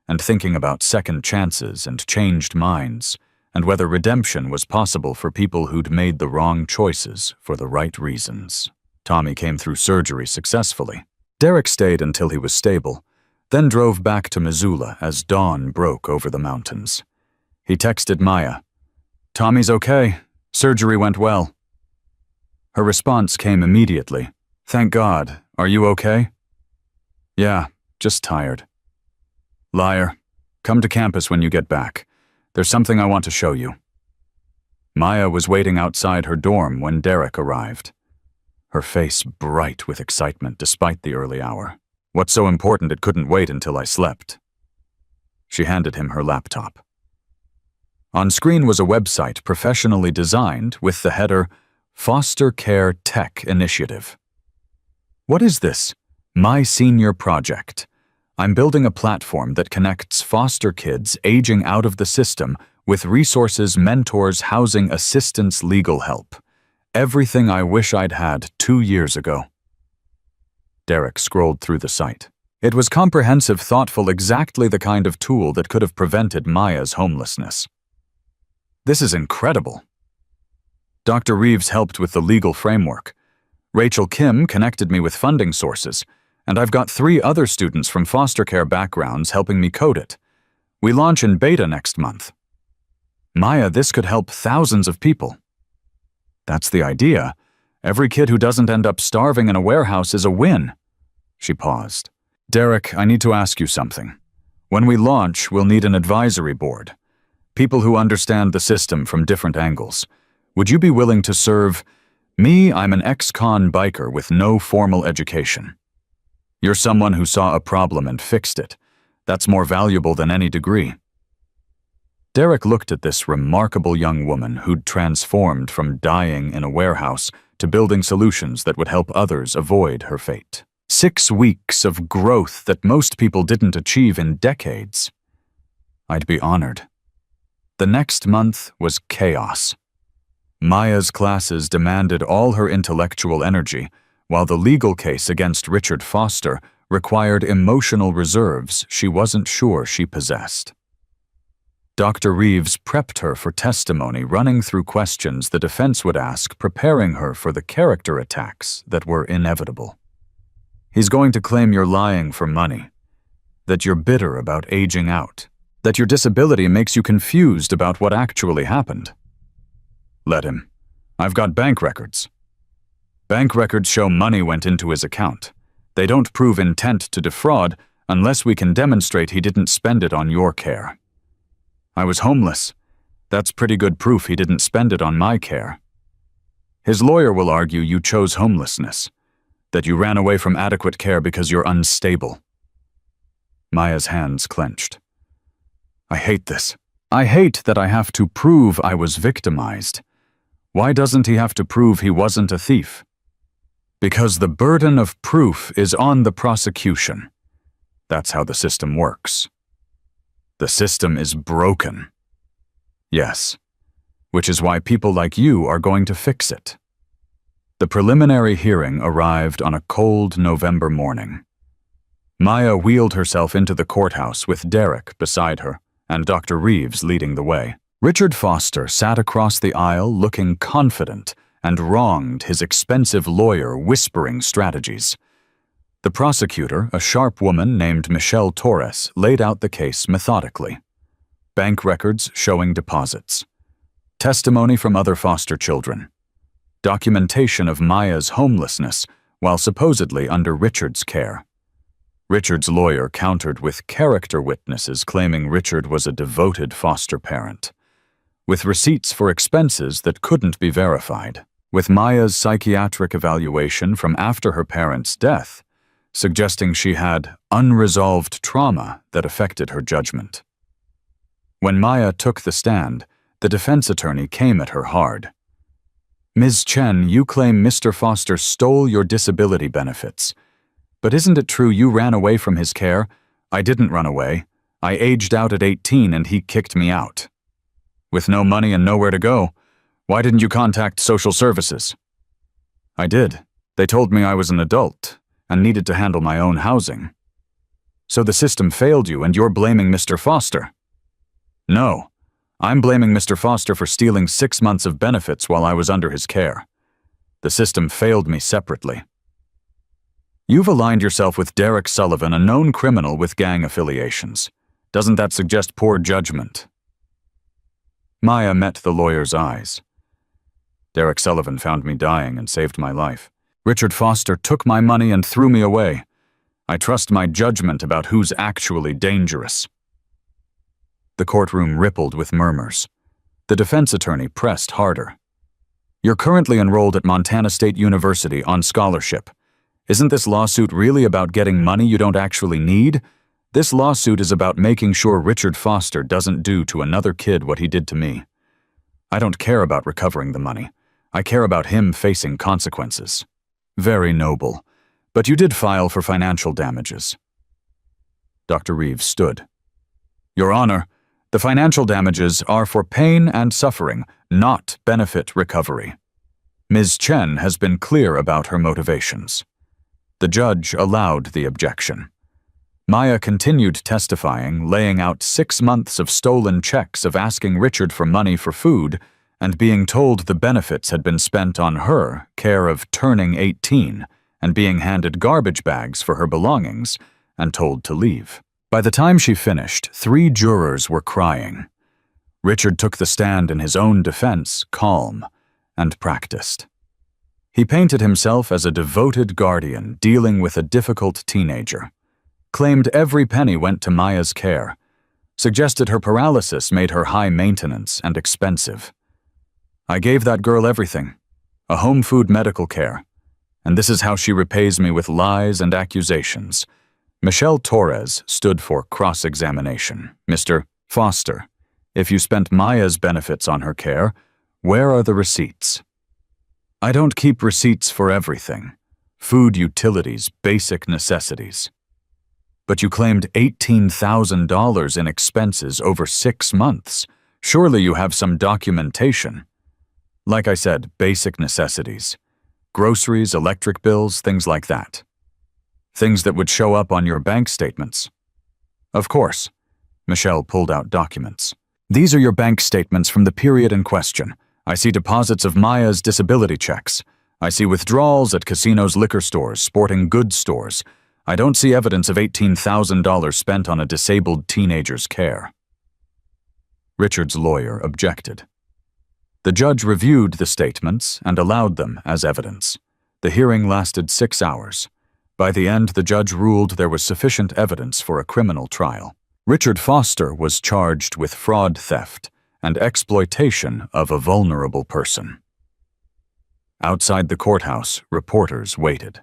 and thinking about second chances and changed minds, and whether redemption was possible for people who'd made the wrong choices for the right reasons. Tommy came through surgery successfully. Derek stayed until he was stable, then drove back to Missoula as dawn broke over the mountains. He texted Maya, "Tommy's okay. Surgery went well." Her response came immediately. "Thank God. Are you okay?" "Yeah, just tired." "Liar. Come to campus when you get back. There's something I want to show you." Maya was waiting outside her dorm when Derek arrived. Her face bright with excitement despite the early hour. What's so important it couldn't wait until I slept? She handed him her laptop. On screen was a website professionally designed with the header, Foster Care Tech Initiative. What is this? My Senior Project. I'm building a platform that connects foster kids aging out of the system with resources, mentors, housing, assistance, legal help. Everything I wish I'd had 2 years ago. Derek scrolled through the site. It was comprehensive, thoughtful, exactly the kind of tool that could have prevented Maya's homelessness. This is incredible. Dr. Reeves helped with the legal framework. Rachel Kim connected me with funding sources, and I've got 3 other students from foster care backgrounds helping me code it. We launch in beta next month. Maya, this could help thousands of people. That's the idea. Every kid who doesn't end up starving in a warehouse is a win. She paused. Derek, I need to ask you something. When we launch, we'll need an advisory board. People who understand the system from different angles. Would you be willing to serve? Me, I'm an ex-con biker with no formal education. You're someone who saw a problem and fixed it. That's more valuable than any degree. Derek looked at this remarkable young woman who'd transformed from dying in a warehouse to building solutions that would help others avoid her fate. 6 weeks of growth that most people didn't achieve in decades. I'd be honored. The next month was chaos. Maya's classes demanded all her intellectual energy, while the legal case against Richard Foster required emotional reserves she wasn't sure she possessed. Dr. Reeves prepped her for testimony, running through questions the defense would ask, preparing her for the character attacks that were inevitable. He's going to claim you're lying for money, that you're bitter about aging out, that your disability makes you confused about what actually happened. Let him. I've got bank records. Bank records show money went into his account. They don't prove intent to defraud unless we can demonstrate he didn't spend it on your care. I was homeless. That's pretty good proof he didn't spend it on my care. His lawyer will argue you chose homelessness, that you ran away from adequate care because you're unstable. Maya's hands clenched. I hate this. I hate that I have to prove I was victimized. Why doesn't he have to prove he wasn't a thief? Because the burden of proof is on the prosecution. That's how the system works. The system is broken. Yes, which is why people like you are going to fix it. The preliminary hearing arrived on a cold November morning. Maya wheeled herself into the courthouse with Derek beside her and Dr. Reeves leading the way. Richard Foster sat across the aisle looking confident and wronged his expensive lawyer whispering strategies. The prosecutor, a sharp woman named Michelle Torres, laid out the case methodically. Bank records showing deposits. Testimony from other foster children. documentation of Maya's homelessness while supposedly under Richard's care. Richard's lawyer countered with character witnesses claiming Richard was a devoted foster parent, with receipts for expenses that couldn't be verified, with Maya's psychiatric evaluation from after her parents' death, suggesting she had unresolved trauma that affected her judgment. When Maya took the stand, the defense attorney came at her hard. "Ms. Chen, you claim Mr. Foster stole your disability benefits. But isn't it true you ran away from his care?" "I didn't run away. I aged out at 18 and he kicked me out." "With no money and nowhere to go, why didn't you contact social services?" "I did. They told me I was an adult and needed to handle my own housing." "So the system failed you and you're blaming Mr. Foster?" "No. I'm blaming Mr. Foster for stealing 6 months of benefits while I was under his care. The system failed me separately." "You've aligned yourself with Derek Sullivan, a known criminal with gang affiliations. Doesn't that suggest poor judgment?" Maya met the lawyer's eyes. "Derek Sullivan found me dying and saved my life. Richard Foster took my money and threw me away. I trust my judgment about who's actually dangerous." The courtroom rippled with murmurs. The defense attorney pressed harder. "You're currently enrolled at Montana State University on scholarship. Isn't this lawsuit really about getting money you don't actually need? This lawsuit is about making sure Richard Foster doesn't do to another kid what he did to me. I don't care about recovering the money. I care about him facing consequences." "Very noble. But you did file for financial damages." Dr. Reeves stood. "Your Honor, the financial damages are for pain and suffering, not benefit recovery. Ms. Chen has been clear about her motivations." The judge allowed the objection. Maya continued testifying, laying out 6 months of stolen checks of asking Richard for money for food and being told the benefits had been spent on her care of turning 18 and being handed garbage bags for her belongings and told to leave. By the time she finished, 3 jurors were crying. Richard took the stand in his own defense, calm and practiced. He painted himself as a devoted guardian dealing with a difficult teenager, claimed every penny went to Maya's care, suggested her paralysis made her high maintenance and expensive. "I gave that girl everything, a home food medical care, and this is how she repays me with lies and accusations." Michelle Torres stood for cross-examination. "Mr. Foster, if you spent Maya's benefits on her care, where are the receipts?" "I don't keep receipts for everything. Food, utilities, basic necessities." "But you claimed $18,000 in expenses over 6 months. Surely you have some documentation." "Like I said, basic necessities. Groceries, electric bills, things like that. Things that would show up on your bank statements." "Of course." Michelle pulled out documents. "These are your bank statements from the period in question. I see deposits of Maya's disability checks. I see withdrawals at casinos, liquor stores, sporting goods stores. I don't see evidence of $18,000 spent on a disabled teenager's care." Richard's lawyer objected. The judge reviewed the statements and allowed them as evidence. The hearing lasted 6 hours. By the end, the judge ruled there was sufficient evidence for a criminal trial. Richard Foster was charged with fraud, theft, and exploitation of a vulnerable person. Outside the courthouse, reporters waited.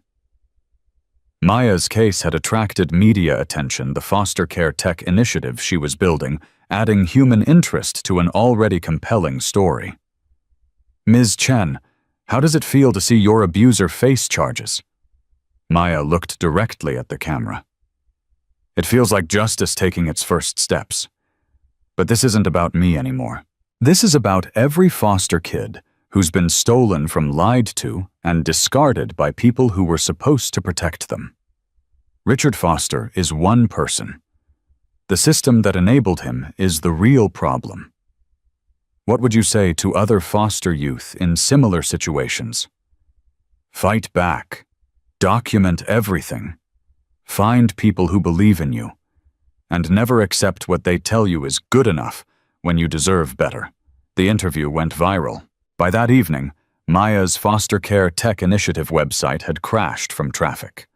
Maya's case had attracted media attention, the foster care tech initiative she was building, adding human interest to an already compelling story. "Ms. Chen, how does it feel to see your abuser face charges?" Maya looked directly at the camera. "It feels like justice taking its first steps. But this isn't about me anymore. This is about every foster kid who's been stolen from, lied to, and discarded by people who were supposed to protect them. Richard Foster is one person. The system that enabled him is the real problem. What would you say to other foster youth in similar situations? Fight back. Document everything. Find people who believe in you. And never accept what they tell you is good enough when you deserve better." The interview went viral. By that evening, Maya's foster care tech initiative website had crashed from traffic.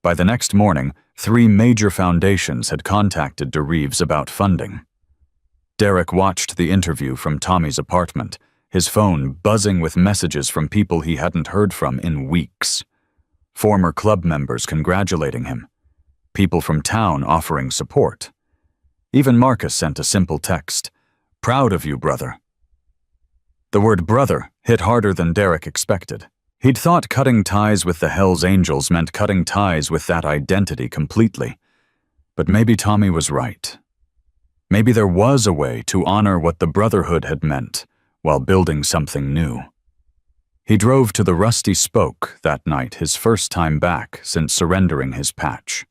By the next morning, 3 major foundations had contacted DeReeves about funding. Derek watched the interview from Tommy's apartment, his phone buzzing with messages from people he hadn't heard from in weeks. Former club members congratulating him. People from town offering support. Even Marcus sent a simple text, "Proud of you, brother." The word brother hit harder than Derek expected. He'd thought cutting ties with the Hells Angels meant cutting ties with that identity completely. But maybe Tommy was right. Maybe there was a way to honor what the brotherhood had meant while building something new. He drove to the Rusty Spoke that night, his first time back since surrendering his patch.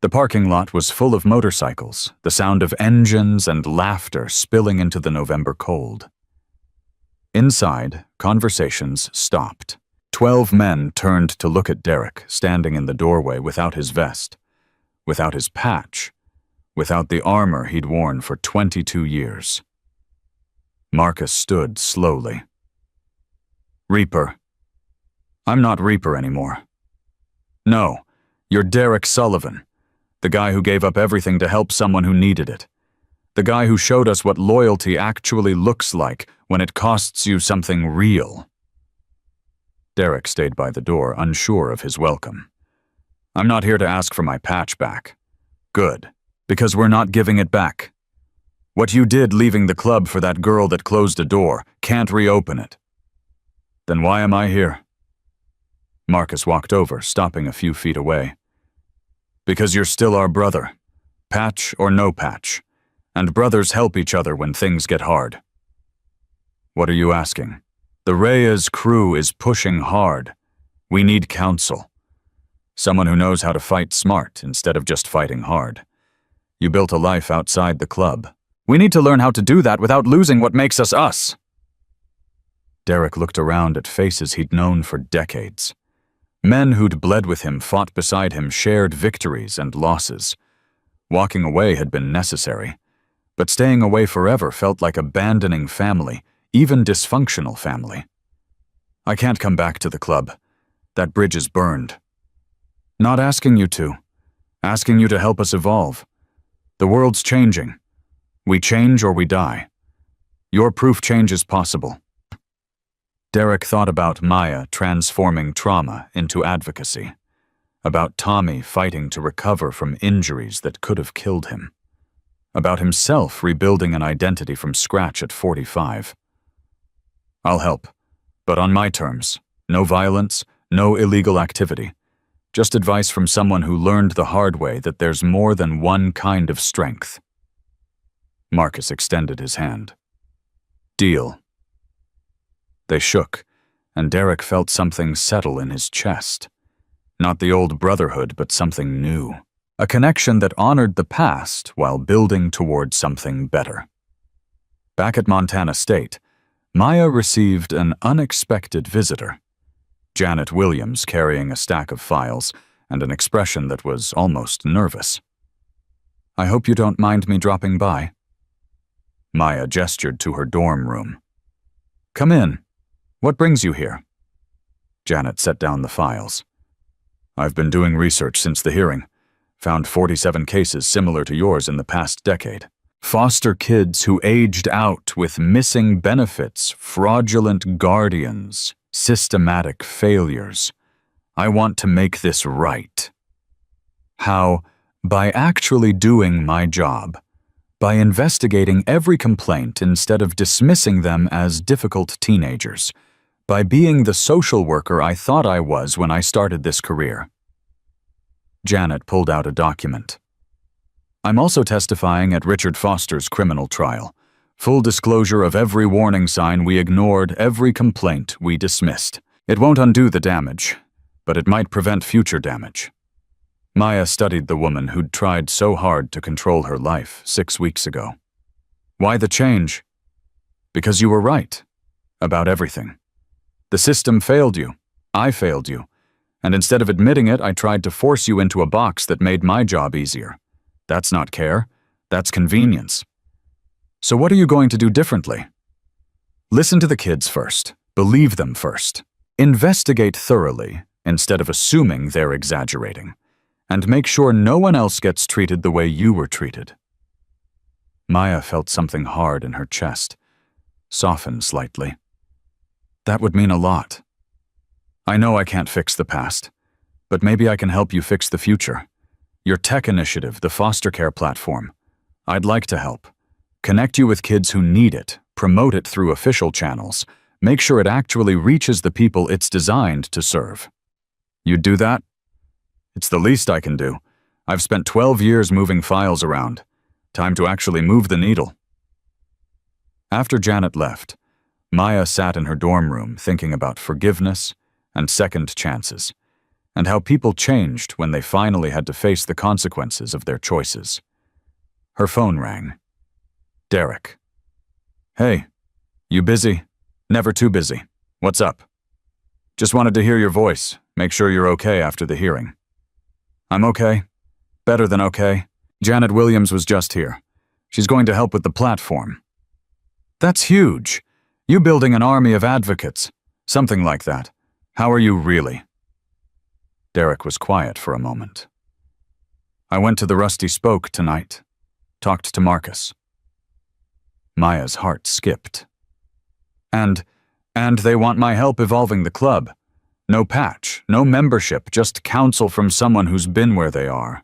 The parking lot was full of motorcycles, the sound of engines and laughter spilling into the November cold. Inside, conversations stopped. 12 men turned to look at Derek, standing in the doorway without his vest, without his patch, without the armor he'd worn for 22 years. Marcus stood slowly. "Reaper. I'm not Reaper anymore. No, you're Derek Sullivan, the guy who gave up everything to help someone who needed it. The guy who showed us what loyalty actually looks like when it costs you something real." Derek stayed by the door, unsure of his welcome. "I'm not here to ask for my patch back." "Good, because we're not giving it back. What you did leaving the club for that girl that closed a door, can't reopen it." "Then why am I here?" Marcus walked over, stopping a few feet away. "Because you're still our brother, patch or no patch, and brothers help each other when things get hard." "What are you asking?" "The Reyes crew is pushing hard. We need counsel. Someone who knows how to fight smart instead of just fighting hard. You built a life outside the club. We need to learn how to do that without losing what makes us us." Derek looked around at faces he'd known for decades. Men who'd bled with him, fought beside him, shared victories and losses. Walking away had been necessary, but staying away forever felt like abandoning family, even dysfunctional family. "I can't come back to the club. That bridge is burned." "Not asking you to. Asking you to help us evolve. The world's changing. We change or we die. Your proof change is possible." Derek thought about Maya transforming trauma into advocacy, about Tommy fighting to recover from injuries that could have killed him, about himself rebuilding an identity from scratch at 45. "I'll help, but on my terms. No violence, no illegal activity. Just advice from someone who learned the hard way that there's more than one kind of strength." Marcus extended his hand. "Deal." They shook, and Derek felt something settle in his chest. Not the old brotherhood, but something new. A connection that honored the past while building toward something better. Back at Montana State, Maya received an unexpected visitor. Janet Williams carrying a stack of files and an expression that was almost nervous. "I hope you don't mind me dropping by." Maya gestured to her dorm room. "Come in. What brings you here?" Janet set down the files. "I've been doing research since the hearing. Found 47 cases similar to yours in the past decade. Foster kids who aged out with missing benefits, fraudulent guardians, systematic failures. I want to make this right." "How?" "By actually doing my job. By investigating every complaint instead of dismissing them as difficult teenagers. By being the social worker I thought I was when I started this career." Janet pulled out a document. "I'm also testifying at Richard Foster's criminal trial. Full disclosure of every warning sign we ignored, every complaint we dismissed. It won't undo the damage, but it might prevent future damage." Maya studied the woman who'd tried so hard to control her life 6 weeks ago. "Why the change?" "Because you were right. About everything. The system failed you. I failed you. And instead of admitting it, I tried to force you into a box that made my job easier. That's not care. That's convenience. So what are you going to do differently?" "Listen to the kids first. Believe them first. Investigate thoroughly instead of assuming they're exaggerating, and make sure no one else gets treated the way you were treated. Maya felt something hard in her chest, soften slightly. That would mean a lot. I know I can't fix the past, but maybe I can help you fix the future. Your tech initiative, the foster care platform. I'd like to help. Connect you with kids who need it, promote it through official channels, make sure it actually reaches the people it's designed to serve. You'd do that? It's the least I can do. I've spent 12 years moving files around. Time to actually move the needle. After Janet left, Maya sat in her dorm room thinking about forgiveness and second chances, and how people changed when they finally had to face the consequences of their choices. Her phone rang. Derek. Hey, you busy? Never too busy. What's up? Just wanted to hear your voice, make sure you're okay after the hearing. I'm okay. Better than okay. Janet Williams was just here. She's going to help with the platform. That's huge. You building an army of advocates. Something like that. How are you really? Derek was quiet for a moment. I went to the Rusty Spoke tonight. Talked to Marcus. Maya's heart skipped. And they want my help evolving the club. No patch, no membership, just counsel from someone who's been where they are.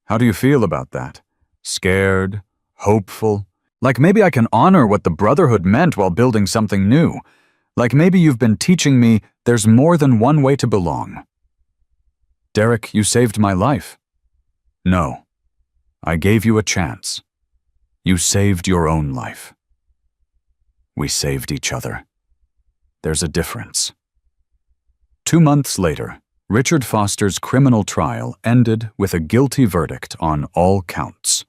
How do you feel about that? Scared? Hopeful? Like maybe I can honor what the brotherhood meant while building something new. Like maybe you've been teaching me there's more than one way to belong. Derek, you saved my life. No. I gave you a chance. You saved your own life. We saved each other. There's a difference. 2 months later, Richard Foster's criminal trial ended with a guilty verdict on all counts.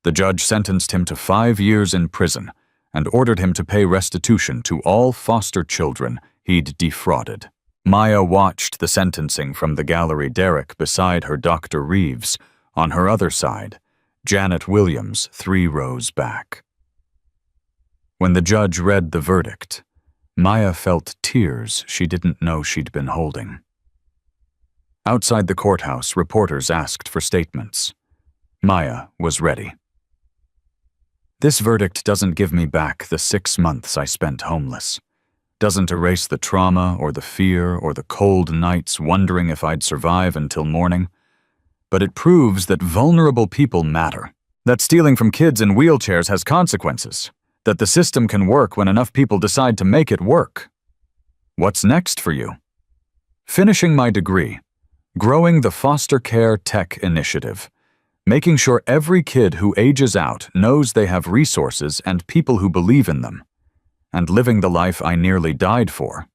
The judge sentenced him to 5 years in prison and ordered him to pay restitution to all foster children he'd defrauded. Maya watched the sentencing from the gallery derrick beside her Dr. Reeves. On her other side, Janet Williams 3 rows back. When the judge read the verdict, Maya felt tears she didn't know she'd been holding. Outside the courthouse, reporters asked for statements. Maya was ready. This verdict doesn't give me back the 6 months I spent homeless. Doesn't erase the trauma or the fear or the cold nights wondering if I'd survive until morning. But it proves that vulnerable people matter. That stealing from kids in wheelchairs has consequences. That the system can work when enough people decide to make it work. What's next for you? Finishing my degree. Growing the foster care tech initiative. Making sure every kid who ages out knows they have resources and people who believe in them. And living the life I nearly died for.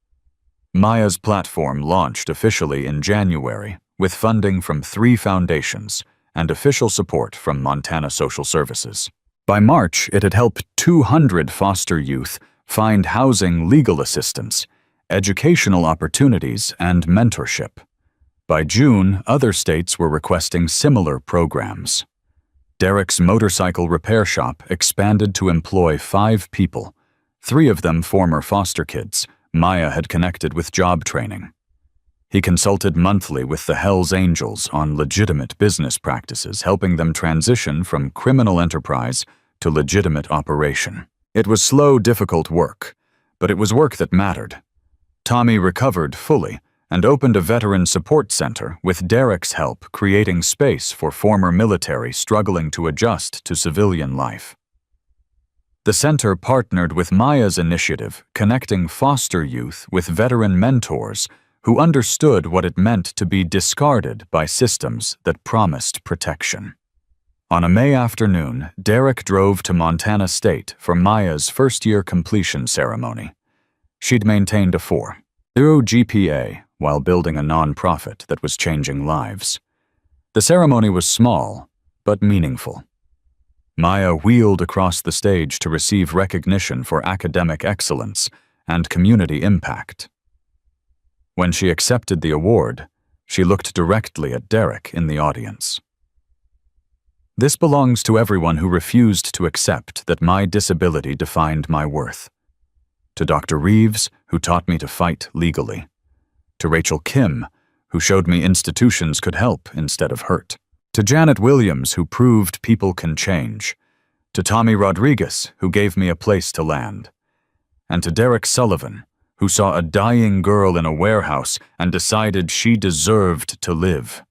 Maya's platform launched officially in January with funding from 3 foundations and official support from Montana Social Services. By March, it had helped 200 foster youth find housing, legal assistance, educational opportunities, and mentorship. By June, other states were requesting similar programs. Derek's motorcycle repair shop expanded to employ 5 people, 3 of them former foster kids Maya had connected with job training. He consulted monthly with the Hells Angels on legitimate business practices, helping them transition from criminal enterprise to legitimate operation. It was slow, difficult work, but it was work that mattered. Tommy recovered fully and opened a veteran support center with Derek's help creating space for former military struggling to adjust to civilian life. The center partnered with Maya's initiative, connecting foster youth with veteran mentors who understood what it meant to be discarded by systems that promised protection. On a May afternoon, Derek drove to Montana State for Maya's first-year completion ceremony. She'd maintained a 4.0 GPA while building a nonprofit that was changing lives. The ceremony was small, but meaningful. Maya wheeled across the stage to receive recognition for academic excellence and community impact. When she accepted the award, she looked directly at Derek in the audience. This belongs to everyone who refused to accept that my disability defined my worth. To Dr. Reeves, who taught me to fight legally. To Rachel Kim, who showed me institutions could help instead of hurt. To Janet Williams, who proved people can change. To Tommy Rodriguez, who gave me a place to land. And to Derek Sullivan, who saw a dying girl in a warehouse and decided she deserved to live.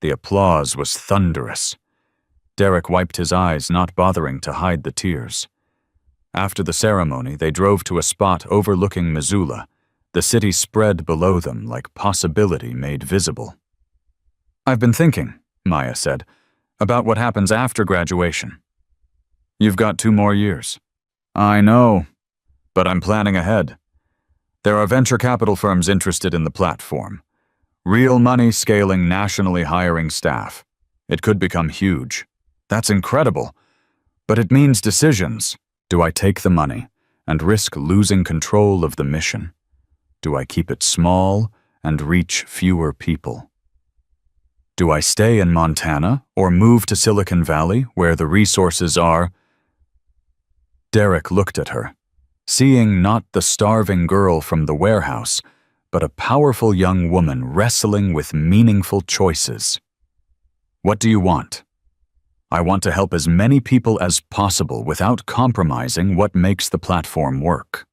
The applause was thunderous. Derek wiped his eyes, not bothering to hide the tears. After the ceremony, they drove to a spot overlooking Missoula. The city spread below them like possibility made visible. "I've been thinking," Maya said, "about what happens after graduation." "You've got 2 more years." "I know, but I'm planning ahead. There are venture capital firms interested in the platform. Real money scaling nationally, hiring staff. It could become huge. That's incredible. But it means decisions. Do I take the money and risk losing control of the mission? Do I keep it small and reach fewer people? Do I stay in Montana or move to Silicon Valley where the resources are?" Derek looked at her, seeing not the starving girl from the warehouse, but a powerful young woman wrestling with meaningful choices. "What do you want?" "I want to help as many people as possible without compromising what makes the platform work.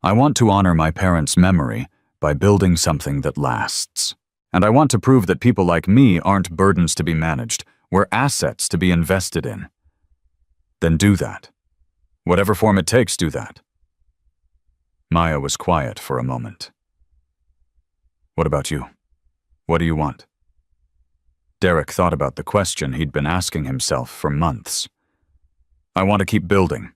I want to honor my parents' memory by building something that lasts. And I want to prove that people like me aren't burdens to be managed, we're assets to be invested in." "Then do that. Whatever form it takes, do that." Maya was quiet for a moment. "What about you? What do you want?" Derek thought about the question he'd been asking himself for months. "I want to keep building.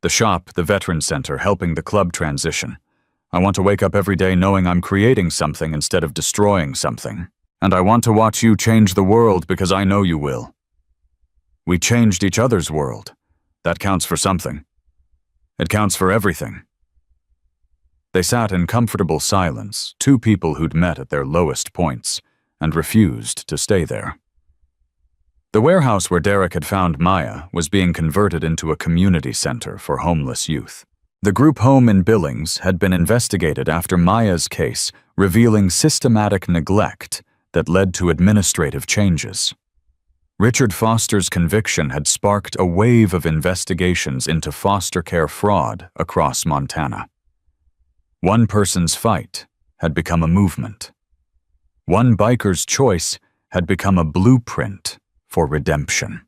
The shop, the veteran center, helping the club transition. I want to wake up every day knowing I'm creating something instead of destroying something. And I want to watch you change the world because I know you will. We changed each other's world. That counts for something. It counts for everything." They sat in comfortable silence, 2 people who'd met at their lowest points, and refused to stay there. The warehouse where Derek had found Maya was being converted into a community center for homeless youth. The group home in Billings had been investigated after Maya's case, revealing systematic neglect that led to administrative changes. Richard Foster's conviction had sparked a wave of investigations into foster care fraud across Montana. One person's fight had become a movement. One biker's choice had become a blueprint for redemption.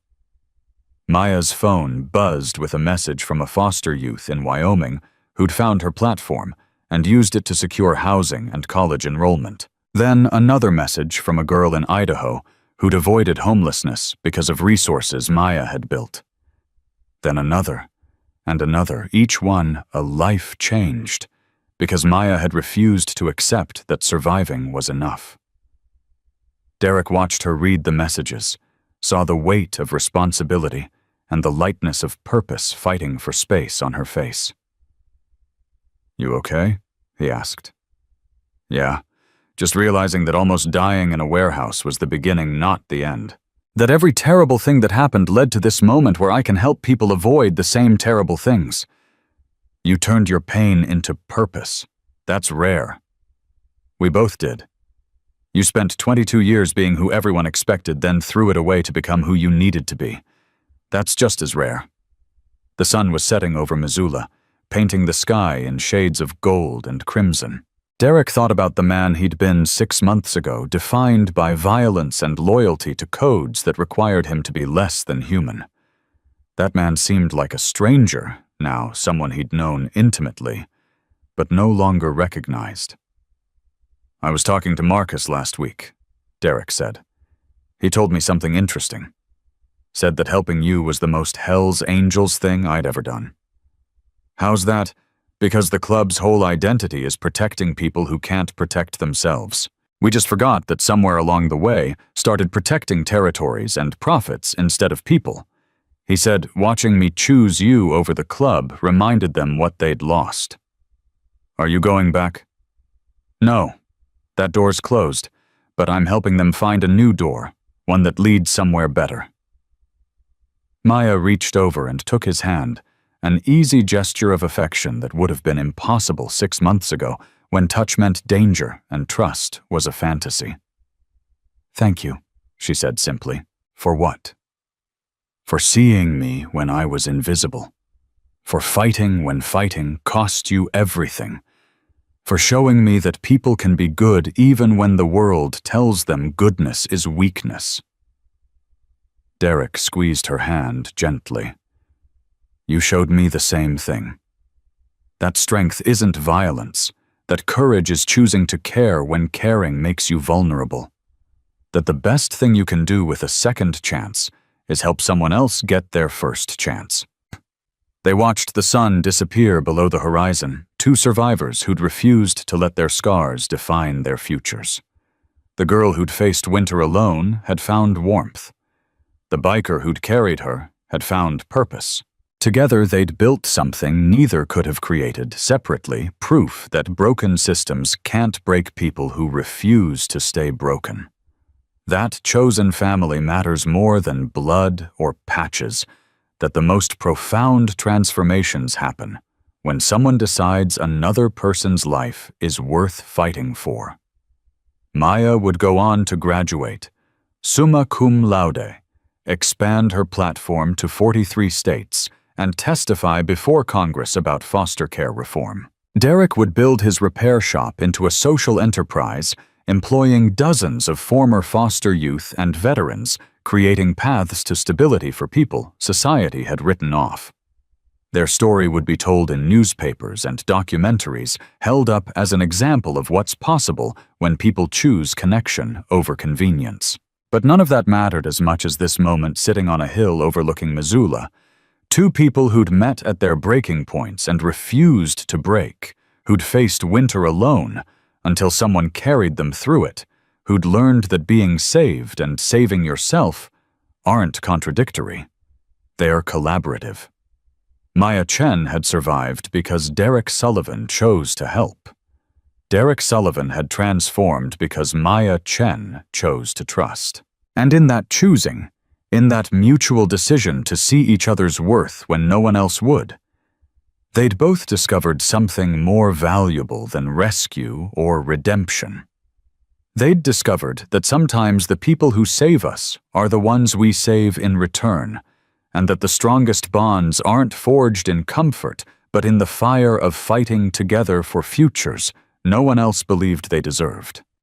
Maya's phone buzzed with a message from a foster youth in Wyoming who'd found her platform and used it to secure housing and college enrollment. Then another message from a girl in Idaho who'd avoided homelessness because of resources Maya had built. Then another, and another, each one a life changed, because Maya had refused to accept that surviving was enough. Derek watched her read the messages, saw the weight of responsibility and the lightness of purpose fighting for space on her face. "You okay?" he asked. "Yeah, just realizing that almost dying in a warehouse was the beginning, not the end. That every terrible thing that happened led to this moment where I can help people avoid the same terrible things. You turned your pain into purpose. That's rare. We both did. You spent 22 years being who everyone expected, then threw it away to become who you needed to be. That's just as rare." The sun was setting over Missoula, painting the sky in shades of gold and crimson. Derek thought about the man he'd been 6 months ago, defined by violence and loyalty to codes that required him to be less than human. That man seemed like a stranger, now someone he'd known intimately, but no longer recognized. "I was talking to Marcus last week," Derek said. "He told me something interesting. Said that helping you was the most Hell's Angels thing I'd ever done." "How's that?" "Because the club's whole identity is protecting people who can't protect themselves. We just forgot that somewhere along the way started protecting territories and profits instead of people. He said watching me choose you over the club reminded them what they'd lost." "Are you going back?" "No. That door's closed, but I'm helping them find a new door, one that leads somewhere better." Maya reached over and took his hand, an easy gesture of affection that would have been impossible 6 months ago when touch meant danger and trust was a fantasy. "Thank you," she said simply. "For what?" "For seeing me when I was invisible. For fighting when fighting cost you everything. For showing me that people can be good even when the world tells them goodness is weakness." Derek squeezed her hand gently. "You showed me the same thing. That strength isn't violence, that courage is choosing to care when caring makes you vulnerable. That the best thing you can do with a second chance is help someone else get their first chance." They watched the sun disappear below the horizon, two survivors who'd refused to let their scars define their futures. The girl who'd faced winter alone had found warmth. The biker who'd carried her had found purpose. Together they'd built something neither could have created separately, proof that broken systems can't break people who refuse to stay broken. That chosen family matters more than blood or patches, that the most profound transformations happen when someone decides another person's life is worth fighting for. Maya would go on to graduate, summa cum laude, expand her platform to 43 states, and testify before Congress about foster care reform. Derek would build his repair shop into a social enterprise, employing dozens of former foster youth and veterans, creating paths to stability for people society had written off. Their story would be told in newspapers and documentaries, held up as an example of what's possible when people choose connection over convenience. But none of that mattered as much as this moment sitting on a hill overlooking Missoula. Two people who'd met at their breaking points and refused to break, who'd faced winter alone until someone carried them through it, who'd learned that being saved and saving yourself aren't contradictory. They are collaborative. Maya Chen had survived because Derek Sullivan chose to help. Derek Sullivan had transformed because Maya Chen chose to trust. And in that choosing, in that mutual decision to see each other's worth when no one else would, they'd both discovered something more valuable than rescue or redemption. They'd discovered that sometimes the people who save us are the ones we save in return, and that the strongest bonds aren't forged in comfort, but in the fire of fighting together for futures no one else believed they deserved.